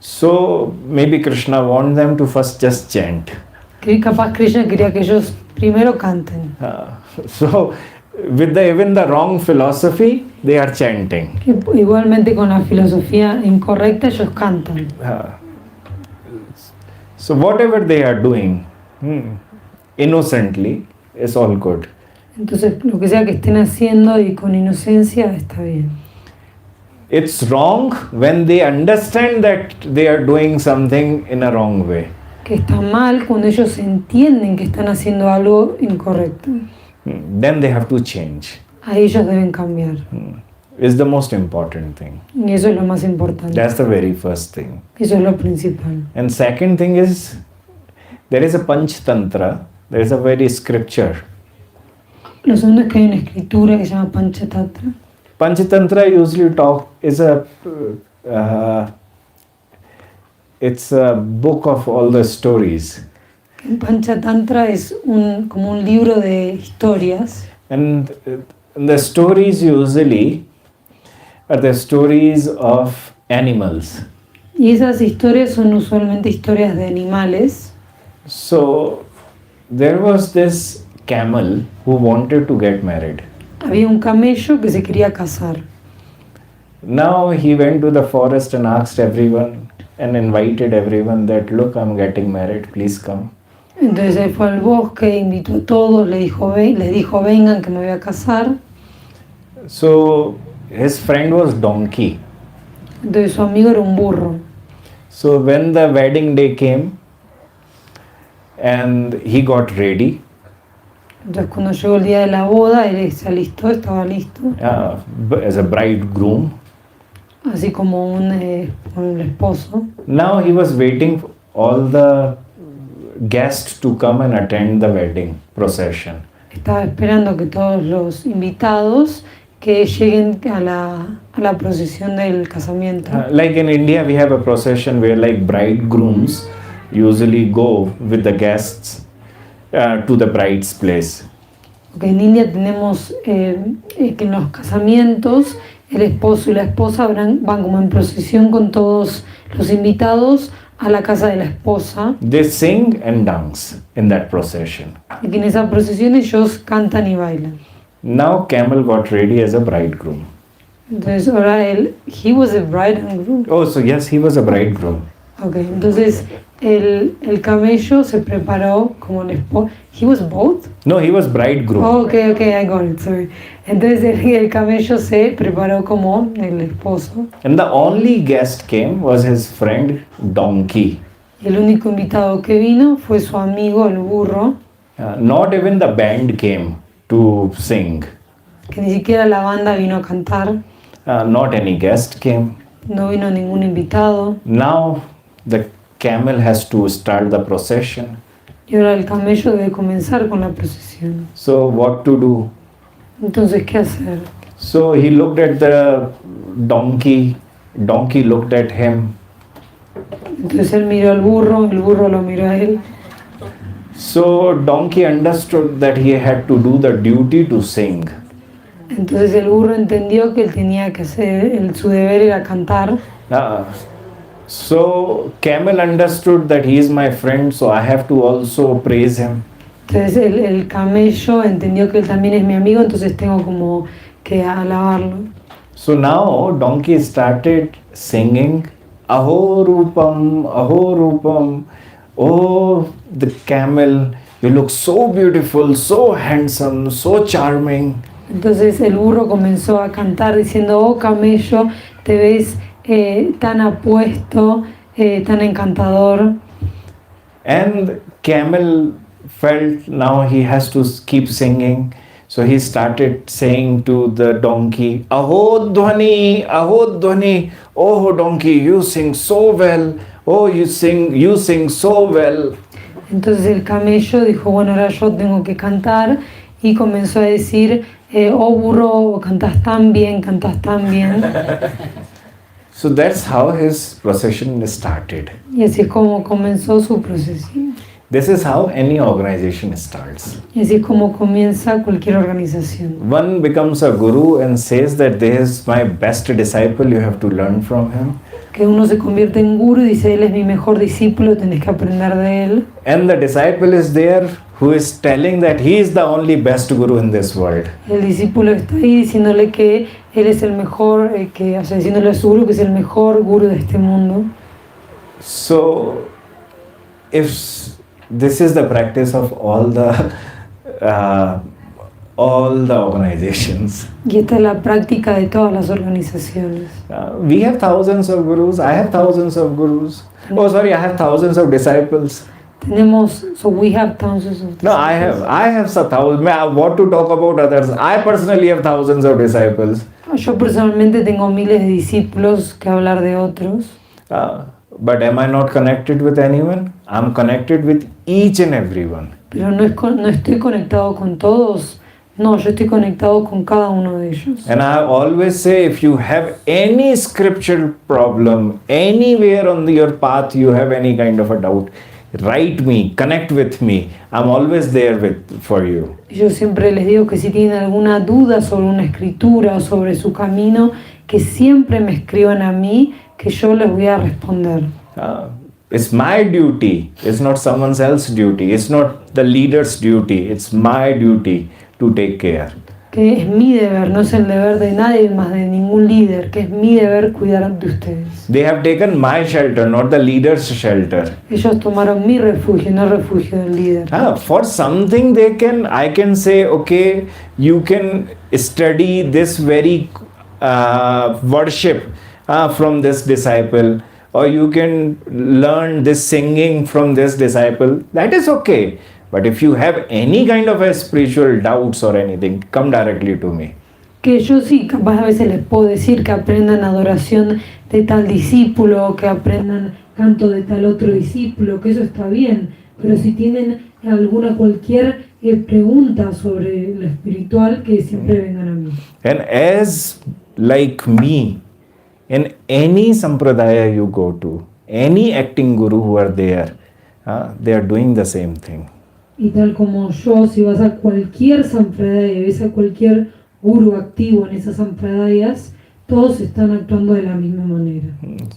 So maybe Krishna wants them to first just chant. Que capaz Krishna quería que ellos primero canten. So with even the wrong philosophy, they are chanting. Que igualmente con la filosofía incorrecta ellos cantan. So whatever they are doing, innocently, is all good. Entonces lo que sea que estén haciendo y con inocencia está bien. It's wrong when they understand that they are doing something in a wrong way. Que está mal cuando ellos entienden que están haciendo algo incorrecto. Then they have to change. Ahí ellos deben cambiar. Is the most important thing. Y eso es lo más importante. That's the very first thing. Eso es lo principal. And second thing is, there is a Panchatantra, there is a very scripture. Lo segundo es que hay una escritura que se llama Panchatantra. Panchatantra usually it's a book of all the stories. Panchatantra es como un libro de historias. And the stories usually are the stories of animals. Y esas historias son usualmente historias de animales. So there was this camel who wanted to get married. Había un camello que se quería casar. Now he went to the forest and asked everyone and invited everyone that, look, I'm getting married, please come. Entonces él fue al bosque, invitó a todos, les dijo vengan que me voy a casar. So his friend was donkey. Entonces su amigo era un burro. So when the wedding day came and he got ready, entonces cuando llegó el día de la boda, él se alistó, estaba listo. As a bridegroom. Así como un esposo. Now he was waiting for all the guests to come and attend the wedding procession. Estaba esperando que todos los invitados que lleguen a la procesión del casamiento. Like in India, we have a procession where like bridegrooms usually go with the guests to the bride's place. Porque en India tenemos que en los casamientos el esposo y la esposa van como en procesión con todos los invitados a la casa de la esposa. They sing and dance in that procession. Y que en esa procesión ellos cantan y bailan. Now camel got ready as a bridegroom. Entonces ahora he was a bride and groom. Oh, so yes, he was a bridegroom. Okay, entonces el camello se preparó como el esposo. He was both? No, he was bridegroom. Oh, okay, I got it, sorry. Entonces el camello se preparó como el esposo. And the only guest came was his friend donkey. El único invitado que vino fue su amigo el burro, Not even the band came to sing. que ni siquiera la banda vino a cantar, Not any guest came. no vino ningún invitado. Now the camel has to start the procession. Y ahora el camello debe comenzar con la procesión. So what to do? Entonces, ¿qué hacer? So he looked at the donkey. Donkey looked at him. Entonces él miró al burro, el burro lo miró a él. So donkey understood that he had to do the duty to sing. Entonces el burro entendió que él tenía que hacer, su deber era cantar. So camel understood that he is my friend, so I have to also praise him. Entonces el camello entendió que él también es mi amigo, entonces tengo como que alabarlo. So now donkey started singing, Aho Rupam, Aho Rupam. Oh, the camel, you look so beautiful, so handsome, so charming. Entonces el burro comenzó a cantar diciendo, oh camello, te ves tan apuesto, tan encantador. And camel felt now he has to keep singing. So he started saying to the donkey, Aho Dhwani, oh donkey, you sing so well. Oh, you sing so well. Entonces el camello dijo, bueno, ahora yo tengo que cantar, y comenzó a decir, oh burro, cantas tan bien, cantas tan bien. So that's how his procession started. Y así es como comenzó su procesión. This is how any organization starts. Y así es como comienza cualquier organización. One becomes a guru and says that this is my best disciple, you have to learn from him. Que uno se convierte en guru y dice, él es mi mejor discípulo, tenés que aprender de él. And the disciple is there who is telling that he is the only best guru in this world. El discípulo está ahí diciéndole que él es el mejor, o sea, diciéndole a su guru que es el mejor guru de este mundo. So, if this is the practice of all the organizations. Y esta es la práctica de todas las organizaciones. We have thousands of gurus. I have thousands of gurus. Oh, sorry, I have thousands of disciples. So we have thousands of disciples. No, I have thousands. What to talk about others? I personally have thousands of disciples. Yo personalmente tengo miles de discípulos que hablar de otros. But am I not connected with anyone? I'm connected with each and everyone. Pero no estoy conectado con todos. No, yo estoy conectado con cada uno de ellos. And I always say, if you have any scriptural problem, anywhere on your path you have any kind of a doubt, write me, connect with me. I'm always there for you. Yo siempre les digo que si tienen alguna duda sobre una escritura o sobre su camino, que siempre me escriban a mí, que yo les voy a responder. It's my duty. It's not someone else's duty. It's not the leader's duty. It's my duty to take care. Que es mi deber, no es el deber de nadie más, de ningún líder, que es mi deber cuidar de ustedes. They have taken my shelter, not the leader's shelter. Ellos tomaron mi refugio, no el refugio del líder. For something I can say, okay, you can study this very worship from this disciple, or you can learn this singing from this disciple. That is okay. But if you have any kind of a spiritual doubts or anything, come directly to me. Que yo sí, capaz a veces les puedo decir que aprendan adoración de tal discípulo, que aprendan canto de tal otro discípulo, que eso está bien. Pero si tienen cualquier pregunta sobre lo espiritual, que siempre vengan a mí. And as like me, in any sampradaya you go to, any acting guru who are there, they are doing the same thing. Y tal como yo, si vas a cualquier sampradaya, ves a cualquier guru activo en esas sampradayas, todos están actuando de la misma manera.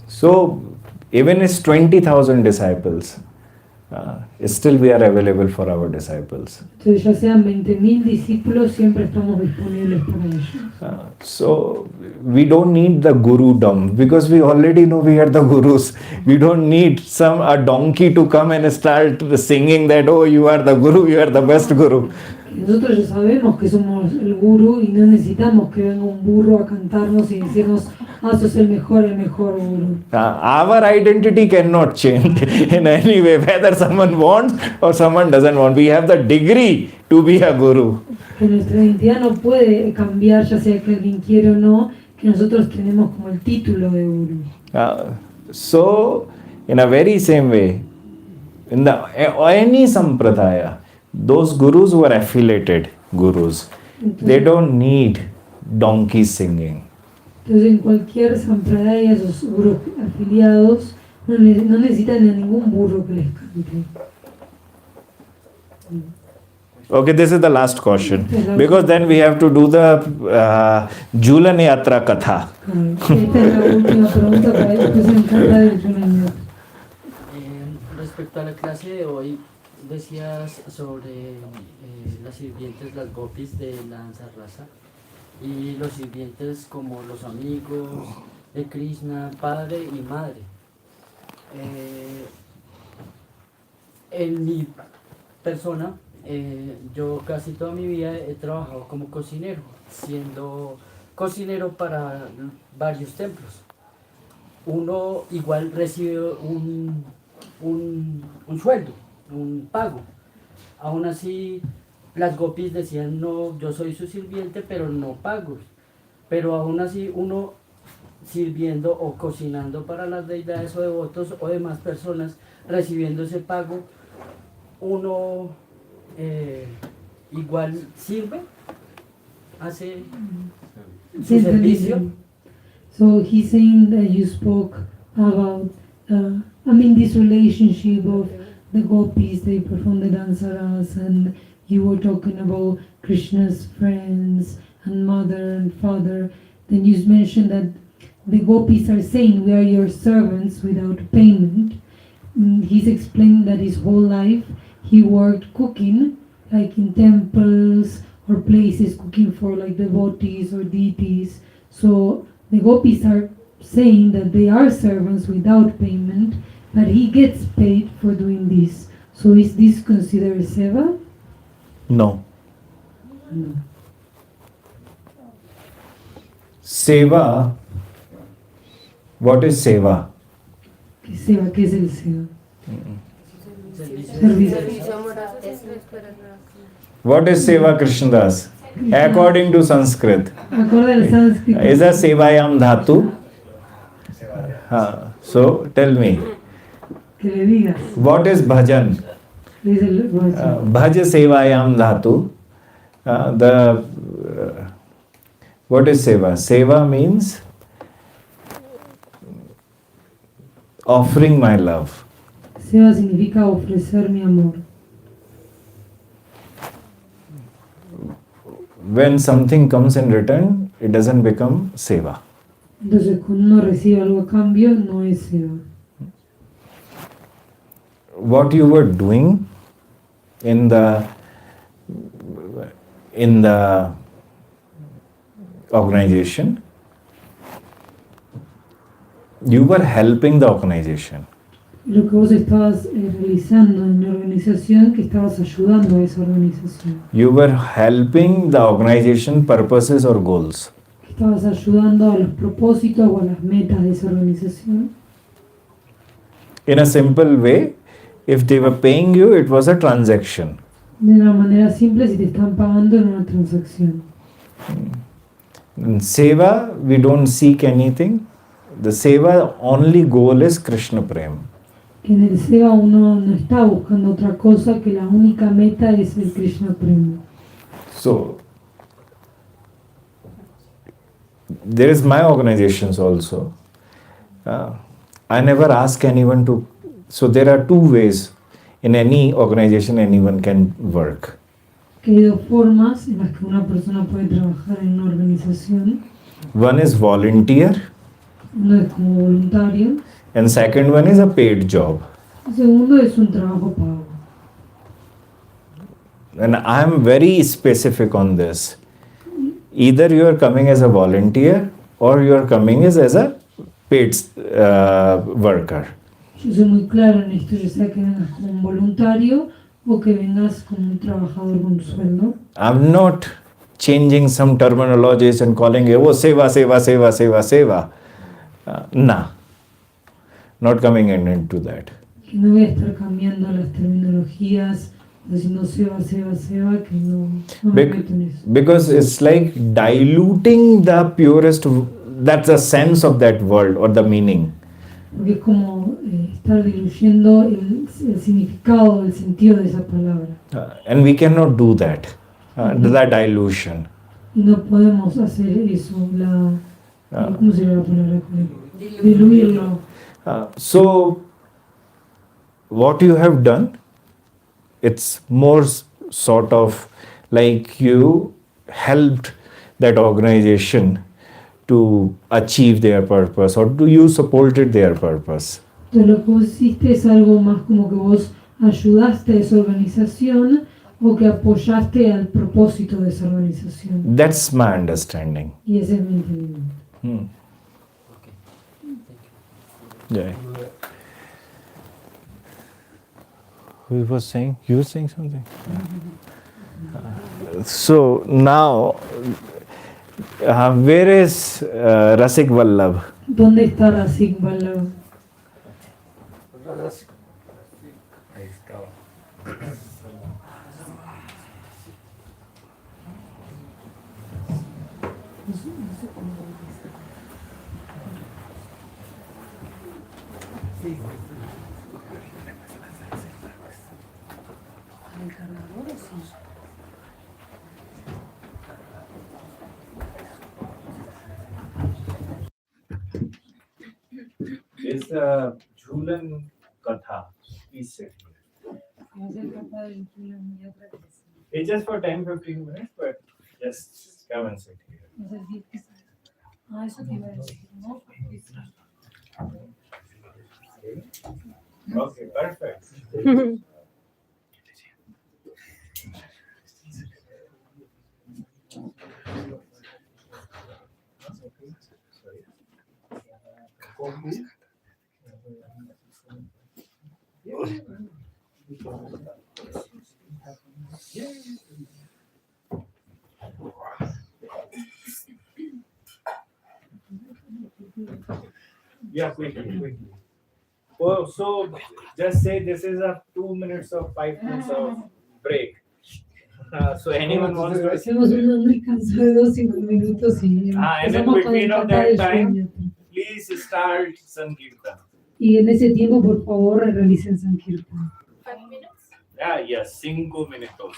So, even it's 20,000 disciples, Still we are available for our disciples. Entonces, ya sean 20.000 discípulos, siempre estamos disponibles para ellos. So we don't need the guru dumb because we already know we are the gurus. We don't need a donkey to come and start singing that, oh, you are the guru, you are the best guru. Nosotros ya sabemos que somos el gurú y no necesitamos que venga un burro a cantarnos y decirnos, sos el mejor gurú. Our identity cannot change in any way, whether someone wants or someone doesn't want. We have the degree to be a guru. Que nuestra identidad no puede cambiar, ya sea que alguien quiere o no, que nosotros tenemos como el título de gurú. So, in a very same way, in any sampradaya, those gurus who are affiliated gurus, they don't need donkeys singing. Entonces, en cualquier sampradaya, esos gurús afiliados no necesitan a ningún burro que les cante. Okay, this is the last question, because then we have to do the Julan Yatra Katha. Esta es la última pregunta para después encargar del Julan Yatra. Respecto a la clase de hoy, decías sobre las sirvientes, las gopis de la danza rasa, y los sirvientes como los amigos de Krishna, padre y madre. En mi persona, yo casi toda mi vida he trabajado como cocinero, siendo cocinero para varios templos. Uno igual recibe un sueldo, un pago. Aún así, las gopis decían, no, yo soy su sirviente, pero no pago. Pero aún así, uno sirviendo o cocinando para las deidades o devotos o demás personas, recibiendo ese pago, uno igual sirve, hace su servicio. So he's saying that you spoke about, this relationship of the gopis, they perform the dansaras, and you were talking about Krishna's friends and mother and father. Then you mentioned that the gopis are saying, we are your servants without payment. He's explaining that his whole life he worked cooking, like in temples or places, cooking for like devotees or deities. So the gopis are saying that they are servants without payment, but he gets paid for doing this. So is this considered seva? No. Seva, what is seva? ¿Qué es el seva? What is seva, Krishnadas? According to Sanskrit. Acorde al sánscrito. Is a sevayam dhatu? So tell me. Que le digas. What is bhajan? Bhaj sevayam dhatu. What is seva? Seva means offering my love. Seva significa ofrecer mi amor. When something comes in return, it doesn't become seva. Entonces, cuando uno recibe algo a cambio, no es seva. What you were doing in the organization, you were helping the organization. Lo que vos estabas realizando en la organización, que estabas ayudando a esa organización. You were helping the organization purposes or goals. Que estabas ayudando a los propósitos o a las metas de esa organización. In a simple way, if they were paying you, it was a transaction. De una manera simple, si te están pagando en una transacción. In seva, we don't seek anything. The seva only goal is Krishna Prem. En el seva uno no está buscando otra cosa, que la única meta es el Krishna Prema. So, there is my organizations also. I never ask anyone to. So there are two ways in any organization anyone can work. Que hay dos formas en las que una persona puede trabajar en una organización. One is volunteer. Uno es como voluntario. And second one is a paid job. El segundo es un trabajo pago. And I am very specific on this. Either you are coming as a volunteer or you are coming as a paid worker. Yo soy muy claro en esto, ya sea que vengas como un voluntario o que vengas como un trabajador con un sueldo. I'm not changing some terminologies and calling it, oh, seva, seva, seva, seva, seva. Nah, not coming into that. Que no voy a estar cambiando las terminologías, diciendo seva, seva, seva, que no me meto en eso. Because it's like diluting the purest, that's the sense of that word or the meaning. Porque es como estar diluyendo el significado, el sentido de esa palabra. And we cannot do that, the dilution. Y no podemos hacer eso, ¿cómo se llama la palabra? Diluirlo. So, what you have done, it's more sort of like you helped that organization to achieve their purpose, or do you supported their purpose? Entonces lo que vos hiciste es algo más como que vos ayudaste a esa organización o que apoyaste al propósito de esa organización. That's my understanding. Y ese es mi entendimiento. Yeah. Who was saying? You were saying something? So now, where is Rasik Vallabh? ¿Dónde está Rasik Vallabh? Ahí estaba. It's a Jhulan Katha. Please sit here. It's just for 10-15 minutes, but just come and sit here. Okay, perfect. Yeah, quickly. Oh, so just say this is a 2 minutes or 5 minutes of break. So anyone wants to. Hacemos un descanso de 2-5 minutos y And in between of that time, please start Sankirtan. Y en ese tiempo, por favor, realicen Sankirtan. 5 minutes. Yeah, yes, 5 minutos.